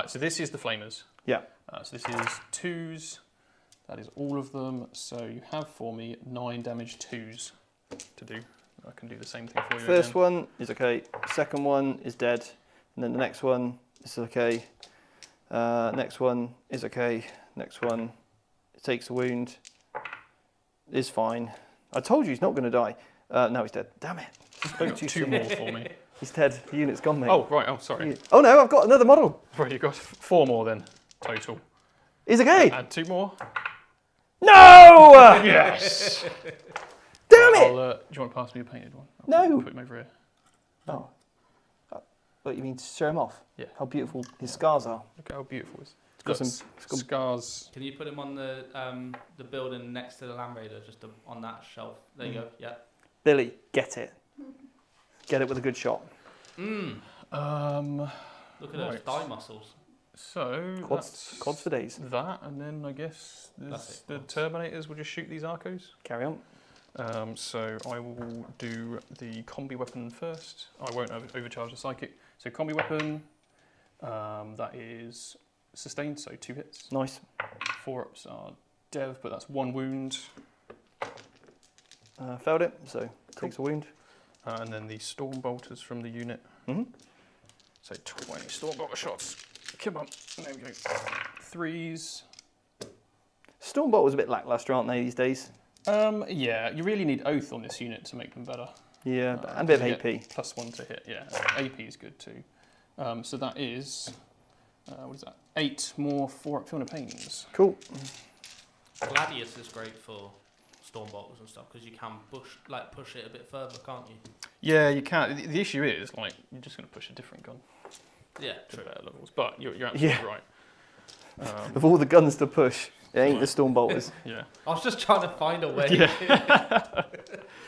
So this is the Flamers. Yeah. So this is 2s. That is all of them. So you have for me 9 damage 2s to do. I can do the same thing for you First again. one is okay. Second one is dead. And then the next one is okay. Next one is okay. Next one, it takes a wound. is fine. I told you he's not going to die. No, he's dead. Damn it. Spoke too Two soon. more for me. He's dead. The unit's gone, mate. Oh, right. Oh, sorry. Oh no, I've got another model. Right, you've got 4 more then, total. He's okay. And 2 more. No! Yes! Damn it! Do you want to pass me a painted one? No. Put him over here. Oh. What, you mean to show him off? Yeah. How beautiful his scars are. Look how beautiful it is. It's got got some scars. Can you put him on the building next to the Land Raider, just on that shelf? There you go. Yeah. Billy, get it. Get it with a good shot. Mm. Look at those Right. thigh muscles. So Quads for days. that, and then I guess the Terminators will just shoot these Arcos. Carry on. So I will do the combi weapon first. I won't overcharge the psychic. So combi weapon, that is sustained, so 2 hits. Nice. 4-ups are dev, but that's 1 wound. Failed it, so takes a wound. And then the storm bolters from the unit. Mm-hmm. So 20 storm bolter shots. Come on, there we go. 3s. Stormbolt was a bit lackluster, aren't they, these days? Yeah, you really need oath on this unit to make them better. Yeah, and a bit of you AP. get +1 to hit, yeah. AP is good too. So that is, what is that? 8 more 4-up Fiona Pains. Cool. Gladius is great for storm bolters and stuff because you can push it a bit further, can't you? Yeah, you can. The issue is, like, you're just going to push a different gun Yeah, to true. better levels. But you're absolutely right. Of all the guns to push, it ain't the Stormbolters. Yeah. I was just trying to find a way. Yeah.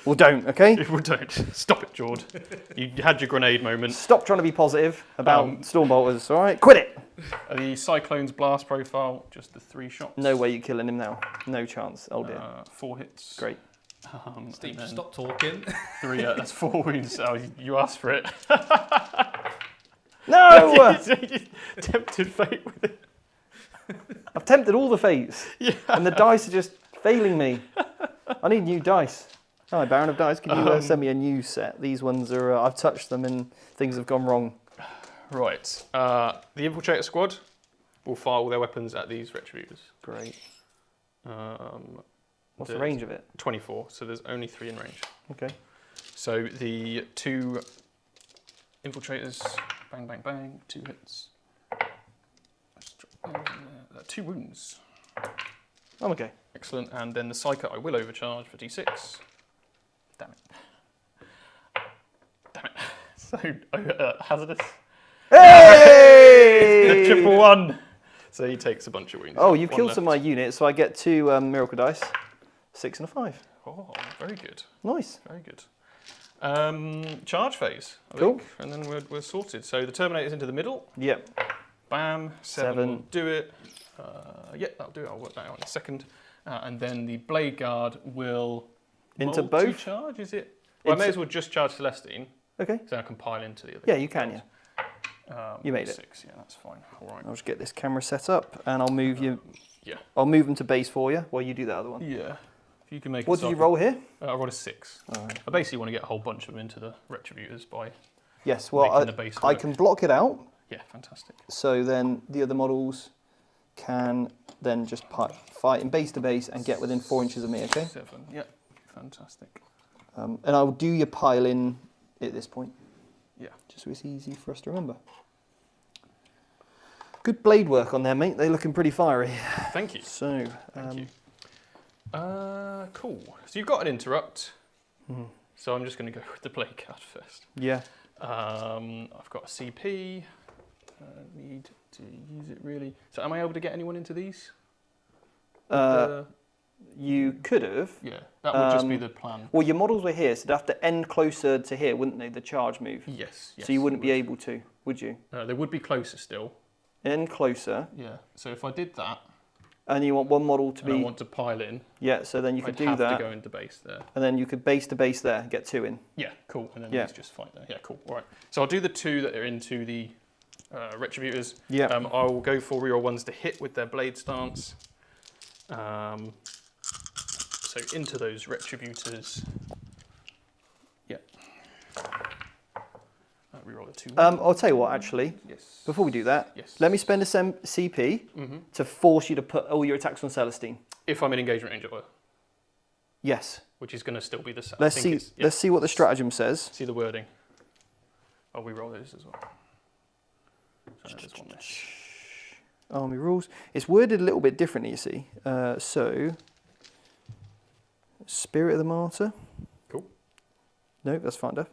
Well, don't, okay? Well, don't. Stop it, Jord. You had your grenade moment. Stop trying to be positive about Stormbolters, all right? Quit it! The Cyclone's blast profile, just the 3 shots. No way you're killing him now. No chance. Oh, dear. 4 hits. Great. Steve, and then stop talking. 3, that's 4 wounds. Oh, you asked for it. No! Tempted fate with it. I've tempted all the fates, Yeah. and the dice are just failing me. I need new dice. Hi, Baron of Dice. Can you send me a new set? These ones are, I've touched them and things have gone wrong. Right. The Infiltrator Squad will fire all their weapons at these Retributors. Great. What's the range of it? 24, so there's only 3 in range. Okay. So the 2 Infiltrators, bang, bang, bang, 2 hits. 2 wounds. I'm okay. Excellent. And then the Psyker I will overcharge for D6. Damn it. Damn it. So, hazardous. Hey! The 111. So he takes a bunch of wounds. Oh, you've 1 killed left. some of my units, so I get 2 Miracle Dice. 6 and a 5. Oh, very good. Nice. Very good. Charge phase, I Cool. think, and then we're sorted. So the Terminator's into the middle. Yep. Bam, 7 7. will do it. Yeah, that'll do it. I'll work that out in a second. And then the Blade Guard will Into both? multi-charge, is it? Well, I may Into- as well just charge Celestine, Okay. so I can pile into the other. Yeah, you can, yeah. You made it. 6, yeah, that's fine. All right. I'll just get this camera set up, and I'll move you. Yeah. I'll move them to base for you while you do that other one. Yeah. If you can make What it did you so- roll here? I rolled a 6. All right. I basically want to get a whole bunch of them into the Retributors by. Yes. Well, Making the base I work. can block it out, Yeah, fantastic. so then the other models can then just fight in base to base and get within 4 inches of me. Okay. 7. Yeah, fantastic. And I'll do your pile in at this point. Yeah. Just so it's easy for us to remember. Good blade work on there, mate. They're looking pretty fiery. Thank you. So, Thank you. Cool. So you've got an interrupt. So I'm just going to go with the Blade Guard first. yeah. I've got a CP. Need to use it really. So am I able to get anyone into these? You could have. Yeah, that would just be the plan. Well, your models were here, so they'd have to end closer to here, wouldn't they? The charge move. Yes. So you wouldn't be able to, would you? They would be closer still. End closer, Yeah. So if I did that, and you want one model to and I be. want to pile in, Yeah, so then you could I'd do have that, to go into base there. and then you could base to base there, get 2 in. Yeah, cool. And then Yeah. let's just fight there. Yeah, cool. All right. So I'll do the 2 that are into the Retributors. Yeah. I'll go for reroll 1s to hit with their blade stance. So into those Retributors. Yeah. Reroll the 2. I'll tell you what, actually, Yes. before we do that, Yes. let me spend a CP to force you to put all your attacks on Celestine. If I'm in engagement range of her. Yes. which is going to still be the same. Let's see what the stratagem says. See the wording. Oh, we roll this as well. So I just want this. Army rules. It's worded a little bit differently, you see. So, Spirit of the Martyr. Cool. No, that's fine, Def.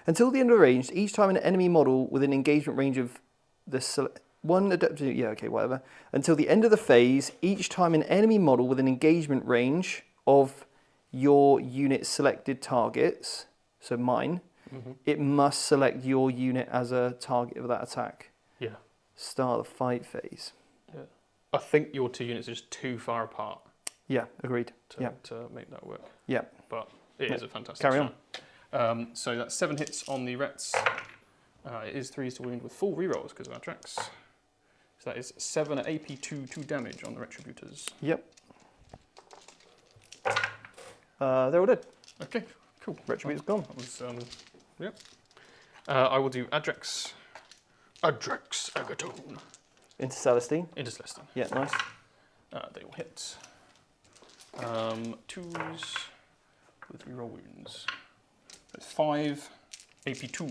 Until the end of the range, each time an enemy model within engagement range of the one Adepta, yeah, okay, whatever. Until the end of the phase, each time an enemy model within engagement range of your unit selected targets, so mine, it must select your unit as a target of that attack. Yeah. Start the fight phase. Yeah. I think your two units are just too far apart. Yeah, agreed. To make that work. Yeah. But it is a fantastic Carry on. shot. So that's 7 hits on the Rets. It is 3s to wound with full rerolls because of our tracks. So that is 7 AP 2 damage on the Retributors. Yep. They're all dead. Okay, cool. Retributor's gone. That was, yep. I will do Adrex Agatone. Into Celestine. Into Celestine. Yeah, nice. They will hit. 2s with reroll wounds. That's 5 AP 2.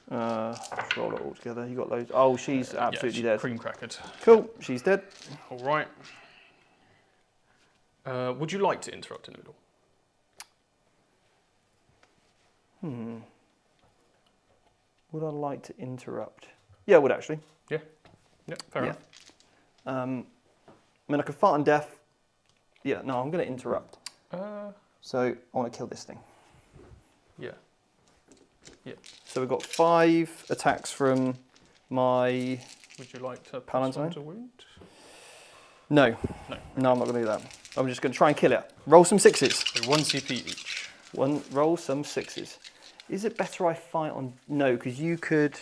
Let's roll it all together. You got loads. Oh, she's absolutely dead. Cream crackered. Cool, she's dead. All right. Would you like to interrupt in the middle? Would I like to interrupt? Yeah, I would actually. Yeah. Yeah, fair enough. I mean, I could fart on death. Yeah, no, I'm going to interrupt. So I want to kill this thing. Yeah. Yeah. So we've got 5 attacks from my... Would you like to Palatine? to wound? No. No, I'm not going to do that. I'm just going to try and kill it. Roll some 6s. So 1 CP each. Roll some 6s. Is it better I fight on... No, because you could...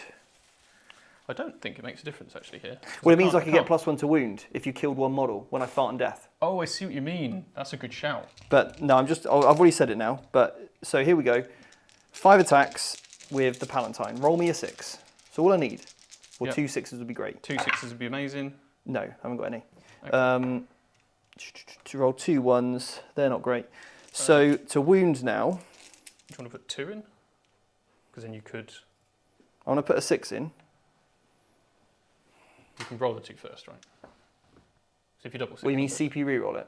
I don't think it makes a difference actually here. Well, it means I could get +1 to wound if you killed one model when I fart on death. Oh, I see what you mean. That's a good shout. But no, I've already said it now. But so here we go. 5 attacks with the Palatine. Roll me a 6. That's all I need. Or Yep. 2 6s would be great. 2 6s would be amazing. No, I haven't got any. Okay. To roll 2 1s, they're not great. So to wound now, Do you want to put 2 in? Because then you could... I want to put a 6 in. You can roll the 2 first, right? So if you double 6... What, you mean CP reroll it?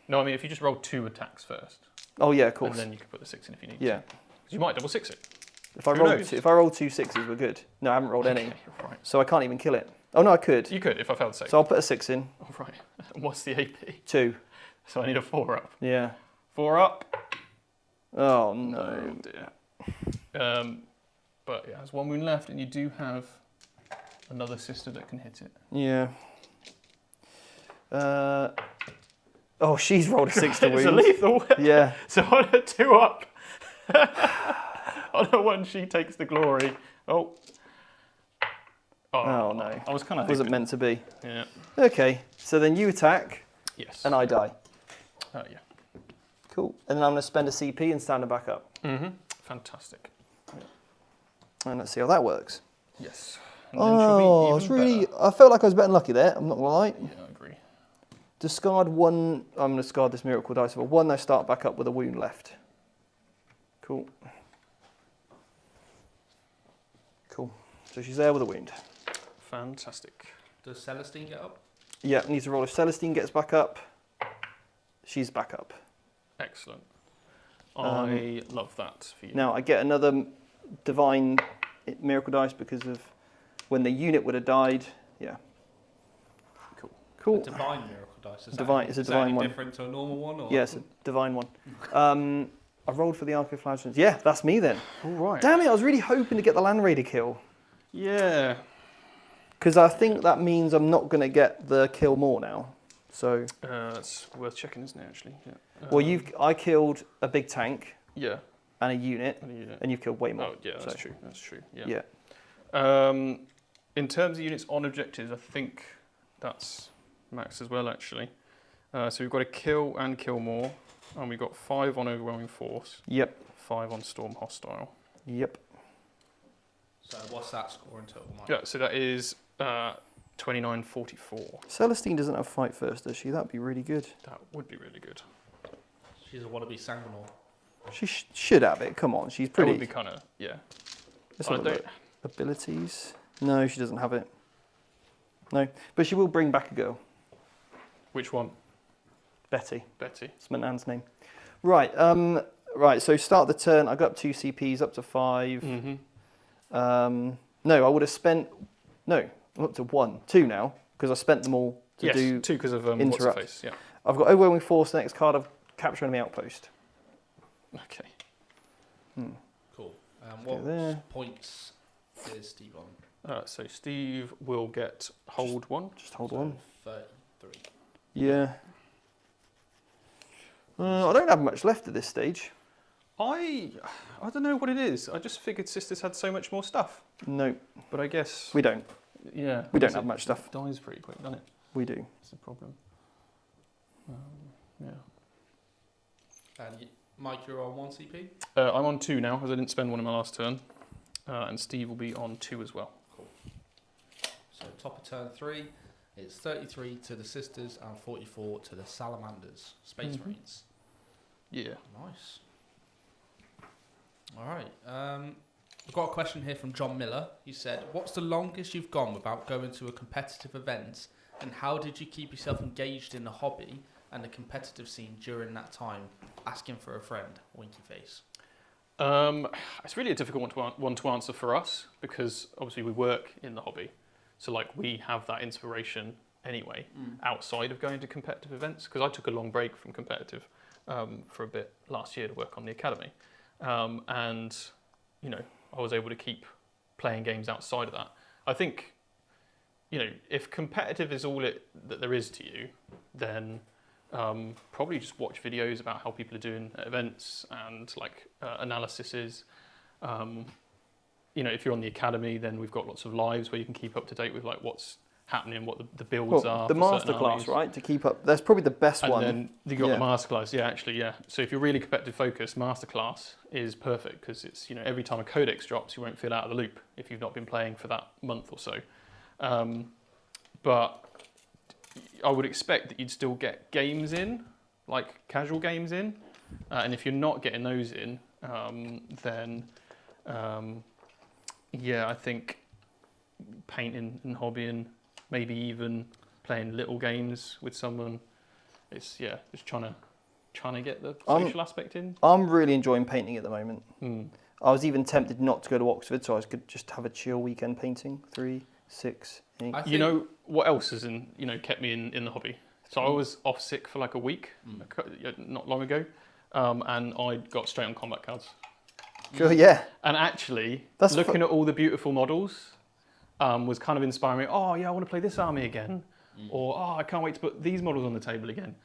No, I mean if you just roll 2 attacks first. Oh yeah, of course. And then you can put the 6 in if you need Yeah. to. 'Cause you might double 6 it. If I roll 2 6s, we're good. No, I haven't rolled any. Okay, right. So I can't even kill it. Oh no, I could. You could if I failed to save. So I'll put a 6 in. Oh, right. And what's the AP? 2. So I need a 4 up. Yeah. 4 up. Oh no. Oh dear. But yeah, there's 1 wound left, and you do have another sister that can hit it. Yeah. Oh, she's rolled a 6 to wound. It's a lethal. Yeah. So on a 2 up, on a 1 she takes the glory. Oh. Oh no. I was kind of Wasn't meant to be. Yeah. Okay. So then you attack, Yes. and I die. Yeah. Cool. And then I'm going to spend a CP and stand her back up. Mm-hmm. Fantastic. And let's see how that works. Yes. And then she'll be even better. I felt like I was better than lucky there. I'm not going to lie. Yeah, I agree. Discard 1. I'm going to discard this miracle dice. For 1, I start back up with a wound left. Cool. Cool. So she's there with a wound. Fantastic. Does Celestine get up? Yeah, needs to roll. If Celestine gets back up, she's back up. Excellent. I love that for you. Now I get another divine miracle dice because of when the unit would have died. Yeah. Cool. Cool. A divine miracle dice. Is Divine- that, it's a is divine that any one. different to a normal one? Or? Yeah, it's a divine one. I rolled for the Arc of Flagellantes. Yeah, that's me then. All right. Damn it, I was really hoping to get the Land Raider kill. Yeah. Because I think that means I'm not going to get the kill more now. So, That's worth checking, isn't it, actually? Yeah. well, I killed a big tank Yeah. and a unit, And a unit. and you've killed way more. Oh, yeah, that's so, true. That's true. Yeah. Yeah. In terms of units on objectives, I think that's max as well, actually. So we've got a kill and kill more, and we've got 5 on overwhelming force, Yep. 5 on storm hostile. Yep. So what's that score in total, Mark? Yeah, so that is 2944. Celestine doesn't have fight first, does she? That'd be really good. That would be really good. She's a wannabe Sanguinor. She should have it. Come on, she's That pretty. would be kind of, yeah. Let's I have a don't- look. Abilities. No, she doesn't have it. No, but she will bring back a girl. Which one? Betty. Betty. It's my nan's name. Right. Right. So start the turn. I got up 2 CPs, up to 5. Mm-hmm. No, I would have spent. No, I'm up to 1, 2 now because I spent them all to Yes, do. 2 because of what's interrupt. her face. Yeah. I've got overwhelming force. The next card I've captured enemy outpost. Okay. Cool. go there. What points is Steve on? So Steve will get hold 1. Just hold on. 33. Yeah. I don't have much left at this stage. I don't know what it is. I just figured Sisters had so much more stuff. No, But I guess, we don't. yeah. We don't it have much stuff. Dies pretty quick, doesn't it? We do. That's the problem. Yeah. And Mike, you're on 1 CP? I'm on 2 now, as I didn't spend 1 in my last turn. And Steve will be on 2 as well. Cool. So top of turn 3, it's 33 to the Sisters and 44 to the Salamanders, Space Marines. Yeah. Nice. All right. I've got a question here from John Miller. He said, what's the longest you've gone without going to a competitive event, and how did you keep yourself engaged in the hobby and the competitive scene during that time? Asking for a friend, winky face. It's really a difficult one to answer for us because obviously we work in the hobby. So like we have that inspiration anyway outside of going to competitive events, because I took a long break from competitive for a bit last year to work on the academy. And, you know, I was able to keep playing games outside of that. I think, you know, if competitive is all that there is to you, then probably just watch videos about how people are doing at events and like analyses. You know, if you're on the academy, then we've got lots of lives where you can keep up to date with like what's happening, what the builds are. The for certain masterclass, armies. right? To keep up. That's probably the best And one. then you got Yeah. the masterclass, yeah, actually, yeah. So if you're really competitive focused, masterclass is perfect because it's, you know, every time a codex drops, you won't feel out of the loop if you've not been playing for that month or so. But I would expect that you'd still get games in, like casual games in, and if you're not getting those in, then yeah, I think painting and hobbying, maybe even playing little games with someone. It's just trying to get the social aspect in. I'm really enjoying painting at the moment. Mm. I was even tempted not to go to Oxford, so I could just have a chill weekend painting. 3, 6, 8. You know what else has kept me in the hobby? So I was off sick for like a week, not long ago, and I got straight on combat cards. Cool, yeah. And actually, That's looking at all the beautiful models was kind of inspiring me. Oh yeah, I want to play this army again, or oh, I can't wait to put these models on the table again.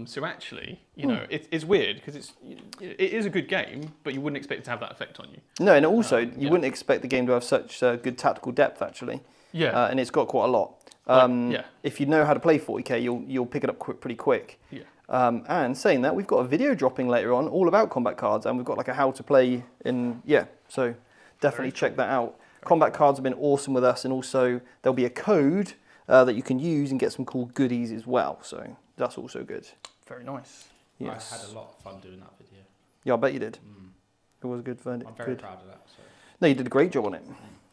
So actually, you know, it's weird because it is a good game, but you wouldn't expect it to have that effect on you. No, and also you wouldn't expect the game to have such good tactical depth actually. Yeah. And it's got quite a lot. Yeah. If you know how to play 40k, you'll pick it up pretty quick. Yeah. And saying that, we've got a video dropping later on all about combat cards, and we've got like a how to play so definitely check that out. Combat cards have been awesome with us, and also there'll be a code that you can use and get some cool goodies as well. So that's also good. Very nice. Yes. I had a lot of fun doing that video. Yeah, I bet you did. It was good. I'm very proud of that. So. No, you did a great job on it.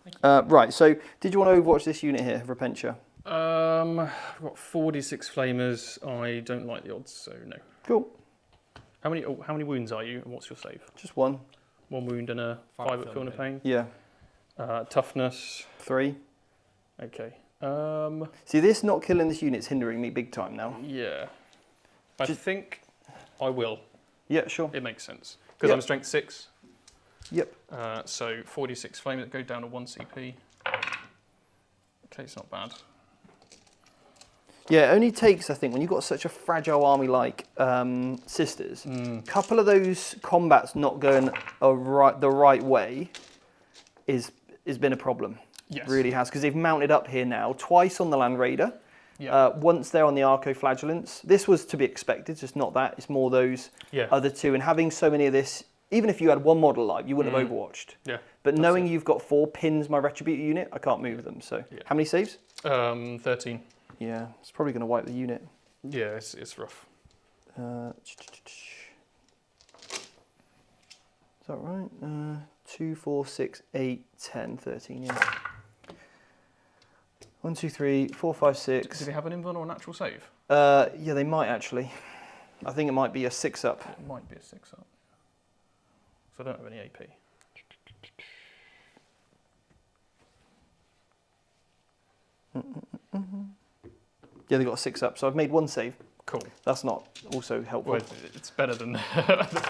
Thank you. Right, so did you want to overwatch this unit here, Repentia? I've got 46 flamers. I don't like the odds, so no. Cool. How many wounds are you, and what's your save? Just 1. 1 wound and a 5 at feeling of pain. Yeah. Toughness. 3. Okay. See, this not killing this unit's hindering me big time now. Yeah. I think I will. Yeah, sure. It makes sense because Yep. I'm strength 6. Yep. So 46 flame go down to 1 CP. Okay, it's not bad. Yeah, it only takes, I think, when you've got such a fragile army like Sisters, a couple of those combats not going the right way has been a problem. Yes. Really has, because they've mounted up here now twice on the Land Raider. Yeah. Once they're on the Arco-Flagellants. This was to be expected, just not that. It's more those other two. And having so many of this, even if you had one model live, you wouldn't have overwatched. Yeah. But knowing you've got 4 pins my Retribute unit, I can't move them. So how many saves? 13. Yeah, it's probably going to wipe the unit. Yeah, it's rough. Is that right? 2, 4, 6, 8, 10, 13, yeah. 1, 2, 3, 4, 5, 6. Do they have an invuln or a natural save? Yeah, they might actually. I think it might be a 6-up. It might be a 6-up. So I don't have any AP. Yeah, they got a 6-up, so I've made 1 save. Cool. That's not also helpful. Well, it's better than the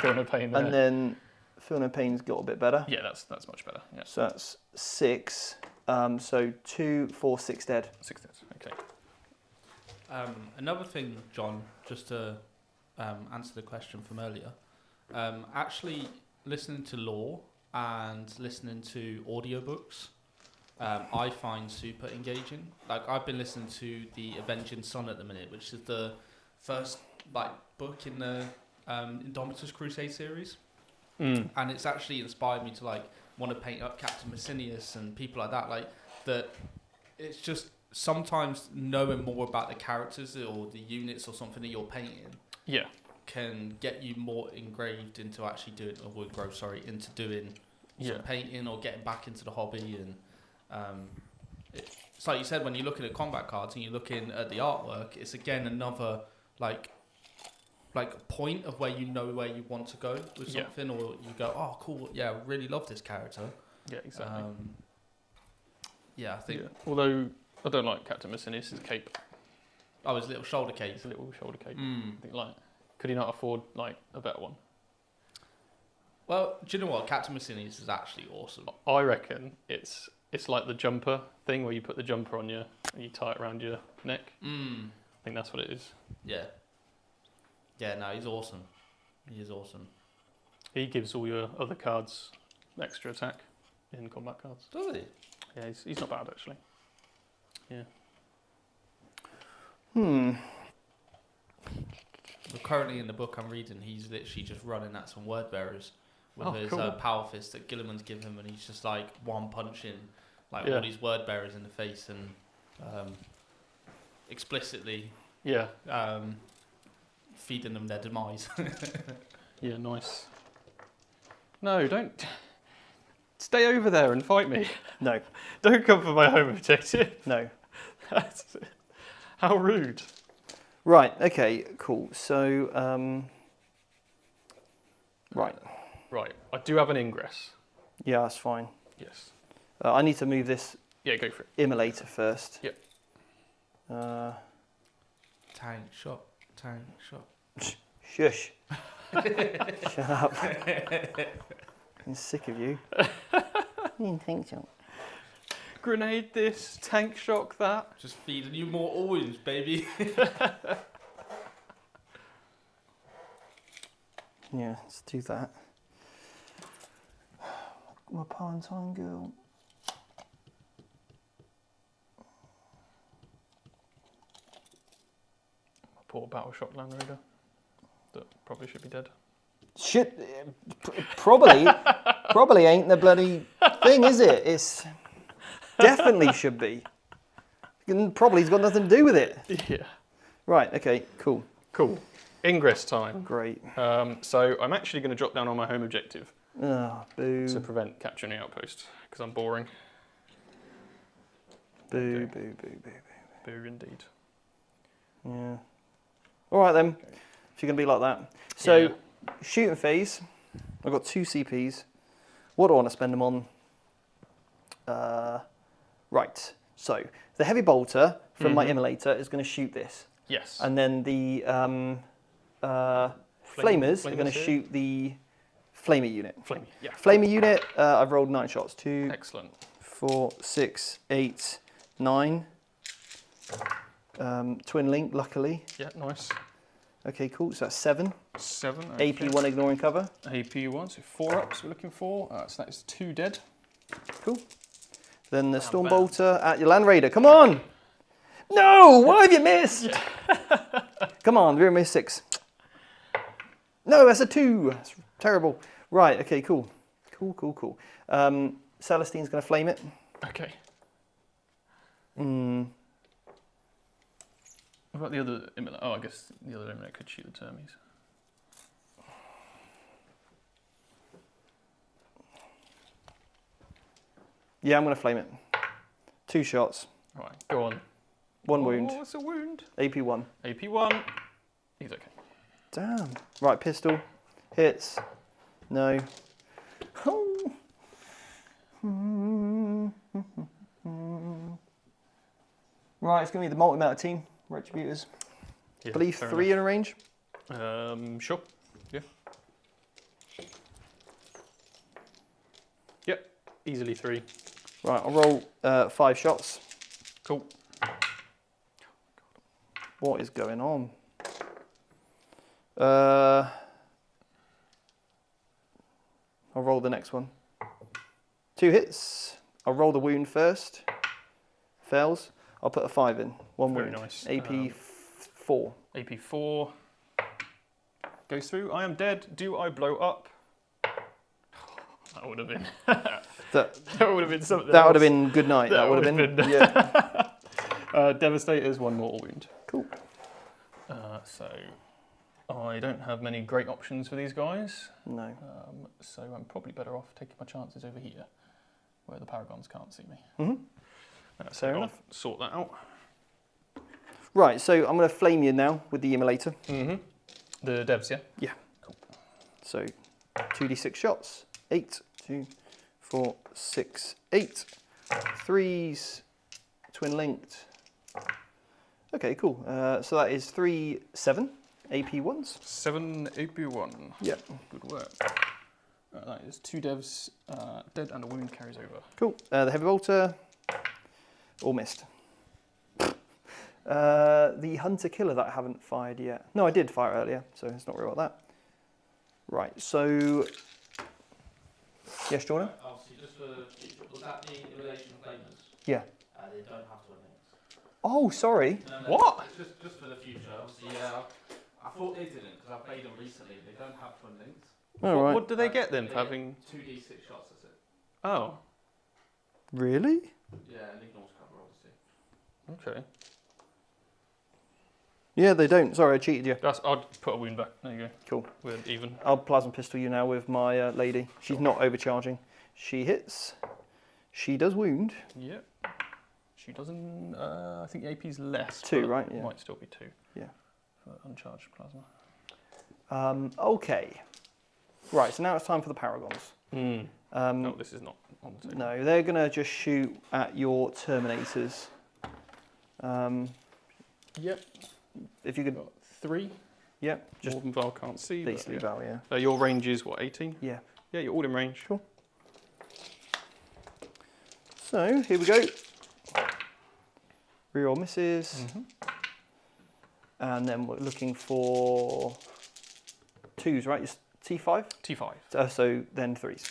Feel No Pain there. And then Feel No Pain's got a bit better. Yeah, that's much better. Yeah. So that's 6. So 2, 4, 6 dead. 6 dead. Okay. Another thing, John, just to answer the question from earlier, actually listening to lore and listening to audiobooks, I find super engaging. Like I've been listening to the Avenging Sun at the minute, which is the first book in the Indomitus Crusade series, and it's actually inspired me to want to paint up Captain Macinius and people like that. Like that, it's just sometimes knowing more about the characters or the units or something that you're painting. Yeah. Can get you more engraved into actually doing, into doing some painting or getting back into the hobby. And it's like you said, when you're looking at combat cards and you're looking at the artwork, it's again another like point of where you know where you want to go with something, or you go, oh cool, yeah, I really love this character. Yeah, exactly. I think. Yeah. Although I don't like Captain Macinius' cape. Oh, his little shoulder cape. His little shoulder cape. I think could he not afford a better one? Well, do you know what? Captain Macinius is actually awesome. I reckon it's like the jumper thing where you put the jumper on you and you tie it around your neck. I think that's what it is. Yeah. Yeah, no, he's awesome. He is awesome. He gives all your other cards extra attack in combat cards. Does he? Yeah, he's not bad actually. Yeah. But currently in the book I'm reading, he's literally just running at some word bearers with his cool. power fist that Gilliman's given him, and he's just one punching all these word bearers in the face and explicitly feeding them their demise. Yeah, nice. No, don't stay over there and fight me. No. Don't come for my home objective. No. How rude. Right, okay, cool. So, right. Right, I do have an ingress. Yeah, that's fine. Yes. I need to move this Yeah, go for it. immolator first. Yep. Tank shot. Shush. Shut up. I'm sick of you. Tank shot. Grenade this, tank shock that. Just feeding you more orange, baby. Yeah, let's do that. My Palantine girl. Poor battle shock Land Raider. That probably should be dead. Shit, probably ain't the bloody thing, is it? It's definitely should be. Probably's got nothing to do with it. Yeah. Right, okay, cool. Cool. Ingress time. Great. So I'm actually going to drop down on my home objective Oh, boo. to prevent capturing the outpost because I'm boring. Boo, Okay. boo, boo, boo, boo. Boo indeed. Yeah. All right then, if you're going to be like that. So, Yeah. shooting phase, I've got 2 CPs. What do I want to spend them on? Right, so the heavy bolter from my immolator is going to shoot this. Yes. And then the flamers are going to here? shoot the flamer unit. Flame. Yeah. Flamer unit, I've rolled 9 shots. 2, Excellent. 4, 6, 8, 9. Twin link, luckily. Yeah, nice. Okay, cool. So that's 7. 7. Okay. AP1 ignoring cover. AP1, so 4 ups we're looking for. So that is 2 dead. Cool. Then the Not Storm bad. Bolter at your Land Raider. Come on! No! Why have you missed? Come on, we're miss 6. No, that's a 2. That's terrible. Right, okay, cool. Cool, cool, cool. Celestine's going to flame it. Okay. Mm. What about the other Imminent? Oh, I guess the other Imminent could shoot the Termies. Yeah, I'm going to flame it. 2 shots. All right, go on. 1 wound. Oh, it's a wound. AP1. AP1. He's okay. Damn. Right, pistol. Hits. No. Right, it's going to be the multi-meta team. Retributors. Yeah, Believe fair 3 in a range. Sure. Yeah. Yep. Easily 3. Right, I'll roll 5 shots. Cool. What is going on? I'll roll the next one. 2 hits. I'll roll the wound first. Fails. I'll put a 5 in. 1 Very wound. nice. AP 4. AP4. Goes through. I am dead. Do I blow up? That would have been. That would have been something. would have been good night. That would have been. Yeah. Devastators, 1 mortal wound. Cool. So I don't have many great options for these guys. No. So I'm probably better off taking my chances over here, where the Paragons can't see me. Mm-hmm. So Fair I'll enough. sort that out. Right, so I'm going to flame you now with the immolator. Mm-hmm. The devs, yeah? Yeah. Cool. So 2d6 shots. 8, 2, 4, 6, 8. 3s, twin linked. Okay, cool. So that is 3, 7 AP ones. 7 AP1. Yep. Good work. That is 2 devs, dead and a wound carries over. Cool. The heavy bolter, all missed. The hunter killer that I haven't fired yet. No, I did fire earlier, so it's not real about that. Right, so yes, Jordan? Obviously, just for was that the in relation to flamers? Yeah. They don't have twin links. Oh, sorry. No, What? Just for the future. Obviously, I thought they didn't because I played them recently. They don't have twin links. All right. What do they get then for having? 2d6 shots. That's it. Oh, Really? Yeah, and ignores cover, obviously. okay. Yeah, they don't. Sorry, I cheated you. I'll put a wound back. There you go. Cool. We're even. I'll plasma pistol you now with my lady. She's not overcharging. She hits. She does wound. Yep. She doesn't. I think the AP's less. 2, but right? it Yeah. might still be 2. Yeah. For uncharged plasma. Okay. Right, so now it's time for the Paragons. No, this is not on the table. No, they're going to just shoot at your Terminators. Yep. If you could... Got 3. Yep, just More than Val can't see. But basically yeah. about, yeah. Your range is what, 18? Yeah. Yeah, you're all in range. Cool. So, here we go. Reroll misses. And then we're looking for 2s, right? It's T5? T5. So then 3s.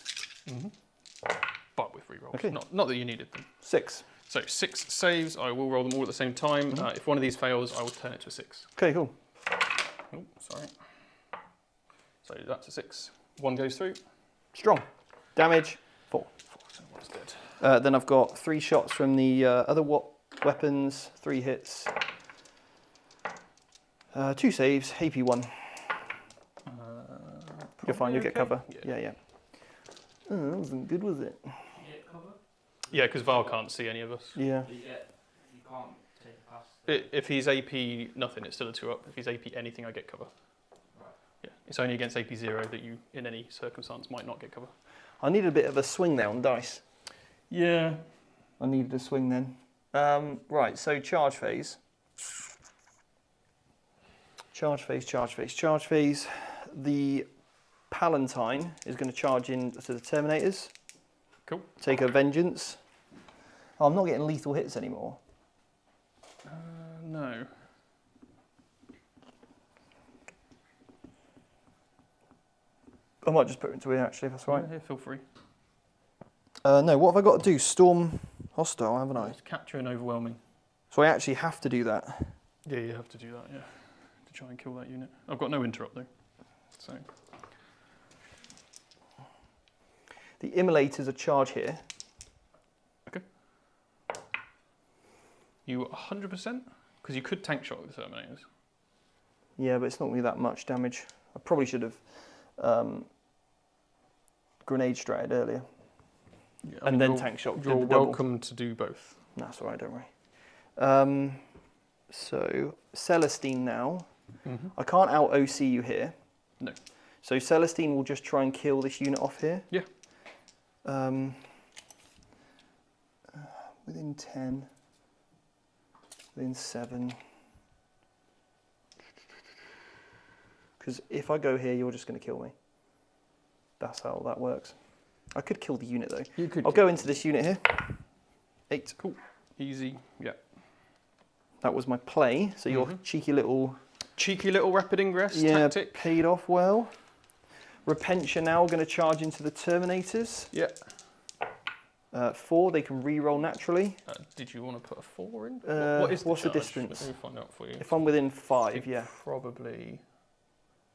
But with rerolls. Okay. Not that you needed them. 6. So 6 saves. I will roll them all at the same time. If one of these fails, I will turn it to a 6. Okay, cool. Oh, sorry. So that's a 6. 1 goes through. Strong. Damage, 4. 4, so 1's dead. Then I've got 3 shots from the other weapons, 3 hits. 2 saves, AP1. You're fine, you'll get okay. cover. Yeah. Oh, that wasn't good, was it? You get cover? Yeah, because Val can't see any of us. Yeah. You can't take a pass. If he's AP nothing, it's still a 2 up. If he's AP anything, I get cover. Right. Yeah, it's only against AP 0 that you, in any circumstance, might not get cover. I needed a bit of a swing there on dice. Yeah. I needed a swing then. Right, so charge phase. Charge phase. The Palatine is going to charge into the Terminators. Cool. Take a vengeance. Oh, I'm not getting lethal hits anymore. No. I might just put it into here actually, if that's right. Yeah, feel free. No, what have I got to do? Storm hostile, haven't I? Just capture and overwhelming. So I actually have to do that. Yeah, you have to do that, yeah. To try and kill that unit. I've got no interrupt though. So The immolators are charge here. Okay. You 100%? Because you could tank shot with the Terminators. Yeah, but it's not going to be that much damage. I probably should have grenade stratted earlier. Yeah, and then tank shot. You're welcome to do both. No, that's all right, don't worry. So, Celestine now. I can't out OC you here. No. So Celestine will just try and kill this unit off here. Yeah. Within 10. Within 7. Because if I go here, you're just going to kill me. That's how that works. I could kill the unit though. You could. I'll go into this unit here. 8. Cool. Easy. Yeah. That was my play. So your cheeky little rapid ingress tactic. Paid off well. Repentia now going to charge into the Terminators. Yeah. 4, they can re-roll naturally. Did you want to put a 4 in? What's the charge? distance? Let me find out for you. If I'm within 5, yeah. Probably.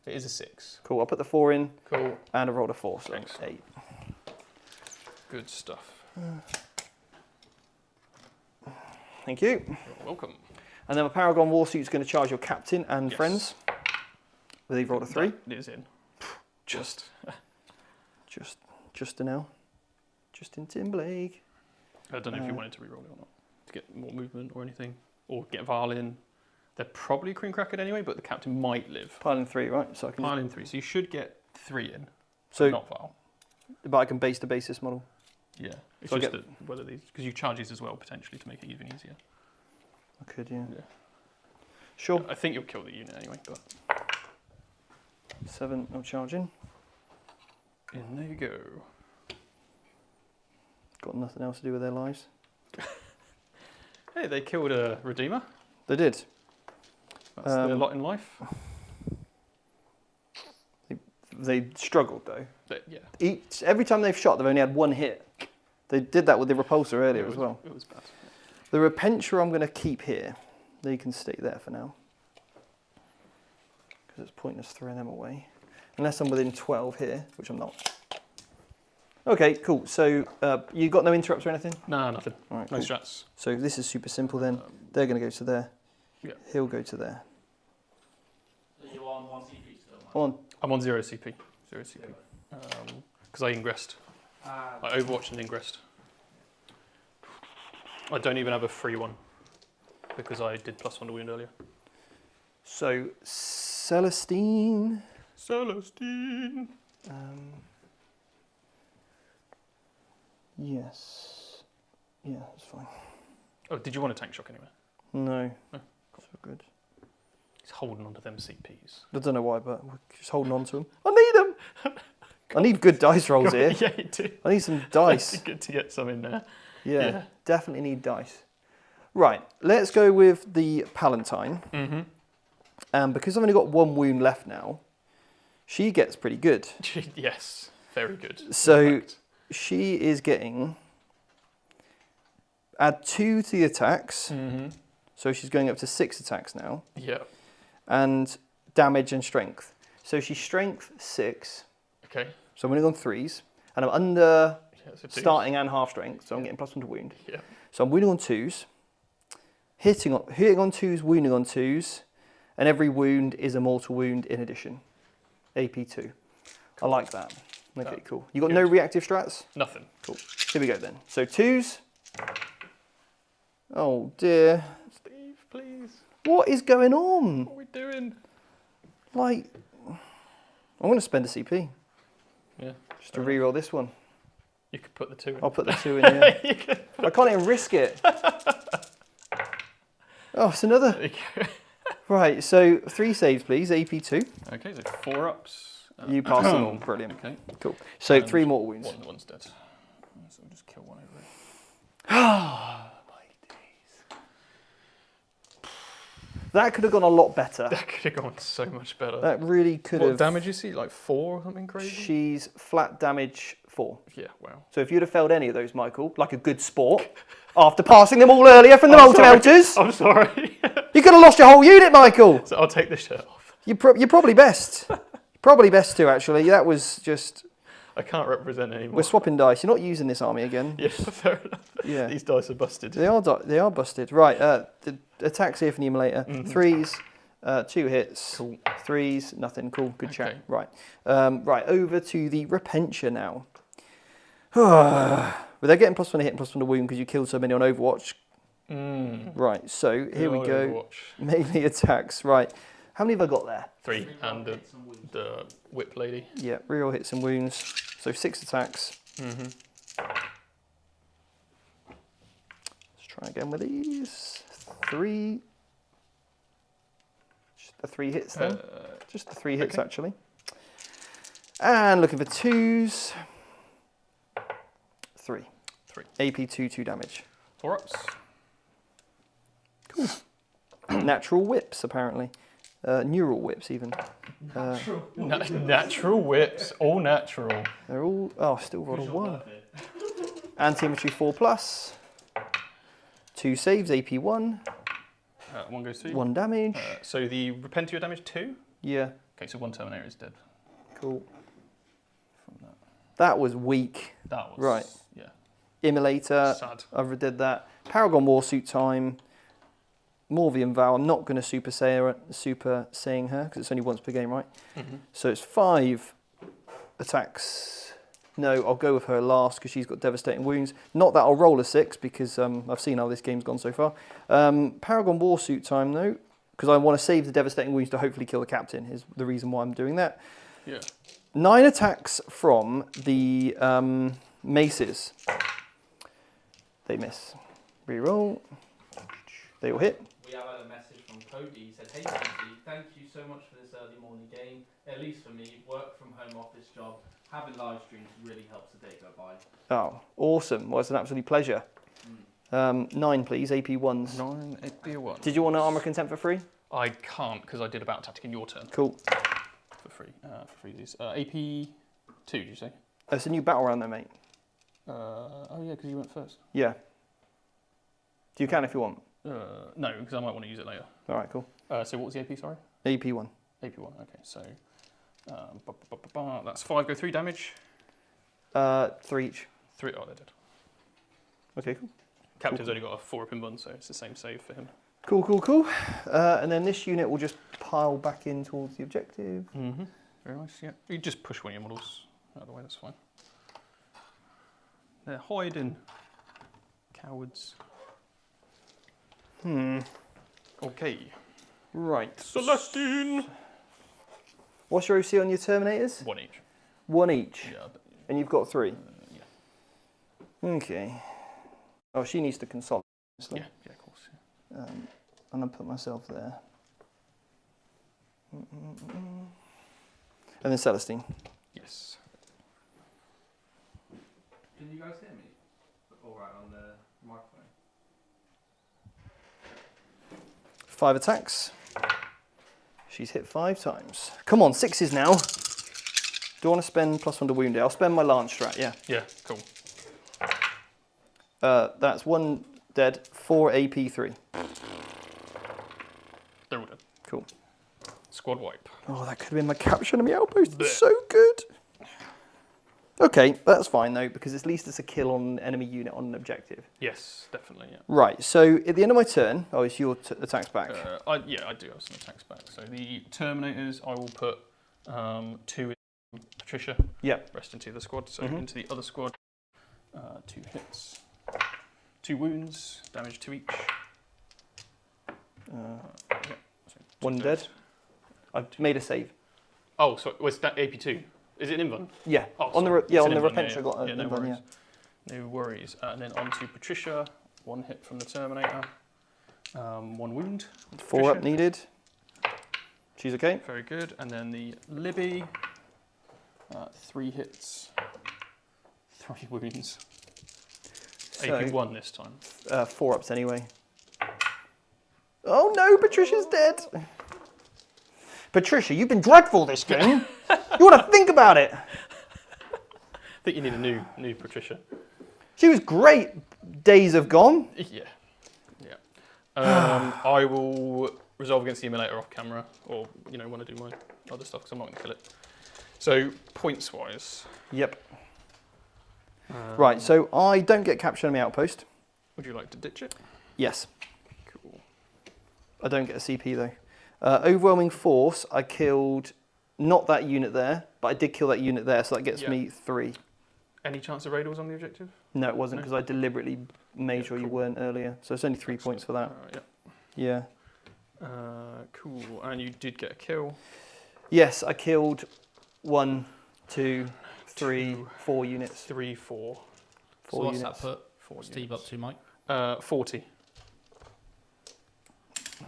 It is a 6. Cool, I'll put the 4 in. Cool. And I rolled a 4, so Excellent. 8. Good stuff. Thank you. You're welcome. And then my Paragon Warsuit's going to charge your captain and friends. They've rolled a 3. That is in. Just a now. Justin Timberlake. I don't know if you wanted to re-roll it or not to get more movement or anything, or get Val in. They're probably cream crackered anyway, but the captain might live. Piling 3, right? So I can. Piling 3, so you should get 3 in. So not Val. But I can base the basis model. Yeah. It's So I just get- that whether these, because you charge these as well potentially to make it even easier. I could, yeah. Yeah. Sure. I think you'll kill the unit anyway, but 7, no charging. in there you go. Got nothing else to do with their lives. Hey, they killed a Redeemer. They did. That's their lot in life. They struggled though. Yeah. Every time they've shot, they've only had 1 hit. They did that with the Repulsor earlier as well. It was bad. The Repentia I'm going to keep here. They can stay there for now. Because it's pointless throwing them away. Unless I'm within 12 here, which I'm not. Okay, cool. So you got no interrupts or anything? Nah, nothing. All right, No cool. strats. So this is super simple then. They're going to go to there. Yeah. He'll go to there. So you're on 1 CP still, man? I'm on 0 CP. 0 CP. Because I ingressed. I overwatched and ingressed. I don't even have a free one because I did +1 to wound earlier. So Celestine. Celestine. Yes. Yeah, that's fine. Oh, did you want a tank shock anyway? No. Oh, So good. He's holding on to them CPs. I don't know why, but we're just holding on to them. I need them. I need good dice rolls here. Yeah, you do. I need some dice. Good to get some in there. Yeah, definitely need dice. Right, let's go with the Palatine. Because I've only got 1 wound left now, she gets pretty good. Yes, very good. So she is getting, add 2 to the attacks. So she's going up to 6 attacks now. Yeah. And damage and strength. So she's strength 6. Okay. So I'm only on 3s. And I'm under So starting and half strength, so I'm getting +1 to wound. Yeah. So I'm wounding on 2s, hitting on 2s, wounding on 2s, and every wound is a mortal wound in addition. AP2. I like that. Okay, cool. You got no reactive strats? Nothing. Cool. Here we go then. So 2s. Oh dear. Steve, please. What is going on? What are we doing? Like, I'm going to spend a CP Yeah. just to reroll this one. You could put the 2 in. I'll put the 2 in here. I can't even risk it. Oh, it's another. There you go. Right, so 3 saves, please. AP2. Okay, so 4 ups. You pass them all. Brilliant. Okay. Cool. So And 3 mortal wounds. One's dead. So we'll just kill one over it. That could have gone a lot better. That could have gone so much better. That really could What have. damage is he? Like 4 or something crazy? She's flat damage 4. Yeah, wow. So if you'd have failed any of those, Michael, like a good sport, after passing them all earlier from the multi-melters, I'm sorry. you could have lost your whole unit, Michael. So I'll take the shirt off. You're probably best. Probably best to, actually. That was just... I can't represent anymore. We're swapping dice. You're not using this army again. Yeah, fair enough. Yeah. These dice are busted. They are busted. Right, the attacks here for the emulator. 3s, 2 hits. Cool. 3s, nothing. Cool, good chat. Okay. Right, right, over to the Repentia now. Well, they're getting +1 to hit and +1 to wound because you killed so many on Overwatch. Right, so here we go. Melee attacks. Right, how many have I got there? 3 and the whip lady. Yeah, reroll hits and wounds. So 6 attacks. Let's try again with these. 3. Just the 3 hits then. Just the 3 hits actually. And looking for 2s. 3. AP 2 damage. 4 ups. Cool. Natural whips apparently. Neural whips even. Natural whips, all natural. They're all, oh, still rolled a 1. Anti-infantry 4+. 2 saves, AP 1. 1 goes 2. 1 damage. So the Repentia damage 2? Yeah. Okay, so 1 Terminator is dead. Cool. That was weak. That was, right. Yeah. Immolator. Sad. I redid that. Paragon Warsuit time. Morvian Vow. I'm not going to super saying her because it's only once per game, right? So it's 5 attacks. No, I'll go with her last because she's got devastating wounds. Not that I'll roll a 6 because I've seen how this game's gone so far. Paragon Warsuit time though, because I want to save the devastating wounds to hopefully kill the captain is the reason why I'm doing that. Yeah. 9 attacks from the maces. They miss. Reroll. They all hit. We have had a message from Cody. He said, "Hey, Cody, thank you so much for this early morning game. At least for me, work from home office job. Having live streams really helps the day go by." Oh, awesome. Well, it's an absolute pleasure. 9, please. AP 1s. 9 AP 1. Did you want an armor content for free? I can't because I did about tactic in your turn. Cool. For free. For freezies. AP 2, did you say? It's a new battle round there, mate. Oh yeah, because you went first. Yeah. You can if you want. No, because I might want to use it later. All right, cool. So what was the AP, sorry? AP 1. AP 1, okay. So that's 5 go 3 damage. 3 each. 3, oh, they're dead. Okay, cool. Captain's only got a 4 up in 1, so it's the same save for him. Cool, cool, cool. And then this unit will just pile back in towards the objective. Very nice, yeah. You just push one of your models out of the way, that's fine. They're hiding. Cowards. Okay. Right. Celestine! What's your OC on your Terminators? 1 each. 1 each. Yeah. And you've got 3? Yeah. Okay. Oh, she needs to consolidate. Yeah, of course. Yeah. I'm going to put myself there. And then Celestine. Yes. Can you guys hear me? All right on the microphone. 5 attacks. She's hit 5 times. Come on, 6s now. Do I want to spend +1 to wound it? I'll spend my Lance strat, yeah. Yeah, cool. That's 1 dead, 4 AP 3. They're all dead. Cool. Squad wipe. Oh, that could have been my capture enemy outpost. It's so good. Okay, that's fine though, because at least it's a kill on an enemy unit on an objective. Yes, definitely, yeah. Right, so at the end of my turn, oh, it's your attacks back. I do have some attacks back. So the Terminators, I will put 2 in Patricia. Yep. Rest into the squad. So into the other squad, 2 hits, 2 wounds, damage to each. Yeah, so 1 dead. I've made a save. Oh, so was that AP2? Is it an Invuln? Yeah. Oh, on the Repentia, I got yeah, an no Invuln, worries. yeah. No worries. And then on to Patricia. 1 hit from the Terminator. 1 wound. 4 up needed. She's okay. Very good. And then the Libby. 3 hits. 3 wounds. So, AP1 this time. 4 ups anyway. Oh no, Patricia's dead. Patricia, you've been dreadful this game. You want to think about it. I think you need a new Patricia. She was great. Days have gone. Yeah. I will resolve against the emulator off camera, or want to do my other stuff because I'm not going to kill it. So points-wise, Yep. Right, so I don't get capture enemy outpost. would you like to ditch it? Yes. Cool. I don't get a CP though. Overwhelming force, I killed not that unit there, but I did kill that unit there, so that gets Yeah. me 3. Any chance of raiders on the objective? No, it wasn't No? because I deliberately made Yeah, sure you cool. weren't earlier. So it's only 3 points for that. Yeah. Yeah. Cool. And you did get a kill. Yes, I killed 1, 2, 3, 4 units. 3, 4. 4 So what's units. that put 4 Steve units. up to, Mike? 40.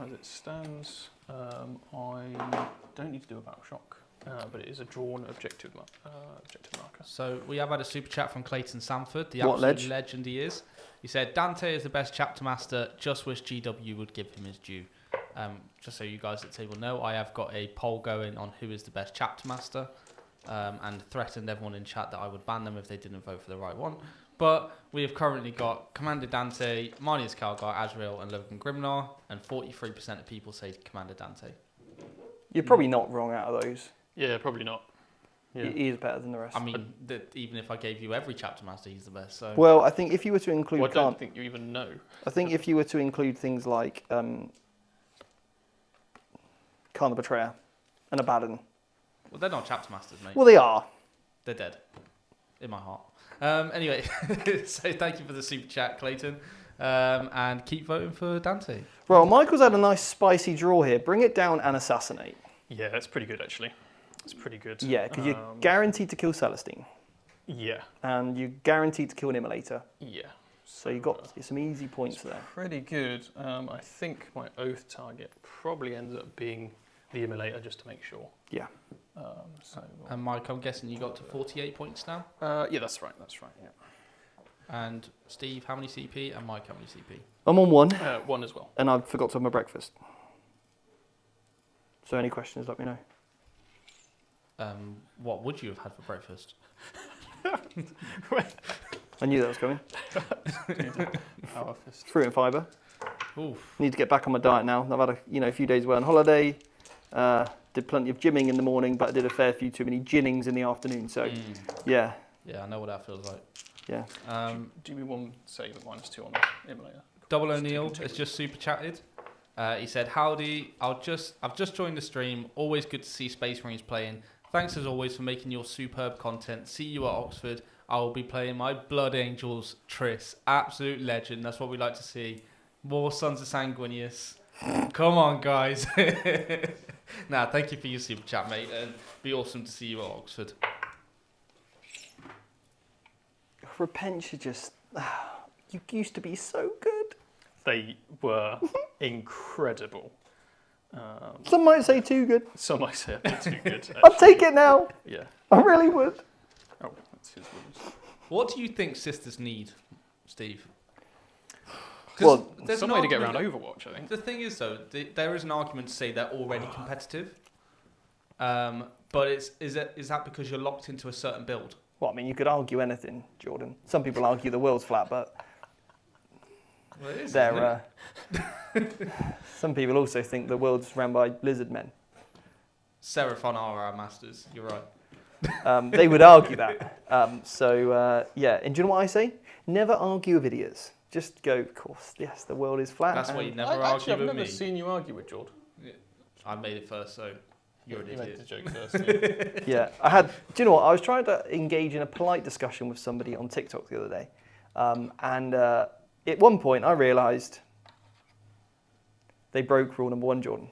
As it stands, I don't need to do a battle shock, but it is a drawn objective marker. So we have had a super chat from Clayton Sanford, the What absolute ledge? legend he is. He said, Dante is the best chapter master, just wish GW would give him his due. Just so you guys at the table know, I have got a poll going on who is the best chapter master, and threatened everyone in chat that I would ban them if they didn't vote for the right one. But we have currently got Commander Dante, Marnius Calgar, Azrael, and Logan Grimnar, and 43% of people say Commander Dante. You're probably not wrong out of those. Yeah, probably not. Yeah. He is better than the rest. I mean, even if I gave you every chapter master, he's the best. So Well, I think if you were to include, Well, I don't think you even know. I think if you were to include things like Khan the Betrayer and Abaddon, well, they're not chapter masters, mate. well, they are. They're dead. In my heart. Anyway, so thank you for the super chat, Clayton. And keep voting for Dante. Well, Michael's had a nice spicy draw here. Bring it down and assassinate. Yeah, that's pretty good actually. It's pretty good. Yeah, because you're guaranteed to kill Celestine. Yeah. And you're guaranteed to kill an Immolator. Yeah. So you got some easy points there. Pretty good. I think my oath target probably ends up being the Immolator just to make sure. Yeah. And Mike, I'm guessing you got to 48 points now. Yeah, that's right. That's right. Yeah. And Steve, how many CP? And Mike, how many CP? I'm on 1, 1 as well. and I forgot to have my breakfast. So any questions, let me know. What would you have had for breakfast? I knew that was coming. Power fist. Fruit and fibre. Oof. Need to get back on my diet now. I've had a few days away on holiday. Did plenty of gymming in the morning, but I did a fair few too many ginnings in the afternoon. So yeah. Yeah, I know what that feels like. Yeah. Do we want to save at -2 on the Immolator? Double O'Neill has just super chatted. He said, "Howdy, I've just joined the stream. Always good to see Space Marines playing. Thanks as always for making your superb content. See you at Oxford. I will be playing my Blood Angels Triss. Absolute legend. That's what we like to see. More Sons of Sanguinius. Come on, guys." Nah, thank you for your super chat, mate, and be awesome to see you at Oxford. Repent, you used to be so good. They were incredible. Some might say too good. Some might say a bit too good. I'd take it now. Yeah. I really would. Oh, that's his words. What do you think sisters need, Steve? 'Cause Well, there's Some an way to get around argument- Overwatch, I think. The thing is, though, there is an argument to say they're already competitive. But is that because you're locked into a certain build? Well, I mean, you could argue anything, Jordan. Some people argue the world's flat, but Well, it is, they're. Some people also think the world's run by lizard men. Seraphon are our masters. You're right. They would argue that. Yeah. And do you know what I say? Never argue with idiots. Just go, of course, yes, the world is flat. That's why you and- never I've argue with never me. seen you argue with Jord. I made it first, so you're an You made idiot. the joke first. Yeah, do you know what? I was trying to engage in a polite discussion with somebody on TikTok the other day. At one point I realised they broke rule number 1, Jordan.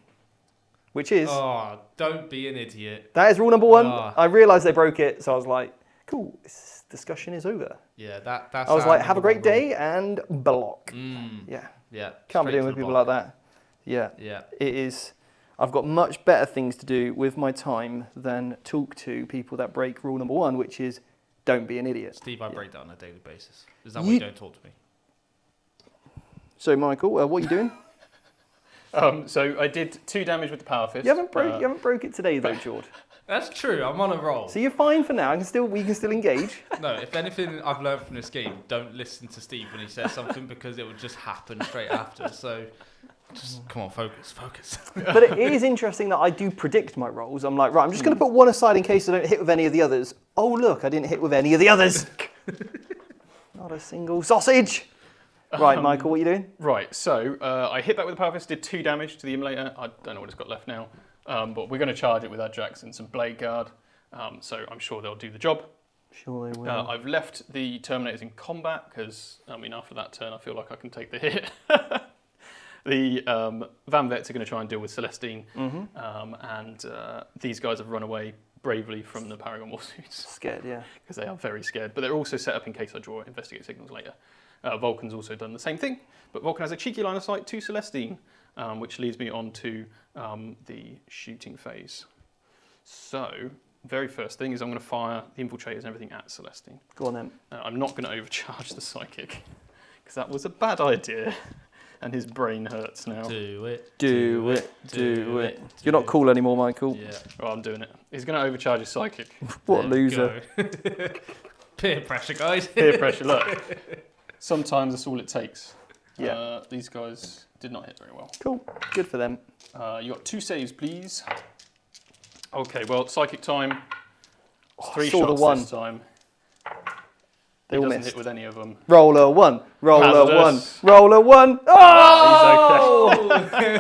Which is, Oh, don't be an idiot. that is rule number 1. Oh. I realised they broke it, so I was like, cool, this discussion is over. Yeah, that's. I was our like, have a number great one day and block. Yeah, Yeah. can't be straight dealing to with the people block. like that. Yeah. Yeah. It is. I've got much better things to do with my time than talk to people that break rule number 1, which is don't be an idiot. Steve, I Yeah. break that on a daily basis. Is that why you don't talk to me? So, Michael, what are you doing? So I did 2 damage with the power fist. You haven't broke it today, though, George. That's true. I'm on a roll. So you're fine for now. We can still engage. No, if anything I've learned from this game, don't listen to Steve when he says something because it will just happen straight after. So Just come on, focus. But it is interesting that I do predict my rolls. I'm like, right, I'm just going to put one aside in case I don't hit with any of the others. Oh, look, I didn't hit with any of the others. Not a single sausage. Right, Michael, what are you doing? Right, so I hit that with a power fist, did 2 damage to the immolator. I don't know what it's got left now, but we're going to charge it with Ajax and some Blade Guard, so I'm sure they'll do the job. Sure they will. I've left the Terminators in combat because, I mean, after that turn, I feel like I can take the hit. The Van Vets are going to try and deal with Celestine, and these guys have run away bravely from the Paragon War suits. Scared, yeah. Because they are very scared, but they're also set up in case I draw investigate signals later. Vulcan's also done the same thing, but Vulcan has a cheeky line of sight to Celestine, which leads me on to the shooting phase. So, very first thing is I'm going to fire the infiltrators and everything at Celestine. Go on then. I'm not going to overcharge the psychic, because that was a bad idea, and his brain hurts now. Do it. You're not cool anymore, Michael. Yeah. Well, I'm doing it. He's going to overcharge his psychic. What a loser. Peer pressure, guys. Peer pressure, look. Sometimes that's all it takes. Yeah. These guys did not hit very well. Cool. Good for them. You got 2 saves, please. Okay, well, psychic time. 3 saw the shots one. this time. They He all doesn't missed. hit with any of them. Roller 1. Hazardous. Roller 1. Oh!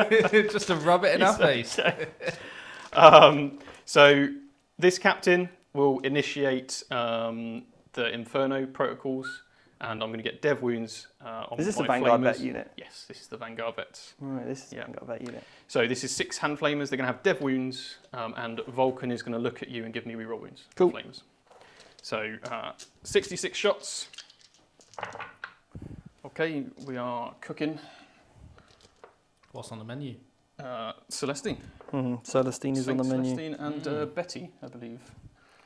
He's okay. Just to rub it in our face. So this captain will initiate the Inferno protocols, and I'm going to get dev wounds on Is this my the Vanguard flamers. vet unit? Yes, this is the Vanguard vets. Right, this is the Yeah. Vanguard vet unit. So this is 6 hand flamers. They're going to have dev wounds, and Vulcan is going to look at you and give me reroll wounds. Cool. Flamers. So 66 shots. Okay, we are cooking. What's on the menu? Celestine. Celestine is on the menu. Celestine and Betty, I believe.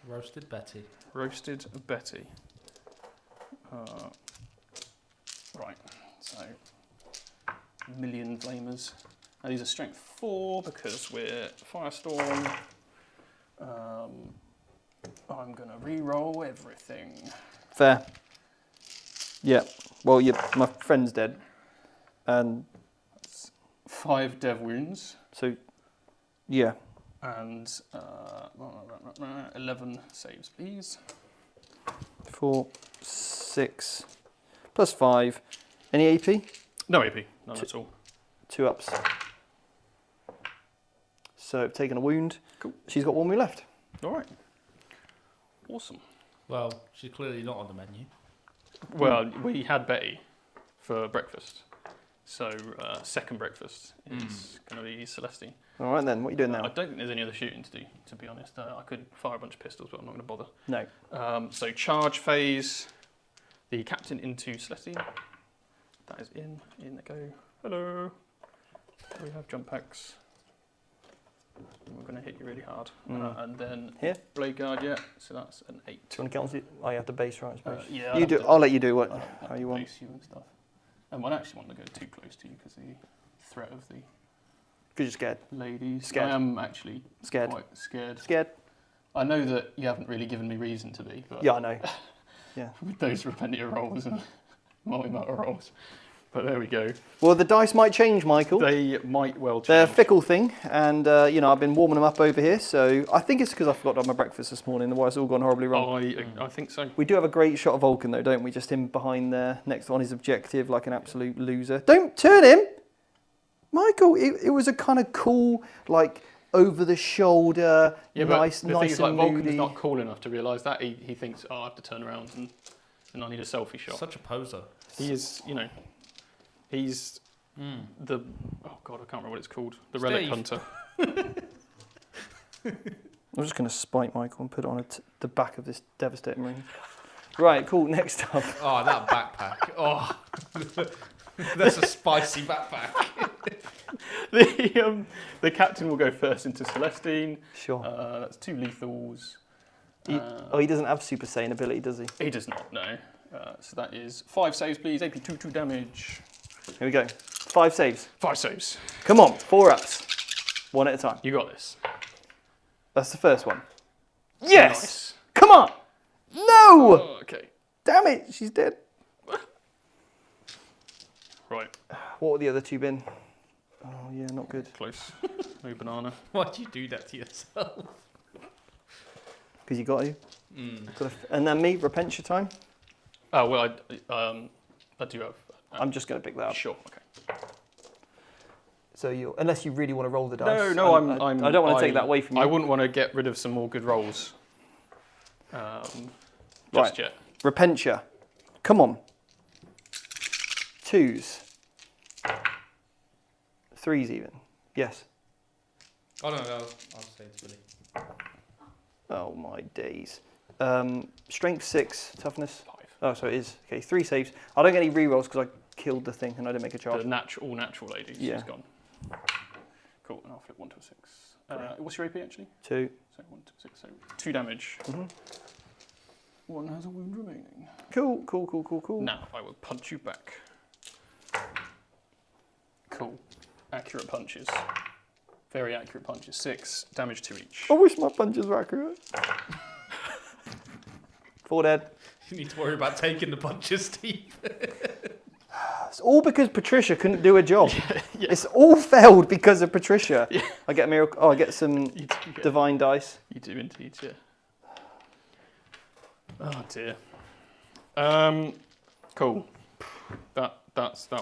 Roasted Betty. Roasted Betty. Right, so million flamers. Now these are strength 4 because we're Firestorm. I'm going to re-roll everything. Fair. Yeah. Well, my friend's dead. And 5 dev wounds so, yeah. and 11 saves, please. 4, 6, plus 5. Any AP? No AP, none at all. 2 ups. So, I've taken a wound. Cool. She's got 1 wound left. All right. Awesome. Well, she's clearly not on the menu. Well, we had Betty for breakfast. So, second breakfast is going to be Celestine. All right then, what are you doing I now? don't think there's any other shooting to do, to be honest. I could fire a bunch of pistols, but I'm not going to bother. No. So, charge phase, the captain into Celestine. That is in they go. Hello. We have jump packs. We're going to hit you really hard. And then Here? Blade Guard, yeah. So that's an 8. Do you want to count it? Oh, you have to base, right? I suppose. Yeah, you I'd do. have to- I'll let you do I'd have how to you want. base you and stuff. And I actually want to go too close to you because the threat of the Because you're scared. ladies. Scared. I am actually Scared. quite scared. Scared? I know that you haven't really given me reason to be, but Yeah, I know. Yeah. with those Repentia rolls and multi-motor rolls. But there we go. Well, the dice might change, Michael. They might well They're a change. fickle thing, and I've been warming them up over here. So I think it's because I forgot to have my breakfast this morning. Otherwise, it's all gone horribly wrong. I think so. We do have a great shot of Vulcan, though, don't we? Just him behind there, next on his objective, like an absolute loser. Don't turn him, Michael. It was a kind of cool, like over the shoulder, Yeah, nice, but the thing nice is, like, and Vulcan's moody. not cool enough to realise that. He thinks, I have to turn around and I need a selfie shot. Such a poser. He is, he's the, oh God, I can't remember what it's called. The Relic Steve. Hunter. I'm just going to spite Michael and put it on the back of this devastating ring. Right, cool. Next up. Oh, that backpack. Oh, that's a spicy backpack. The captain will go first into Celestine. Sure. That's 2 lethals. He doesn't have super sane ability, does he? He does not, no. So that is 5 saves, please. AP 2 damage. Here we go. 5 saves. 5 saves. Come on, 4 ups. 1 at a time. You got this. That's the first one. Yes! Nice. Come on! No! Oh, okay. Damn it, she's dead. Right. What would the other 2 been? Oh yeah, not good. Close. No banana. Why'd you do that to yourself? Because you got to. Mm. And then me, Repentia time. Oh well, I do have. I'm just going to pick that up. Sure. Okay. So you, unless you really want to roll the dice. No, I don't want to take that away from you. I wouldn't want to get rid of some more good rolls. Just yet. Repentia. Come on. 2s. 3s even. Yes. Oh no, I'll say it's Billy. Oh my days. Strength 6, toughness. 5. Oh, so it is. Okay, 3 saves. I don't get any rerolls because I killed the thing and I didn't make a charge. The all natural lady. Yeah. She's gone. Cool. And I'll flip 1 to a 6. What's your AP actually? 2. So 1 to 6. So 2 damage. Mm-hmm. 1 has a wound remaining. Cool. Now I will punch you back. Cool. Accurate punches. Very accurate punches. 6 damage to each. I wish my punches were accurate. 4 dead. You need to worry about taking the punches, Steve. It's all because Patricia couldn't do a job. Yeah. It's all failed because of Patricia. Yeah. I get a miracle. Oh, I get some divine dice. You do indeed, yeah. Oh dear. Cool. That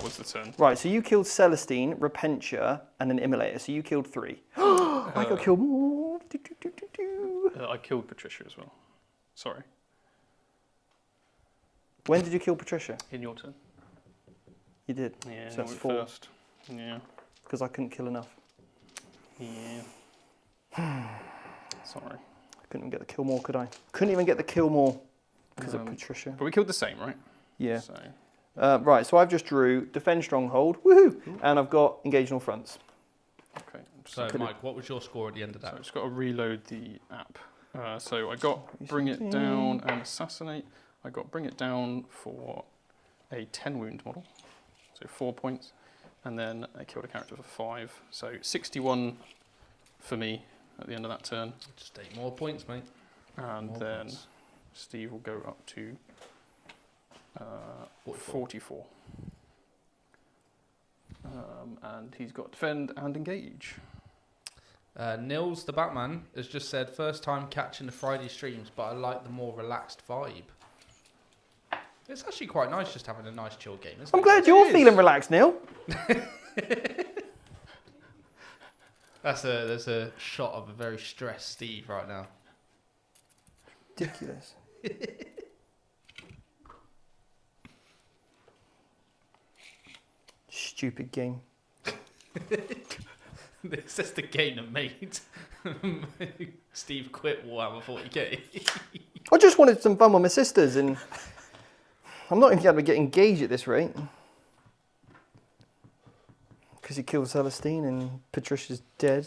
was the turn. Right, so you killed Celestine, Repentia, and an Immolator. So you killed 3. I got killed more. I killed Patricia as well. Sorry. When did you kill Patricia? In your turn. You did. Yeah. So that's went 4. First. Yeah. Because I couldn't kill enough. Yeah. Sorry. I couldn't even get the kill more, could I? Couldn't even get the kill more because of Patricia. But we killed the same, right? Yeah. So. Right, so I've just drew Defend Stronghold, woohoo, and I've got Engage in all fronts. Okay. So, Mike, what was your score at the end of So that? I've just got to reload the app. So I got Bring It Down and Assassinate. I got Bring It Down for a 10 wound model, so 4 points. And then I killed a character for 5. So 61 for me at the end of that turn. Just 8 more points, mate. And More then points. Steve will go up to 44. And he's got Defend and Engage. Nils the Batman has just said, first time catching the Friday streams, but I like the more relaxed vibe. It's actually quite nice just having a nice chill game, isn't I'm it? glad you're feeling relaxed, Neil. There's a shot of a very stressed Steve right now. Ridiculous. Stupid game. This is the game that made Steve quit Warhammer 40k. I just wanted some fun with my sisters, and I'm not even going to get engaged at this rate. Because he killed Celestine and Patricia's dead.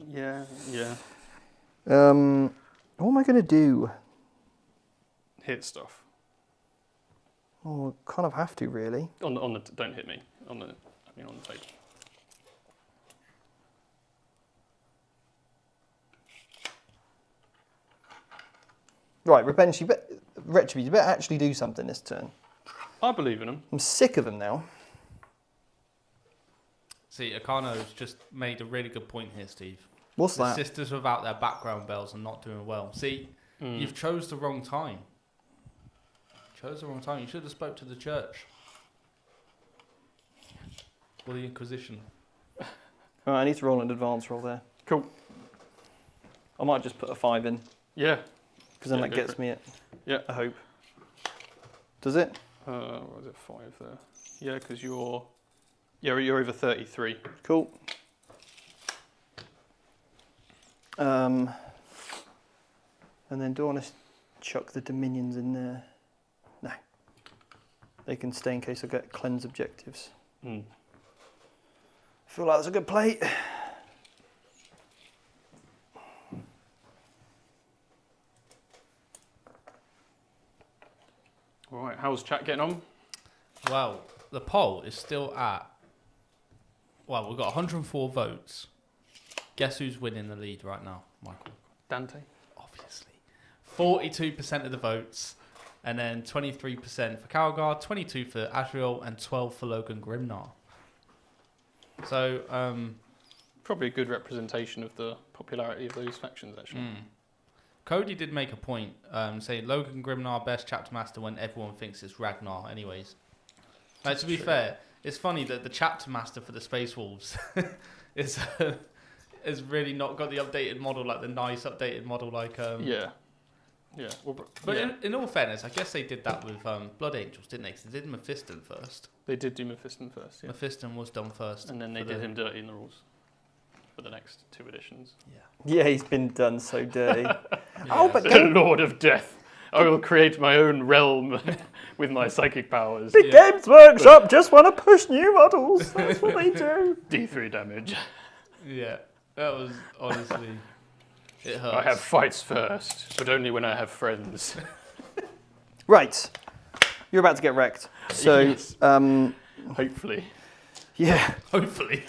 Yeah. What am I going to do? Hit stuff. Oh, kind of have to, really. On the don't hit me. On the table. Right, Retribution, you better actually do something this turn. I believe in him. I'm sick of them now. See, Akano's just made a really good point here, Steve. What's The that? sisters without their background bells are not doing well. See, you've chose the wrong time. You should have spoke to the church. Or the Inquisition. Right, I need to roll an advance roll there. Cool. I might just put a 5 in, Yeah. because then Yeah, that go gets for me it. Yeah. I hope. Does it? What was it? 5 there. Yeah, because you're over 33. Cool. And then do I want to chuck the Dominions in there? No. They can stay in case I get cleanse objectives. Mm. I feel like that's a good play. All right. How's chat getting on? Well, the poll is still at... Well, we've got 104 votes. Guess who's winning the lead right now, Michael? Dante. Obviously. 42% of the votes. And then 23% for Calgar, 22% for Asriel, and 12% for Logan Grimnar. So, Probably a good representation of the popularity of those factions, actually. Cody did make a point, saying Logan Grimnar best chapter master when everyone thinks it's Ragnar. Anyways, like, to be fair, it's funny that the chapter master for the Space Wolves is really not got the updated model, like the nice updated model, like Yeah. Well, But in all fairness, I guess they did that with Blood Angels, didn't they? 'Cause they did Mephiston first. they did do Mephiston first, yeah. Mephiston was done first. And then they did him dirty in the rules for the next 2 editions. Yeah, he's been done so dirty. Oh, but The Lord of Death. I will create my own realm with my psychic powers. Big Games Workshop just want to push new models. That's what they do. D3 damage. Yeah, that was honestly, it hurts. I have fights first, but only when I have friends. Right, you're about to get wrecked. So, Yes. Hopefully. yeah, Hopefully.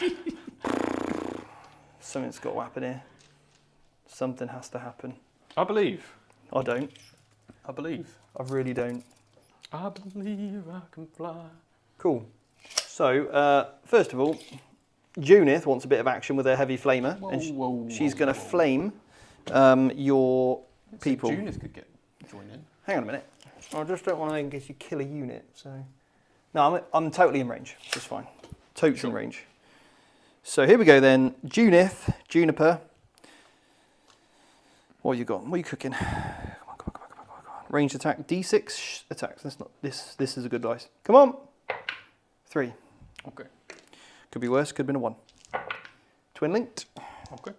something's got to happen here. Something has to happen. I believe. I don't. I believe. I really don't. I believe I can fly. Cool. So, first of all, Junith wants a bit of action with her heavy flamer, and she's going to flame your people. Junith could join in. Hang on a minute. I just don't want to, in case you kill a unit. So, no, I'm totally in range. That's fine. Totally in range. So here we go then. Junith, Juniper. What have you got? What are you cooking? Come on. Ranged attack, D6 attacks. That's not this. This is a good dice. Come on. 3. Okay. Could be worse. Could have been a 1. Twin linked. Okay.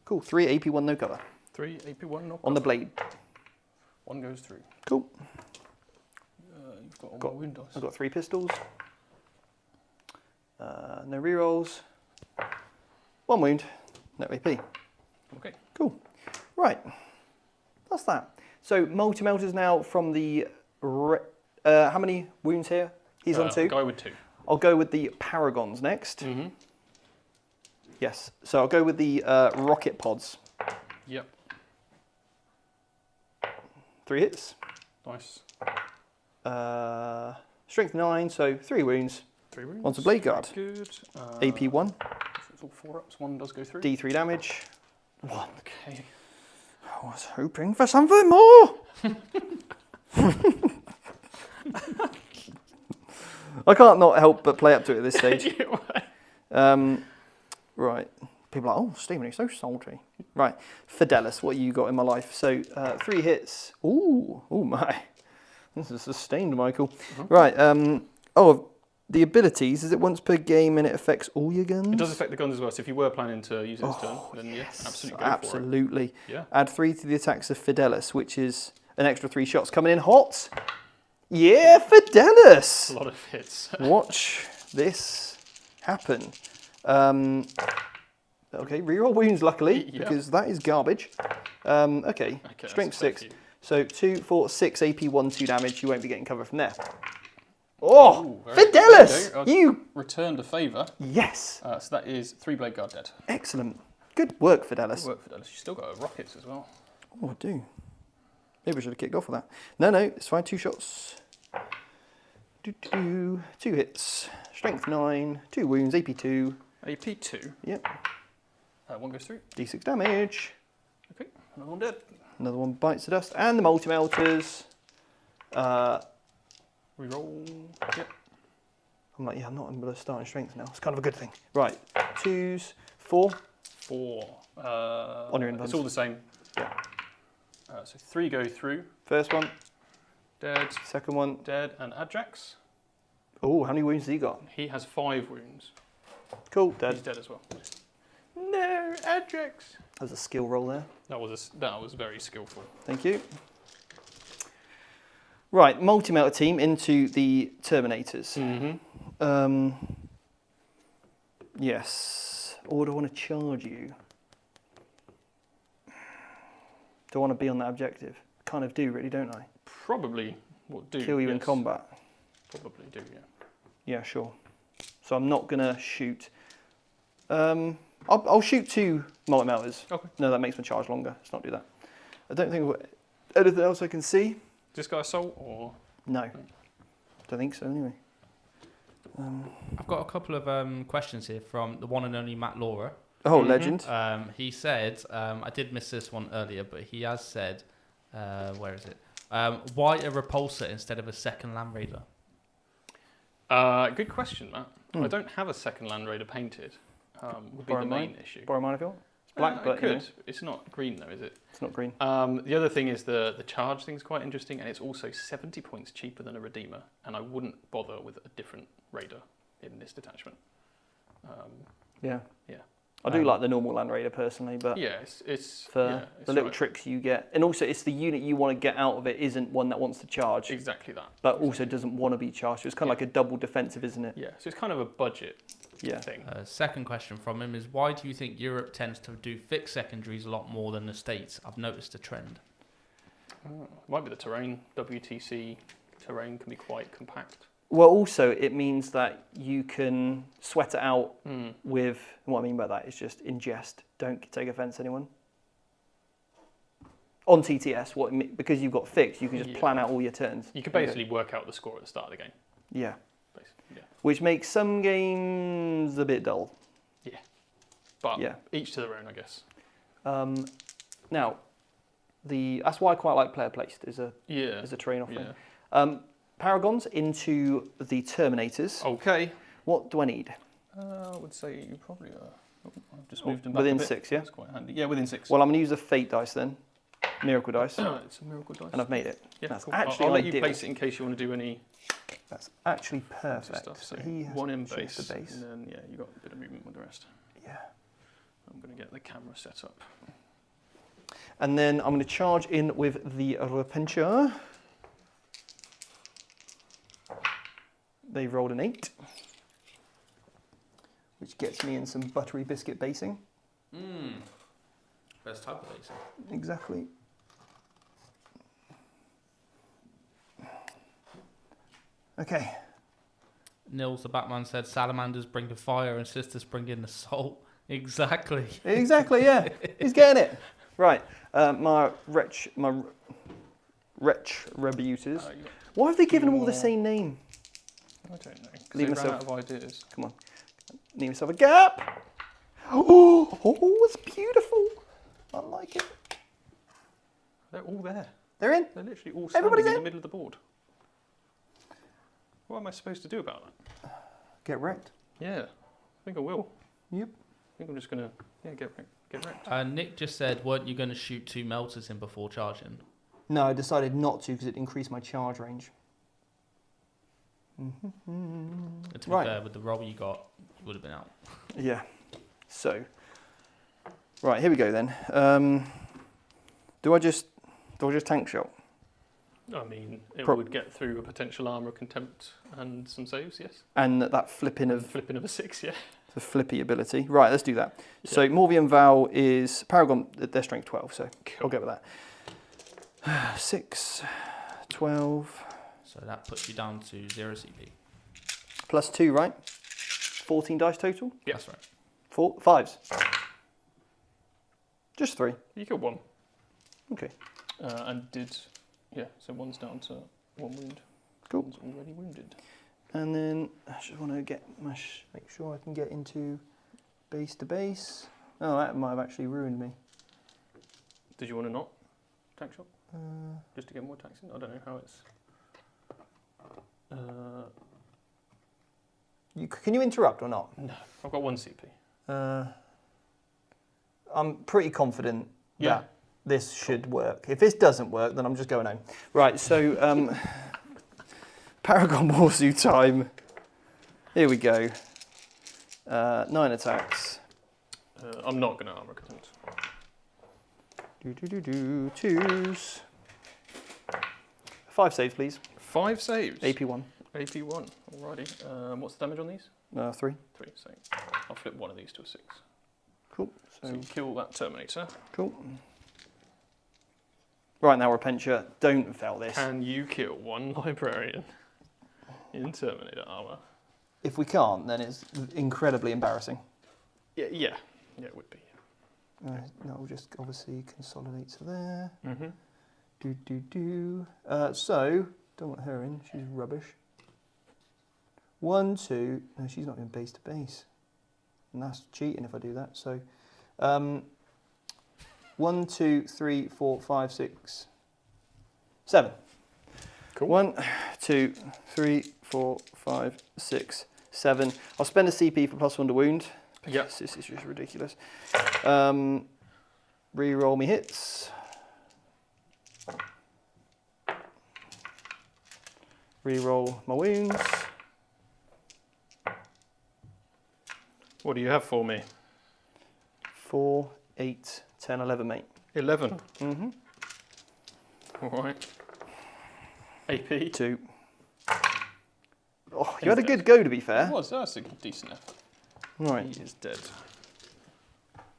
Cool. 3 AP, 1 no cover. 3 AP1 knock On the blade. 1 goes through. Cool. You've got all Got- my wound dice. I've got 3 pistols. No rerolls. 1 wound. No AP. Okay. Cool. Right. That's that. So multi-melters now from the... how many wounds here? He's on 2. Guy with 2. I'll go with the Paragons next. Mm-hmm. Yes. So I'll go with the rocket pods. Yep. 3 hits. Nice. Strength 9, so 3 wounds. 3 wounds. Onto Blade Guard. Good. AP 1. So it's all 4 ups. 1 does go through. D3 damage. 1. Okay. I was hoping for something more. I can't not help but play up to it at this stage. Right. People are like, oh, Stephen, you're so salty. Right. Fidelis, what you got in my life? So 3 hits. Ooh, my. This is sustained, Michael. Right. The abilities, is it once per game and it affects all your guns? It does affect the guns as well. So if you were planning to use it this turn, then yes, absolutely go absolutely. for it. Yeah. Add 3 to the attacks of Fidelis, which is an extra 3 shots coming in hot. Yeah, Fidelis. A lot of hits. Watch this happen. Okay, reroll wounds, luckily, Yep. because that is garbage. Okay, strength 6. So 2, 4, 6 AP, 1, 2 damage. You won't be getting cover from there. Oh, Ooh, very good. Fidelis! There You, returned a favour. yes, So that is 3 Blade Guard dead. excellent. Good work, Good Fidelis. work, Fidelis. You still got rockets as well. Oh, I do. Maybe I should have kicked off with that. No, it's fine. 2 shots. 2 hits. Strength 9. 2 wounds. AP 2. AP 2. Yep. 1 goes through. D6 damage. Okay. Another one dead. Another one bites the dust. And the multi-melters. Reroll. Yep. I'm like, yeah, I'm not in the starting strength now. It's kind of a good thing. Right. 2s. 4. 4. On your inbounds. It's all the same. Yeah. So 3 go through. First one. Dead. Second one. Dead. And Adrax. Oh, how many wounds has he got? He has 5 wounds. Cool. He's Dead. dead as well. No, Adrax. There's a skill roll there. That was very skillful. Thank you. Right, multi-melter team into the Terminators. Mm-hmm. Yes. Or do I want to charge you? Do I want to be on that objective? Kind of do, really, don't I? Probably will do. Kill you in yes. combat. Probably do, yeah. Yeah, sure. So I'm not going to shoot. I'll shoot 2 multi-melters. Okay. No, that makes my charge longer. Let's not do that. I don't think anything else I can see. This guy assault or? No. Don't think so, anyway. I've got a couple of questions here from the one and only Matt Laura. Oh, legend. He said, I did miss this one earlier, but he has said, where is it? Why a repulsor instead of a second Land Raider? Good question, Matt. I don't have a second Land Raider painted. Would be the main issue. Borrow mine if you want. It's black, but it could. you know, It's not green though, is it? it's not green. The other thing is the charge thing's quite interesting, and it's also 70 points cheaper than a Redeemer, and I wouldn't bother with a different Raider in this detachment. Yeah. Yeah. I do like the normal Land Raider personally, but Yeah, it's for yeah, it's the little right. tricks you get, and also it's the unit you want to get out of it isn't one that wants to charge, Exactly that. but also doesn't want to be charged. So it's kind of like a double defensive, isn't it? Yeah, so it's kind of a budget thing. Second question from him is, why do you think Europe tends to do fixed secondaries a lot more than the States? I've noticed a trend. Might be the terrain. WTC terrain can be quite compact. Well, also it means that you can sweat it out with. What I mean by that is just ingest. Don't take offence, anyone. On TTS, because you've got fixed, you can just plan out all your turns. You can basically work out the score at the start of the game. Yeah. Basically, yeah. Which makes some games a bit dull. Yeah. But Yeah. each to their own, I guess. Now, that's why I quite like player placed as a terrain offering. Yeah. Paragons into the Terminators. Okay. What do I need? I would say you probably are. I've just moved them back Within a bit. 6, yeah? That's quite handy. Yeah, within 6. Well, I'm going to use a Fate dice then. Miracle dice. It's a miracle dice. And I've made it. Yeah, That's cool. actually I'll let ideal. you place it in case you want to do any That's actually perfect. stuff. So he has one in choose base, the base. and then you got a bit of movement with the rest. Yeah. I'm going to get the camera set up. And then I'm going to charge in with the Repentia. They've rolled an 8, which gets me in some buttery biscuit basing. Best type of basing. Exactly. Okay. Nils the Batman said, Salamanders bring the fire and sisters bring in the salt. Exactly. Exactly, yeah. He's getting it. Right. My wretch rebuters. Why have they given them all the same name? I don't know. 'cause Leave they ran myself- out of ideas. Come on. Leave myself a gap. Oh, it's beautiful. I like it. They're all there. They're in. They're literally all standing Everybody's in in. the middle of the board. What am I supposed to do about that? Get wrecked. Yeah, I think I will. Yep. I think I'm just going to get wrecked. Nick just said, weren't you going to shoot 2 melters in before charging? No, I decided not to because it increased my charge range. And to be Right. fair, with the roll you got, you would have been out. Yeah. So, right, here we go then. Do I just tank shot? I mean, it Pro- would get through a potential armor contempt and some saves, yes. And that flipping of Flipping of a 6, yeah. the flippy ability. Right, let's do that. So Morvian Vow is Paragon, their strength 12, so I'll go with that. 6, 12. So that puts you down to 0 CP. Plus 2, right? 14 dice total? Yeah. That's right. 4, 5s. Just 3. You killed 1. Okay. So 1's down to 1 wound. Cool. 1's already wounded. And then I just want to get make sure I can get into base to base. Oh, that might have actually ruined me. Did you want to not tank shot? Just to get more attacks in? I don't know how it's... Can you interrupt or not? No, I've got 1 CP. I'm pretty confident Yeah. that this should work. If this doesn't work, then I'm just going home. Right, so Paragon Warsu time. Here we go. 9 attacks. I'm not going to armor contempt. 2s. 5 saves, please. 5 saves. AP1. AP1. Alrighty. What's the damage on these? 3. 3. So I'll flip one of these to a 6. Cool. So you kill that Terminator. Cool. Right now, Repentia, don't fail this. Can you kill 1 librarian in Terminator armor? If we can't, then it's incredibly embarrassing. Yeah, it would be. No, we'll just obviously consolidate to there. Mm-hmm. So, don't want her in, she's rubbish. 1, 2. No, she's not even base to base. And that's cheating if I do that. So 1, 2, 3, 4, 5, 6, 7. Cool. 1, 2, 3, 4, 5, 6, 7. I'll spend a CP for +1 to wound. Yeah. This is just ridiculous. Re-roll me hits. Re-roll my wounds. What do you have for me? 4, 8, 10, 11, mate. 11. Mm-hmm. All right. AP. 2. Oh, you had a good go, to be fair. That's a decent effort. Right. He is dead.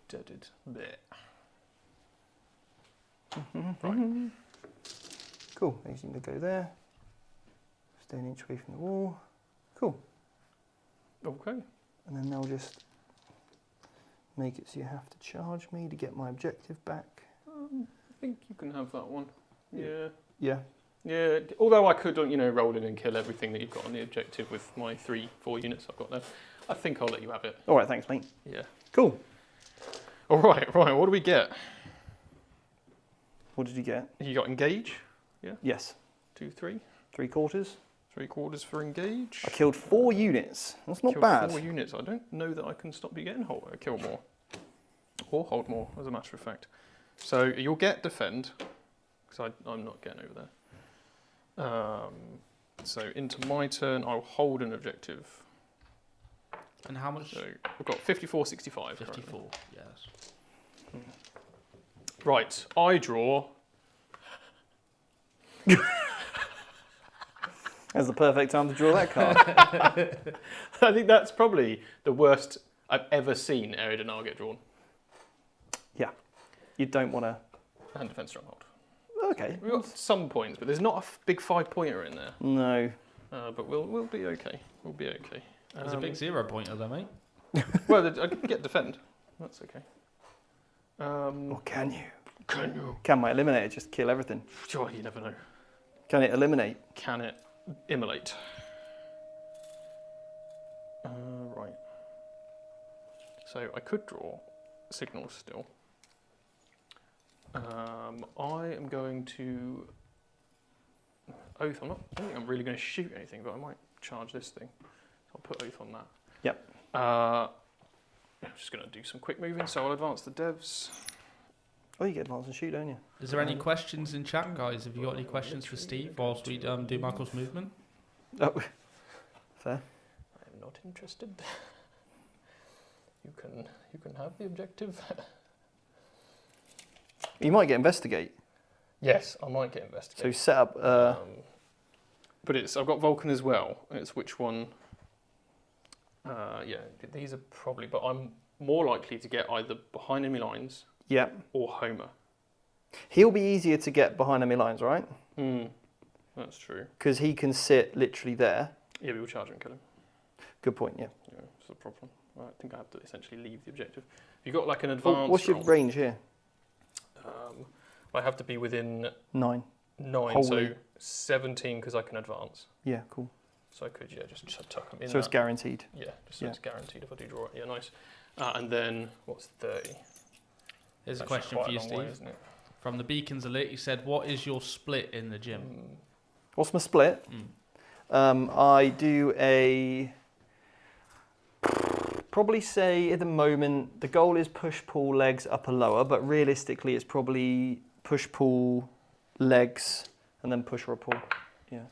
Deaded. There. Right. Cool. He's going to go there. Stay an inch away from the wall. Cool. Okay. And then they'll just make it so you have to charge me to get my objective back. I think you can have that one. Yeah. Yeah. Yeah. Although I could, roll in and kill everything that you've got on the objective with my 3-4 units I've got there. I think I'll let you have it. All right, thanks, mate. Yeah. Cool. All right. What do we get? What did you get? You got engage. Yes. 2, 3. 3/4. 3/4 for engage. I killed 4 units. That's not Killed bad. 4 units. I don't know that I can stop you getting kill more. Or hold more, as a matter of fact. So you'll get defend, because I'm not getting over there. So into my turn, I'll hold an objective. And how much? So we've got 54, 65. 54, currently. yes. Right, I draw. That's the perfect time to draw that card. I think that's probably the worst I've ever seen Eridanar get drawn. Yeah. You don't want to... And defense stronghold. Okay. We've got some points, but there's not a big 5-pointer in there. No. But we'll be okay. We'll be okay. There's a big 0-pointer though, mate. Well, I can get defend. That's okay. Or can you? Can you? Can my eliminator just kill everything? Sure, you never know. Can it eliminate? Can it immolate? Right. So I could draw signals still. I am going to oath. I don't think I'm really going to shoot anything, but I might charge this thing. I'll put oath on that. Yep. I'm just going to do some quick moving, so I'll advance the devs. Oh, you get advance and shoot, don't you? Is there any questions in chat, guys? Have you got any questions for Steve whilst we do Michael's movement? Oh, fair. I'm not interested. You can have the objective. You might get investigate. Yes, I might get investigate. So set up... but I've got Vulcan as well. It's which one? Yeah, these are probably, but I'm more likely to get either behind enemy lines yeah. or Homer. He'll be easier to get behind enemy lines, right? That's true. Because he can sit literally there. Yeah, we will charge him and kill him. Good point, yeah. Yeah, that's the problem. I think I have to essentially leave the objective. You've got like an advanced What's your roll. range here? I have to be within 9. 9, Holy. so 17 because I can advance. Yeah, cool. So I could, just tuck them in. So it's guaranteed. Yeah, so it's guaranteed if I do draw it. Yeah, nice. And then, what's 30? Here's a That's question quite for you, a long Steve. way, isn't it? From the Beacons Elite, he said, what is your split in the gym? What's my split? I do probably say at the moment, the goal is push, pull, legs, upper, lower, but realistically it's probably push, pull, legs, and then push or pull. Yeah.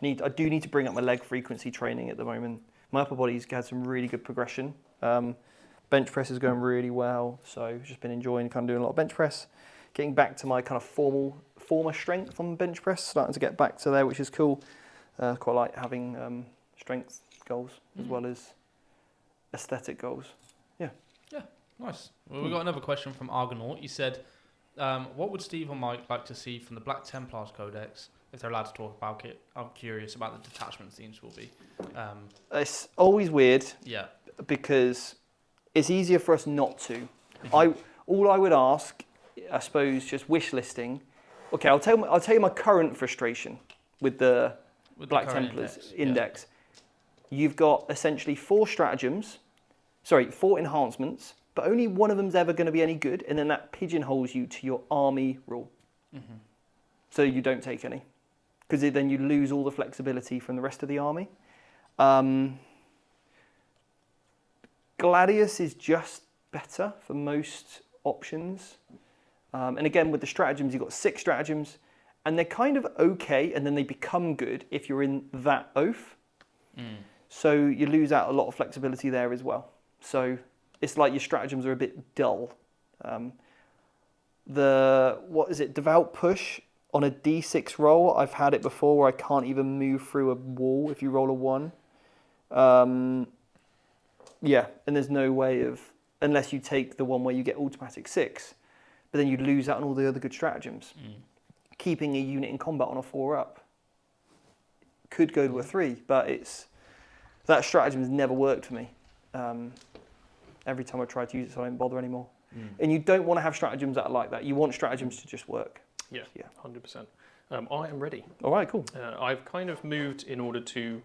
I do need to bring up my leg frequency training at the moment. My upper body's had some really good progression. Bench press is going really well, so I've just been enjoying kind of doing a lot of bench press. Getting back to my kind of former strength on bench press, starting to get back to there, which is cool. Quite like having strength goals as well as aesthetic goals. Yeah. Yeah, nice. Well, we've got another question from Argonaut. He said, what would Steve or Mike like to see from the Black Templars Codex? If they're allowed to talk about it, I'm curious about the detachment themes will be. It's always weird. Yeah. Because it's easier for us not to. All I would ask, I suppose, just wish listing. Okay, I'll tell you my current frustration with the Black Templars index. you've got essentially 4 enhancements, but only one of them's ever going to be any good, and then that pigeonholes you to your army rule. So you don't take any, because then you lose all the flexibility from the rest of the army. Gladius is just better for most options. And again, with the stratagems, you've got 6 stratagems, and they're kind of okay, and then they become good if you're in that oath. So you lose out a lot of flexibility there as well. So it's like your stratagems are a bit dull. Devout push on a D6 roll, I've had it before where I can't even move through a wall if you roll a 1. Yeah, and there's no way of, unless you take the one where you get automatic 6, but then you lose out on all the other good stratagems. Keeping a unit in combat on a 4-up could go to a 3, but that stratagem has never worked for me. Every time I try to use it, so I don't bother anymore. And you don't want to have stratagems that are like that. You want stratagems to just work. Yeah, 100%. I am ready. All right, cool. I've kind of moved in order to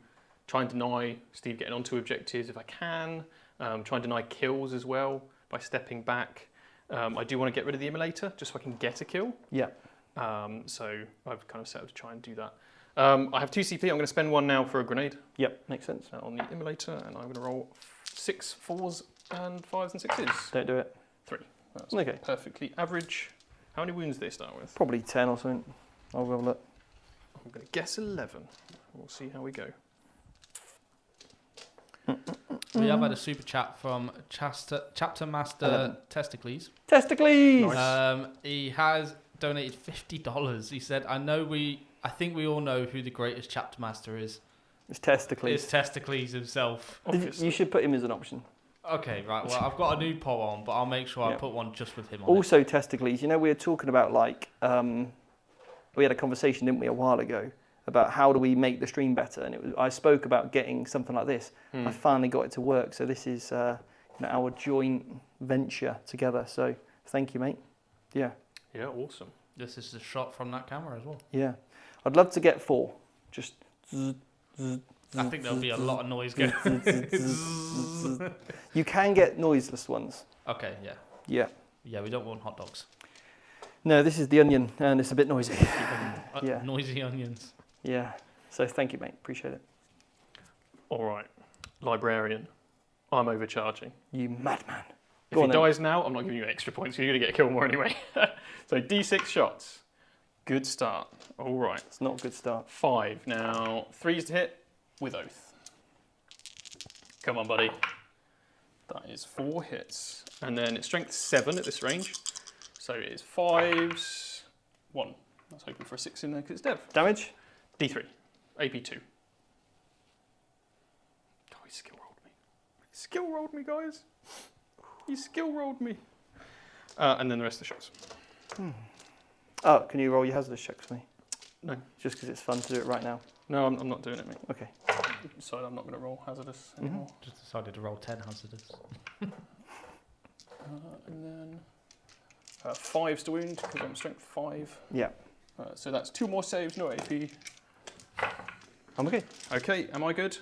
try and deny Steve getting onto objectives if I can. Try and deny kills as well by stepping back. I do want to get rid of the immolator just so I can get a kill. Yeah. So I've kind of set up to try and do that. I have 2 CP. I'm going to spend 1 now for a grenade. Yep, makes sense. On the immolator, and I'm going to roll 6 4s and 5s and 6s. Don't do it. 3. That's okay. Perfectly average. How many wounds do they start with? Probably 10 or something. I'll have a look. I'm going to guess 11. We'll see how we go. We have had a super chat from Chapter Master Testicles. Testicles! Nice. He has donated $50. He said, I think we all know who the greatest Chapter Master is. It's Testicles. It's Testicles himself. You should put him as an option. Okay, right. Well, I've got a new poll on, but I'll make sure I put one just with him on Also, Testicles, we were talking about, we had a conversation, didn't we, a while ago, about how do we make the stream better, and I spoke about getting something like this. I finally got it to work, so this is our joint venture together, so thank you, mate. Yeah. Yeah, awesome. This is a shot from that camera as well. Yeah. I'd love to get 4. Just... I think there'll be a lot of noise going. You can get noiseless ones. Okay, yeah. Yeah. Yeah, we don't want hot dogs. No, this is the onion, and it's a bit noisy. Yeah. Noisy onions. Yeah. So thank you, mate. Appreciate it. All right. Librarian. I'm overcharging. You madman. If he dies now, I'm not giving you extra points. You're going to get a kill more anyway. So D6 shots. Good start. All right. It's not a good start. 5. Now, 3s to hit with oath. Come on, buddy. That is 4 hits. And then it's strength 7 at this range. So it is 5s. 1. I was hoping for a 6 in there because it's dev. Damage? D3. AP 2. Oh, he skill rolled me. He skill rolled me, guys. He skill rolled me. And then the rest of the shots. Oh, can you roll your hazardous checks for me? No. Just because it's fun to do it right now. No, I'm not doing it, mate. Okay. Decided I'm not going to roll hazardous anymore. Just decided to roll 10 hazardous. And then 5s to wound because I'm strength 5. Yeah. So that's 2 more saves, no AP. I'm okay. Okay, am I good?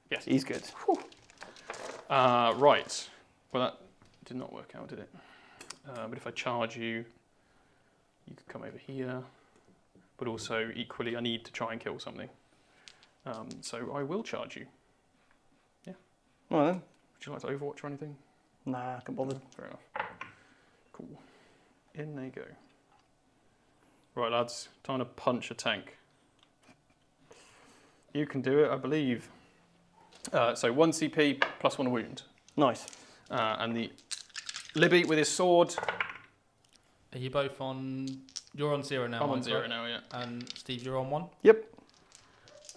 Yes. He's good. Right. Well, that did not work out, did it? But if I charge you, you could come over here. But also, equally, I need to try and kill something. So I will charge you. Yeah. All right then. Would you like to Overwatch or anything? Nah, I can't bother. Fair enough. Cool. In they go. Right, lads. Time to punch a tank. You can do it, I believe. So 1 CP plus 1 wound. Nice. And the Libby with his sword. Are you both on... You're on 0 now. I'm on 0 now, yeah. And Steve, you're on 1? Yep.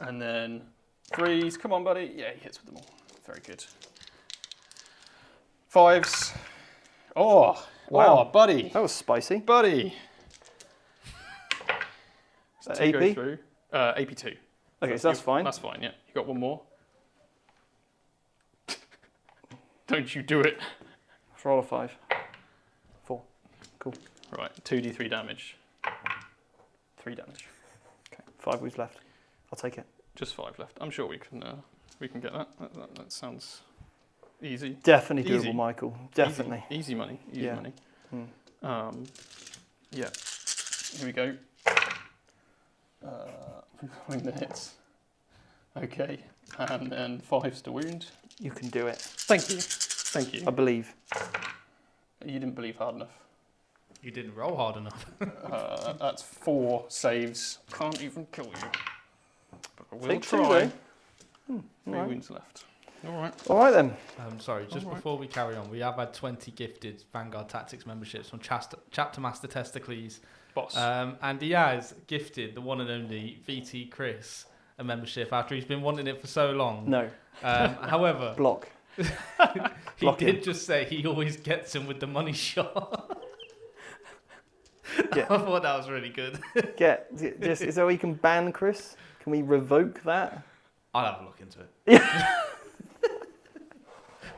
And then 3s. Come on, buddy. Yeah, he hits with them all. Very good. 5s. Oh, wow, Wow. buddy. That was spicy. Buddy. So 2 go AP? through. AP 2. Okay, so that's fine. That's fine, yeah. You got 1 more. Don't you do it. Let's roll a 5. 4. Cool. Right, 2d3 damage. 3 damage. Okay. 5 weeks left. I'll take it. Just 5 left. I'm sure we can we can get that. That sounds easy. Definitely doable, Easy. Michael. Definitely. Easy money. Easy Yeah. money. Yeah. Here we go. Rolling the hits. Okay. And then 5s to wound. You can do it. Thank you. Thank you. I believe. You didn't believe hard enough. You didn't roll hard enough. That's 4 saves. Can't even kill you. But I will Take 2 try. though. 3 Alright. wounds left. All right. All right then. Sorry, just Alright. before we carry on, we have had 20 gifted Vanguard Tactics memberships from Chapter Master Testicles. Boss. And he has gifted the one and only VT Chris a membership after he's been wanting it for so long. No. However, Block. he block did him. just say he always gets him with the money shot. Yeah. I thought that was really good. Is there a way you can ban Chris? Can we revoke that? I'll have a look into it.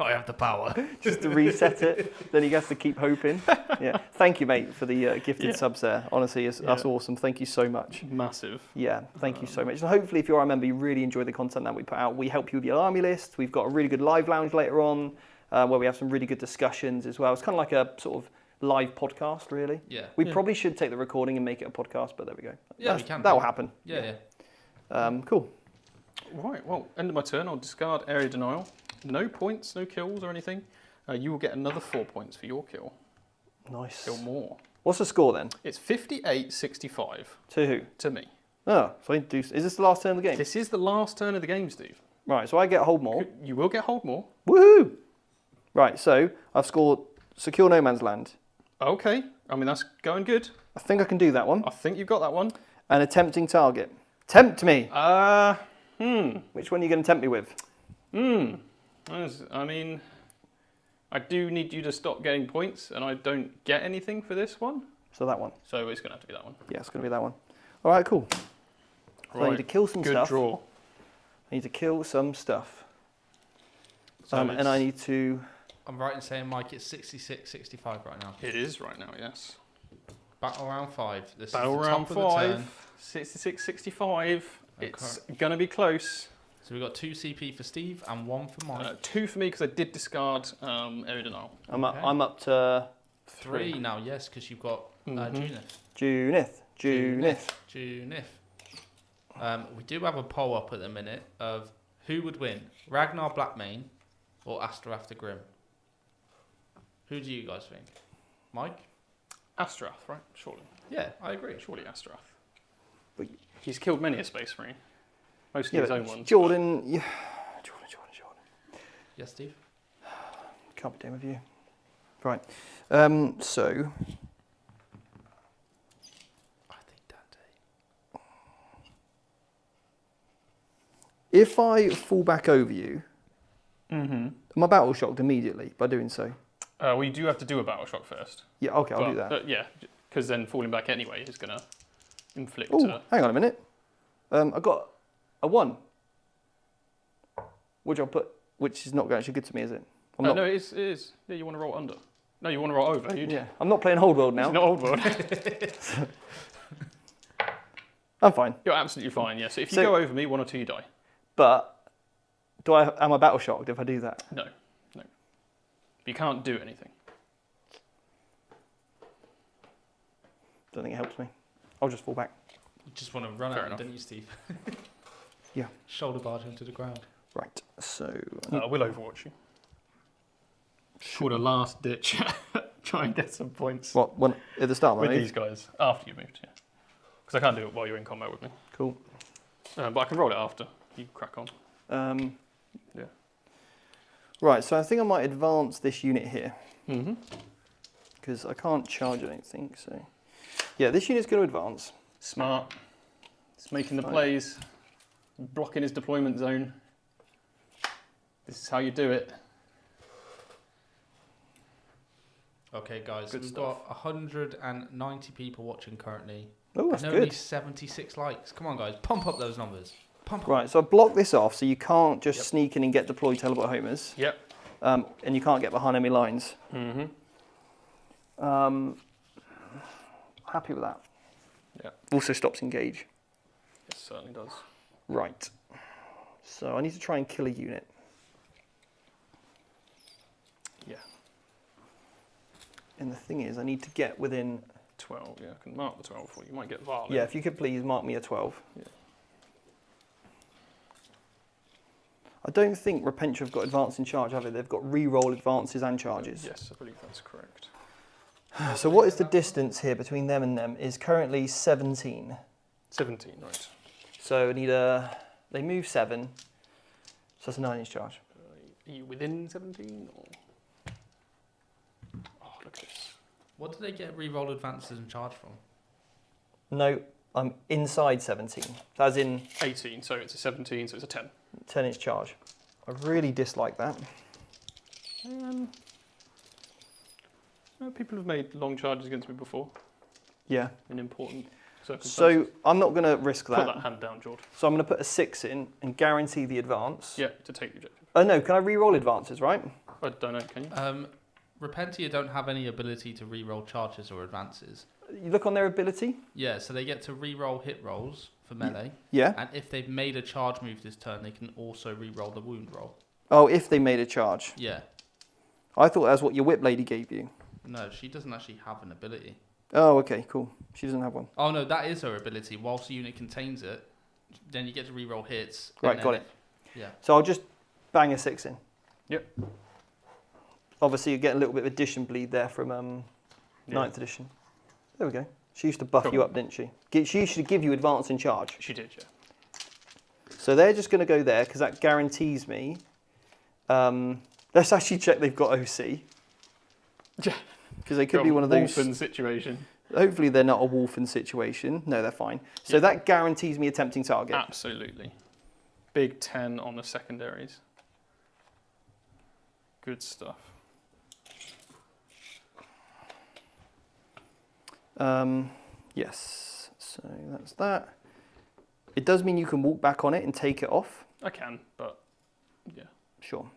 I have the power. Just to reset it. Then he has to keep hoping. Yeah. Thank you, mate, for the gifted subs there. Honestly, that's awesome. Thank you so much. Massive. Yeah, thank you so much. And hopefully, if you're a member, you really enjoy the content that we put out. We help you with your army list. We've got a really good live lounge later on where we have some really good discussions as well. It's kind of like a sort of live podcast, really. Yeah. We probably should take the recording and make it a podcast, but there we go. Yeah, we can. That will happen. Yeah. Cool. Right, well, end of my turn. I'll discard Area Denial. No points, no kills or anything. You will get another 4 points for your kill. Nice. Kill more. What's the score then? It's 58-65 To who? to me. Oh, so I need to do. Is this the last turn of the game? This is the last turn of the game, Steve. Right, so I get hold more. You will get hold more. Woohoo! Right, so I've scored Secure No Man's Land. Okay, I mean, that's going good. I think I can do that one. I think you've got that one. And a tempting target. Tempt me! Hmm. Which one are you going to tempt me with? I mean, I do need you to stop getting points, and I don't get anything for this one. So that one. So it's going to have to be that one. Yeah, it's going to be that one. All right, cool. So I need to kill some Good stuff. draw. I need to kill some stuff. So and I need to... I'm right in saying, Mike, it's 66-65 right now. It is right now, yes. Battle round 5. This Battle is the round top of the turn. 5, 66-65. Okay. It's going to be close. So we've got 2 CP for Steve and 1 for Mike. 2 for me because I did discard Area Denial. I'm up to... 3 now, yes, because you've got Junith. We do have a poll up at the minute of who would win, Ragnar Blackmane or Astaroth the Grim. Who do you guys think? Mike? Astaroth, right? Surely. Yeah, I agree. Surely Astaroth. But- He's killed many a Space Marine. Mostly his own ones. Jordan... Yeah. Jordan. Yes, Steve? Can't be doing with you. Right. So... I think Dante. If I fall back over you, am I battle shocked immediately by doing so? Well, you do have to do a battle shock first. Yeah, okay, I'll do that. Yeah, because then falling back anyway is going to inflict. Oh, hang on a minute. I got a 1. Which I'll put, which is not actually good to me, is it? I'm not, No, it is. Yeah, you want to roll under. No, you want to roll over. yeah, I'm not playing Old World now. It's not old world. I'm fine. You're absolutely fine. Yeah. So if you So- go over me, 1 or 2, you die. But am I battle shocked if I do that? No. You can't do anything. Don't think it helps me. I'll just fall back. You just want to run Fair at him, enough. don't you, Steve? Yeah. Shoulder barge him to the ground. Right. So We'll overwatch you. Called a last ditch. Try and get some points what? When at the start of my with move? these guys after you moved. Yeah. Because I can't do it while you're in combat with me. Cool. But I can roll it after. You crack on. Yeah. Right. So I think I might advance this unit here Mm-hmm. because I can't charge. I don't think so. Yeah, this unit's going to advance. Smart. It's making the Right. plays. Blocking his deployment zone. This is how you do it. Okay, guys, Good we've stuff. got 190 people watching currently. Oh, that's and only good. 76 likes. Come on, guys, pump up those numbers. Pump up. Right. So I block this off, so you can't just Yep. sneak in and get deployed teleport homers. Yep. And you can't get behind enemy lines. Mm-hmm. Happy with that. Yeah. Also stops engage. It certainly does. Right. So I need to try and kill a unit. Yeah. And the thing is, I need to get within... 12, yeah, I can mark the 12 for you. You might get Varl. Yeah, if you could please mark me a 12. Yeah. I don't think Repentia have got advance in charge, have they? They've got re-roll advances and charges. Yes, I believe that's correct. So what is the distance here between them and them? Is currently 17. 17, right. So I need a... They move 7. So that's a 9-inch charge. Are you within 17 or? Oh, look at this. What do they get re-roll advances and charge from? No, I'm inside 17. As in 18, so it's a 17, so it's a 10. 10-inch charge. I really dislike that. People have made long charges against me before Yeah. in important circumstances. So I'm not going to risk Put that. that hand down, George. So I'm going to put a 6 in and guarantee the advance. Yeah, to take the objective. Oh no, can I re-roll advances, right? I don't know, can you? Repentia don't have any ability to re-roll charges or advances. You look on their ability. Yeah, so they get to re-roll hit rolls for melee. Yeah. And if they've made a charge move this turn, they can also re-roll the wound roll. Oh, if they made a charge. Yeah. I thought that's what your whip lady gave you. No, she doesn't actually have an ability. Oh, okay, cool. She doesn't have one. Oh no, that is her ability. Whilst the unit contains it, then you get to re-roll hits. Right, got it. Yeah. So I'll just bang a 6 in. Yep. Obviously, you get a little bit of addition bleed there from 9th edition. There we go. She used to buff you up, didn't she? She used to give you advance in charge. She did, yeah. So they're just going to go there because that guarantees me. Let's actually check they've got OC. Yeah. Because they could be one of those. Wolfen situation. Hopefully they're not a Wolfen situation. No, they're fine. So that guarantees me a tempting target. Absolutely. Big 10 on the secondaries. Good stuff. Yes. So that's that. It does mean you can walk back on it and take it off. I can, but yeah. Sure.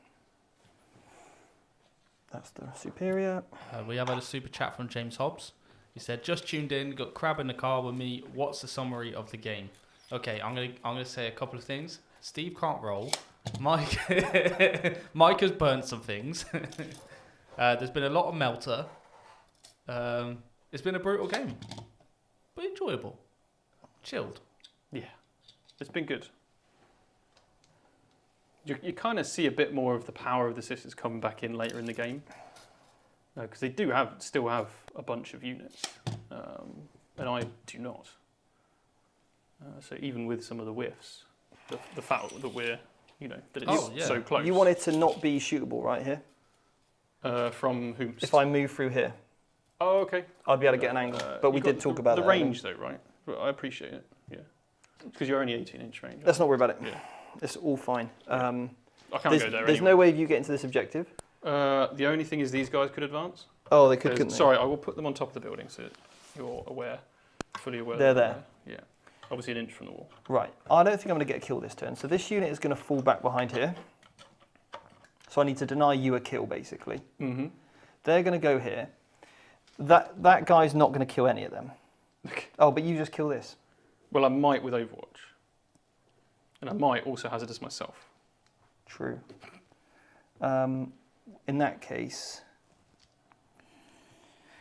That's the superior. We have had a super chat from James Hobbs. He said, "Just tuned in, got Crab in the car with me. What's the summary of the game?" Okay, I'm gonna say a couple of things. Steve can't roll. Mike has burnt some things. There's been a lot of melter. It's been a brutal game, but enjoyable, chilled. Yeah, it's been good. You kind of see a bit more of the power of the sisters coming back in later in the game. Because they do still have a bunch of units, and I do not. So even with some of the whiffs, the fact that we're, that it's so close. You want it to not be shootable right here? From whom? If I move through here, Oh, okay. I'd be able to get an angle. But we did talk about the that. range, though, right? Well, I appreciate it. Yeah, because you're only 18-inch range. Let's not worry about it. Yeah. It's all fine. I can't go there. There's no way of you getting to this objective. The only thing is these guys could advance. Oh, they could, couldn't they? Sorry, I will put them on top of the building so you're fully aware. They're there. Yeah, obviously an inch from the wall. Right. I don't think I'm going to get a kill this turn. So this unit is going to fall back behind here. So I need to deny you a kill, basically. Mm-hmm. They're going to go here. That guy's not going to kill any of them. Oh, but you just kill this. Well, I might with Overwatch. And I might also hazardous myself. True. In that case,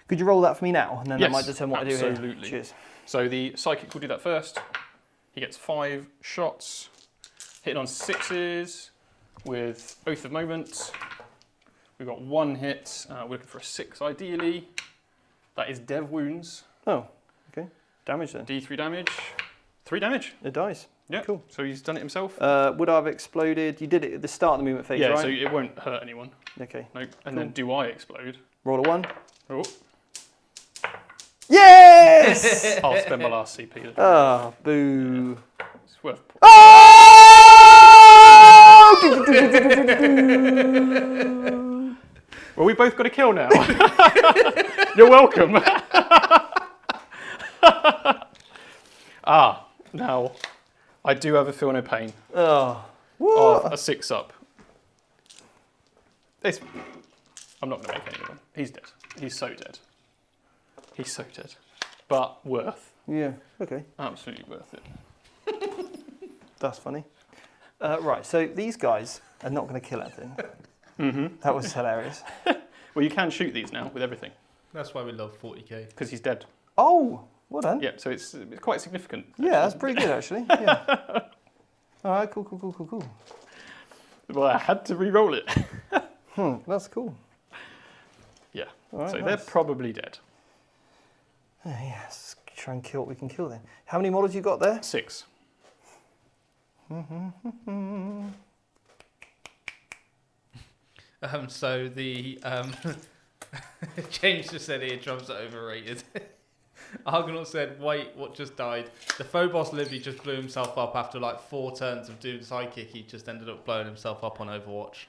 could you roll that for me now? And then that might determine what I do here. Absolutely. Cheers. So the Psychic will do that first. He gets 5 shots, hitting on 6s with Oath of Moment. We've got 1 hit. We're looking for a 6 ideally. That is Dev Wounds. Oh, okay. Damage then. D3 damage. 3 damage. It dies. Yeah, cool. So he's done it himself. Would I have exploded? You did it at the start of the movement phase, Yeah, right? so it won't hurt anyone. Okay. Nope. And then do I explode? Roll a 1. Oh. Yes! I'll spend my last CP. Ah, boo. Yeah. It's worth. Well, we both got a kill now. You're welcome. Now, I do have a feel no pain. Oh, Of a 6 up. I'm not going to make anyone. He's dead. He's so dead. He's so dead. But worth. yeah. Okay. Absolutely worth it. That's funny. Right, so these guys are not going to kill anything. That was hilarious. Well, you can shoot these now with everything That's why we love 40k. because he's dead. Oh, well done. Yeah, so it's quite significant. Yeah, that's pretty good actually. Yeah. All right, cool. Well, I had to re-roll it. That's cool. Yeah, All right, so nice. they're probably dead. Yes, try and kill what we can kill then. How many models you got there? 6. So the James just said here drums are overrated. Argonaut said, wait, what just died? The Phobos Livy just blew himself up after like 4 turns of doing psychic. He just ended up blowing himself up on Overwatch.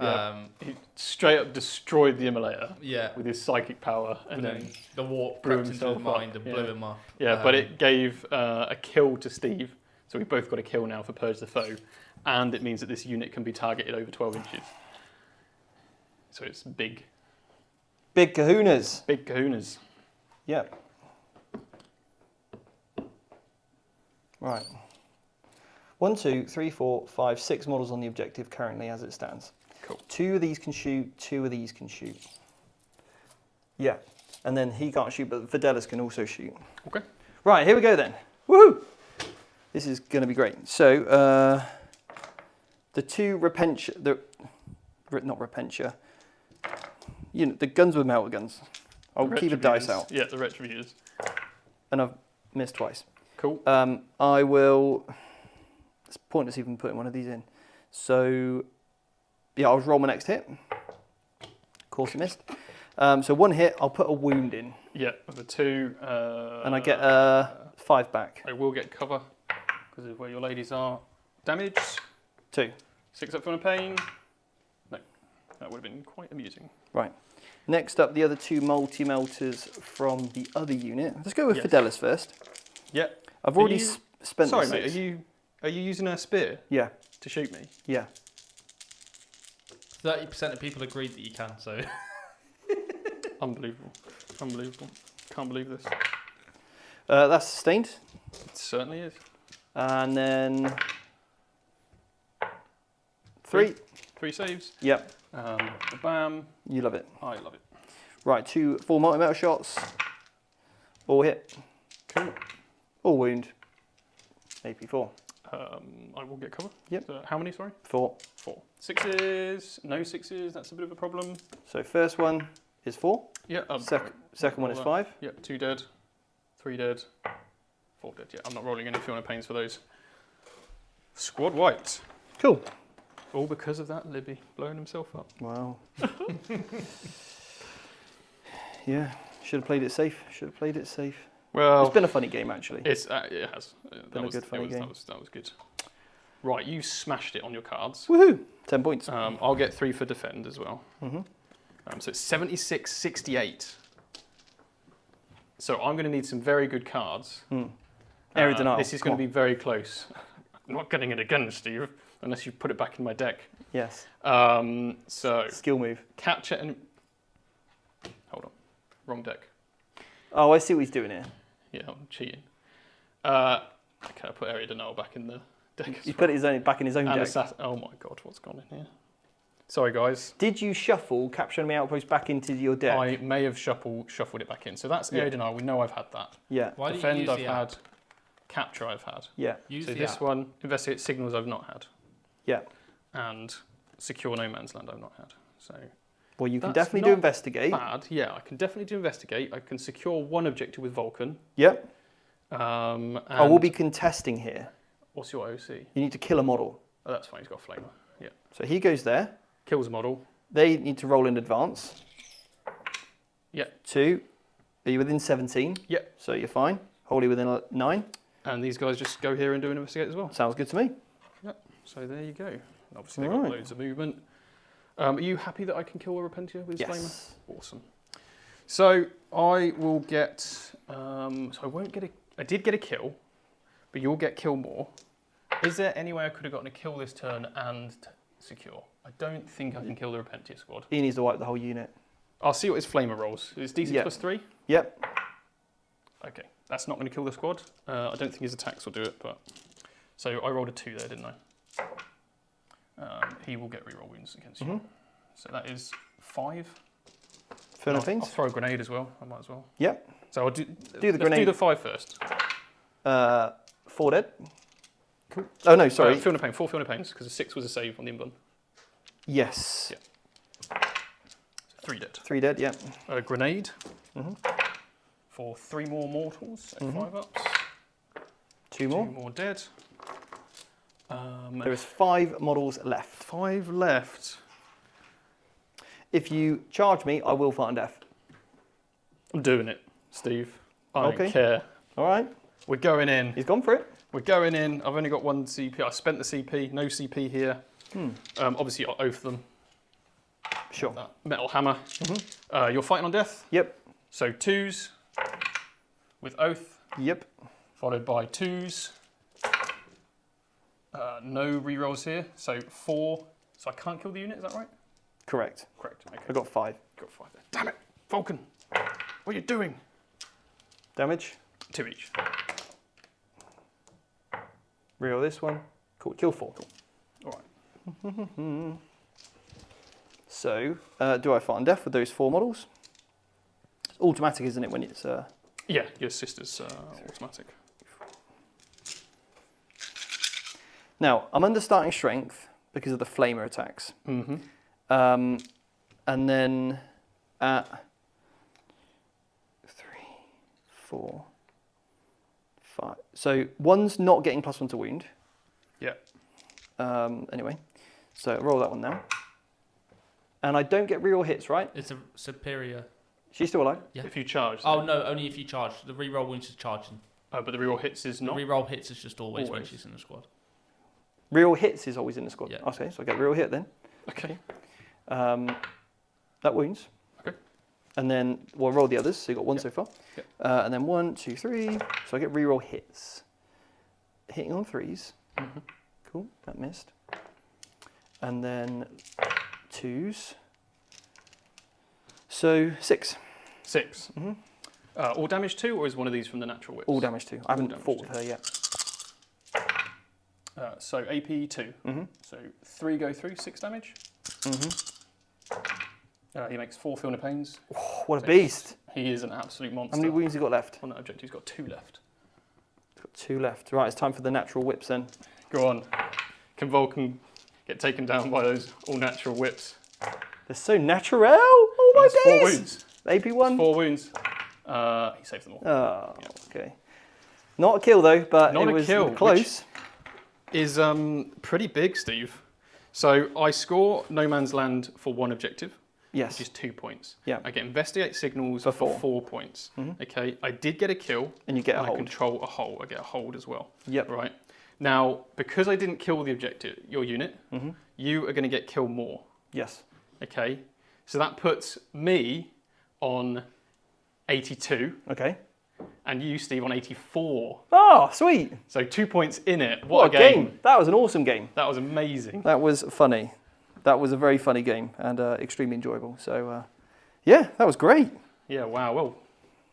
Yeah. He straight up destroyed the immolator Yeah. with his psychic power, and then the warp blew crept into his himself up. mind and Yeah. blew him up. yeah, but it gave a kill to Steve, so we've both got a kill now for Purge the Foe, and it means that this unit can be targeted over 12 inches. So it's big Kahunas. Big kahunas. Yep. Right. 1, 2, 3, 4, 5, 6 models on the objective currently as it stands. Cool. 2 of these can shoot, 2 of these can shoot. Yeah. And then he can't shoot, but Fidelis can also shoot. Okay. Right, here we go then. Woohoo! This is going to be great. So, the 2 Repentia, not Repentia, you know, the guns with melter guns. I'll keep a dice out. Yeah, the Retributors. And I've missed twice. Cool. I will. It's pointless even putting one of these in. So, yeah, I'll roll my next hit. Of course, I missed. So 1 hit, I'll put a wound in. Yeah, with a 2. And I get 5 back. I will get cover because of where your ladies are. Damage. 2. 6 up from a pain. No, that would have been quite amusing. Right. Next up, the other 2 multi-melters from the other unit. Let's go with Yes. Fidelis first. Yeah. I've already spent. Sorry, the mate. 6. Are you using a spear Yeah. to shoot me? Yeah. 30% of people agreed that you can, so. Unbelievable. Can't believe this. That's sustained. It certainly is. And then 3. 3 saves. Yep. Bam. You love it. I love it. Right, 2 full multi-metal shots. All hit. Cool. All wound. AP4. I will get cover. Yep. So how many, sorry? 4. 4. 6s. No 6s. That's a bit of a problem. So first one is 4. Yeah. Second one is 5. Yeah. 2 dead. 3 dead. 4 dead. Yeah. I'm not rolling any Fiona Pains for those. Squad wiped. Cool. All because of that Libby blowing himself up. Wow. Yeah. Should have played it safe. Well, It's been a funny game actually. it has. Been a good funny game. That was good. Right, you smashed it on your cards. Woohoo! 10 points. I'll get 3 for defend as well. Mhm. So it's 76-68. So I'm going to need some very good cards. Area denial. This is going to be very close. I'm not getting it again, Steve, unless you put it back in my deck. Yes. So Skill move. capture and hold on, wrong deck. Oh, I see what he's doing here. Yeah, I'm cheating. Okay, I put area denial back in the deck. He put it back in his own and deck. oh my god, what's gone in here? Sorry, guys. Did you shuffle Capture Enemy Outpost back into your deck? I may have shuffled it back in. So that's area denial. We know I've had that. Yeah. Why do you Defend use I've the had. app? Capture I've had. Yeah. Use So the this app. one, investigate signals I've not had. Yeah. And secure no man's land I've not had. So Well, you can That's definitely do not investigate. bad. Yeah, I can definitely do investigate. I can secure 1 objective with Vulcan. Yep. And I will be contesting here. What's your OC? You need to kill a model. Oh, that's fine. He's got a flamer. Yeah. So he goes there. Kills a model. They need to roll in advance. Yeah. 2. Are you within 17? Yep. So you're fine. Wholly within 9. And these guys just go here and do an investigate as well. Sounds good to me. Yep. So there you go. Obviously they've got Alright. loads of movement. Are you happy that I can kill a Repentia with his Yes. flamer? Awesome. So I will get. So I won't get a. I did get a kill, but you'll get kill more. Is there any way I could have gotten a kill this turn and secure? I don't think I can kill the Repentia squad. He needs to wipe the whole unit. I'll see what his flamer rolls. Is D6 Yeah. +3? Yep. Okay, that's not going to kill the squad. I don't think his attacks will do it, but so I rolled a 2 there, didn't I? he will get reroll wounds against you. So that is 5. Feel no I'll pains? throw a grenade as well. I might as well. Yep. So I'll do the grenade. Do the 5 first. 4 dead. Cool. Oh no, sorry. Feel no pain. 4 feel no pains because a 6 was a save on the inbun. Yes. Yeah. 3 dead. 3 dead. Yeah. A grenade for 3 more mortals. So 5 ups. 2 more. 2 more dead. There is 5 models left. 5 left. If you charge me, I will fight on death. I'm doing it, Steve. I Okay. don't care. All right. We're going in. He's gone for it. We're going in. I've only got 1 CP. I spent the CP. No CP here. Obviously, I'll oath them. Sure. That metal hammer. You're fighting on death. Yep. So 2s with oath, Yep. followed by 2s. No rerolls here. So 4. So I can't kill the unit. Is that right? Correct. Correct. Okay. I got 5. Got 5 there. Damn it, Vulcan! What are you doing? Damage. 2 each. Reroll this one. Cool. Kill 4. All right. So, do I fight on death with those 4 models? It's automatic, isn't it, when it's... Yeah, your sister's automatic. Now, I'm under starting strength because of the flamer attacks. And then at 3, 4, 5. So 1's not getting +1 to wound. Yeah. Anyway, so roll that one now. And I don't get reroll hits, right? It's a superior. She's still alive? Yeah. If you charge. Oh no, only if you charge. The reroll wounds is charging. But the reroll hits is The not. reroll hits is just always when Always. she's in the squad. Reroll hits is always in the squad. Yeah. Okay, so I get reroll hit then. Okay. That wounds. Okay. And then we'll roll the others. So you got 1 Yep. so far. Yep. And then 1, 2, 3. So I get reroll hits. Hitting on 3s. Cool. That missed. And then 2s. So 6. 6. All damage 2, or is one of these from the natural whips? All damage 2. I haven't damage fought 2. with her yet. So AP 2. So 3 go through, 6 damage. He makes 4 feel no pains. Oh, what a beast. He is an absolute monster. How many wounds have you got left? On that objective, he's got 2 left. He's got 2 left. Right, it's time for the natural whips then. Go on. Can Vulcan get taken down by those all-natural whips? They're so natural. Oh my That's 4 days. wounds. AP1. 4 wounds. He saved them all. Oh, okay. Not a kill though, but Not it a was kill, close. Is pretty big, Steve. So I score No Man's Land for 1 objective, Yes. which is 2 points. Yeah. I get Investigate Signals For for 4. 4 points. Okay, I did get a kill. And you get a and I hold. control a hold. I get a hold as well. Yep. Right. Now, because I didn't kill the objective, your unit, you are going to get killed more. Yes. Okay. So that puts me on 82, Okay. and you, Steve, on 84. Oh, sweet. So 2 points in it. What a game. That was an awesome game. That was amazing. That was funny. That was a very funny game and extremely enjoyable. So, yeah, that was great. Yeah, wow. Well,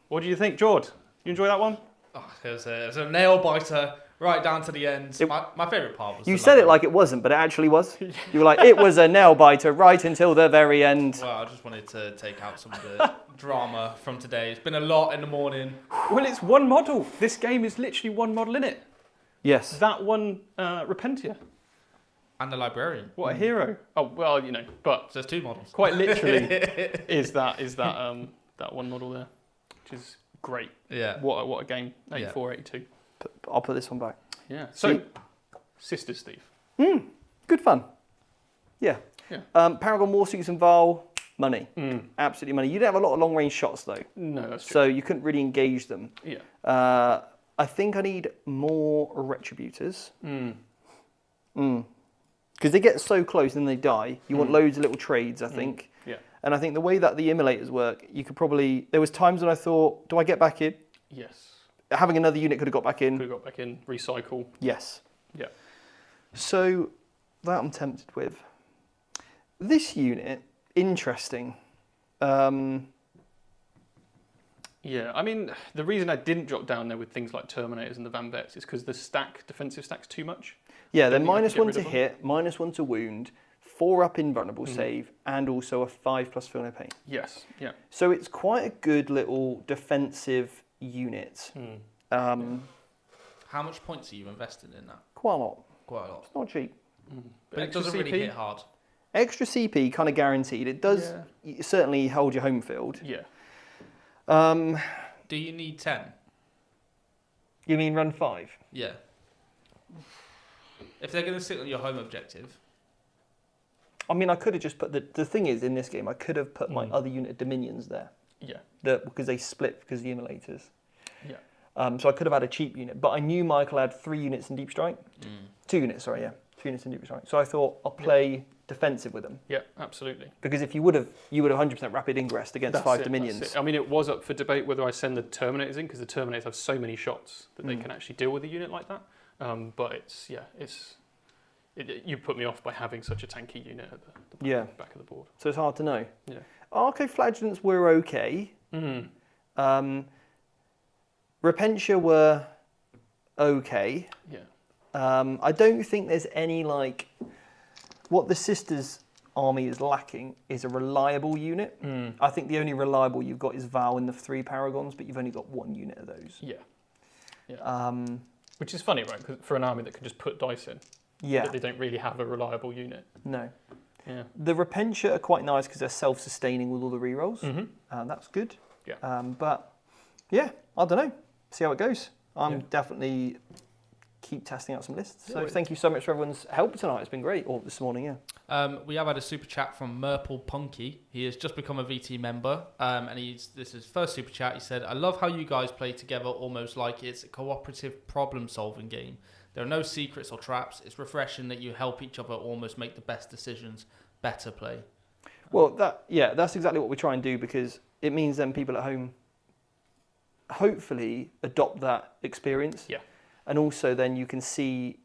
what do you think, Jord? You enjoy that one? Oh, it was a nail biter right down to the end. My favourite part was You said it like it wasn't, but it actually was. You were like, it was a nail biter right until the very end. Well, I just wanted to take out some of the drama from today. It's been a lot in the morning. Well, it's 1 model. This game is literally 1 model in it. Yes. That one, Repentia. And the librarian. What a hero. Oh, well, you know, but So there's 2 models. quite literally is that 1 model there, which is great. Yeah. What a game. 84, 82. I'll put this one back. Yeah. So, Sister Steve. Good fun. Yeah. Yeah. Paragon Warsuits and Val, money. Absolutely money. You didn't have a lot of long-range shots, though. No, that's true. So you couldn't really engage them. Yeah. I think I need more Retributors. Because they get so close and then they die. You want loads of little trades, I think. Yeah. And I think the way that the immolators work, you could probably... There was times when I thought, do I get back in? Yes. Having another unit could have got back in. Could have got back in, recycle. Yes. Yeah. So that I'm tempted with. This unit, interesting. Yeah, I mean, the reason I didn't drop down there with things like Terminators and the Van Vets is because the defensive stack's too much. Yeah, they're Don't think I -1 can get rid to of them. hit, -1 to wound, 4 up invulnerable save, and also a 5+ feel no pain. Yes, yeah. So it's quite a good little defensive unit. How much points are you invested in that? Quite a lot. Quite a lot. It's not cheap. But it extra doesn't really CP? hit hard. Extra CP, kind of guaranteed. It does certainly hold your home field. Yeah. Do you need 10? You mean run 5? Yeah. If they're going to sit on your home objective. I mean, I could have just put the thing is in this game, I could have put my other unit Dominions there. Yeah. Because they split because of the immolators. Yeah. So I could have had a cheap unit, but I knew Michael had 3 units in Deep Strike. 2 units, sorry, yeah. 2 units in Deep Strike. So I thought I'll play defensive with them. Yeah, absolutely. Because if you would have 100% rapid ingress against 5 Dominions. That's it. I mean, it was up for debate whether I send the Terminators in because the Terminators have so many shots that they can actually deal with a unit like that. But you put me off by having such a tanky unit at the back of the board. So it's hard to know. Yeah. Archoflagellants were okay. Repentia were okay. Yeah. I don't think there's any what the Sisters army is lacking is a reliable unit. I think the only reliable you've got is Val and the 3 Paragons, but you've only got 1 unit of those. Yeah. Yeah. Which is funny, right? 'Cause for an army that can just put dice in. Yeah. But they don't really have a reliable unit. No. Yeah. The Repentia are quite nice because they're self-sustaining with all the rerolls. That's good. Yeah. But yeah, I don't know. See how it goes. I'm definitely keep testing out some lists. So thank you so much for everyone's help tonight. It's been great. Or this morning, yeah. We have had a super chat from Merple Punky. He has just become a VT member, and this is his first super chat. He said, "I love how you guys play together, almost like it's a cooperative problem-solving game. There are no secrets or traps. It's refreshing that you help each other almost make the best decisions, better play." Well, that's exactly what we try and do because it means then people at home hopefully adopt that experience. Yeah. And also then you can see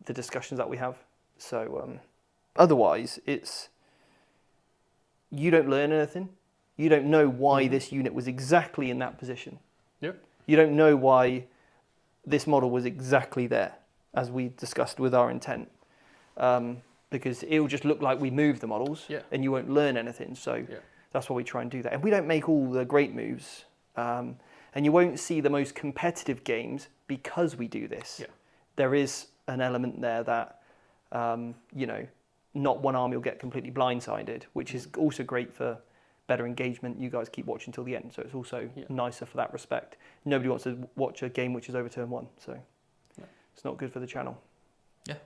the discussions that we have. So otherwise you don't learn anything. You don't know why this unit was exactly in that position. Yeah. You don't know why this model was exactly there as we discussed with our intent. Because it'll just look like we moved the models and you won't learn anything. So that's why we try and do that. And we don't make all the great moves. And you won't see the most competitive games because we do this. Yeah. There is an element there that, not one army will get completely blindsided, which is also great for better engagement. You guys keep watching till the end, so it's also nicer for that respect. Nobody wants to watch a game which is over turn 1, so it's not good for the channel. Yeah.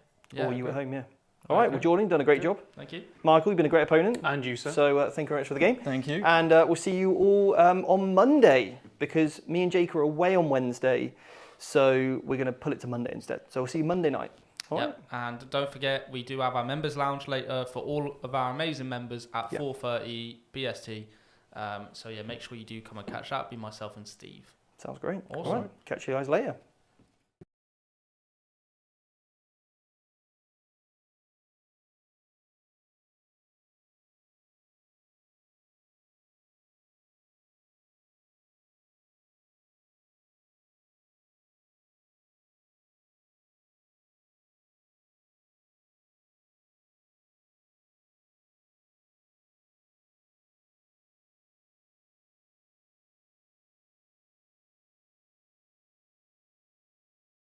Or you at home, All right, well, Jordan, done a great job. Thank you. Michael, you've been a great opponent. And you, sir. So thank you very much for the game. Thank you. And we'll see you all on Monday, because me and Jake are away on Wednesday, so we're going to pull it to Monday instead. So we'll see you Monday night. All right. And don't forget, we do have our members lounge later for all of our amazing members at 4:30 BST. So make sure you do come and catch that. Be myself and Steve. Sounds great. Awesome. All right. Catch you guys later.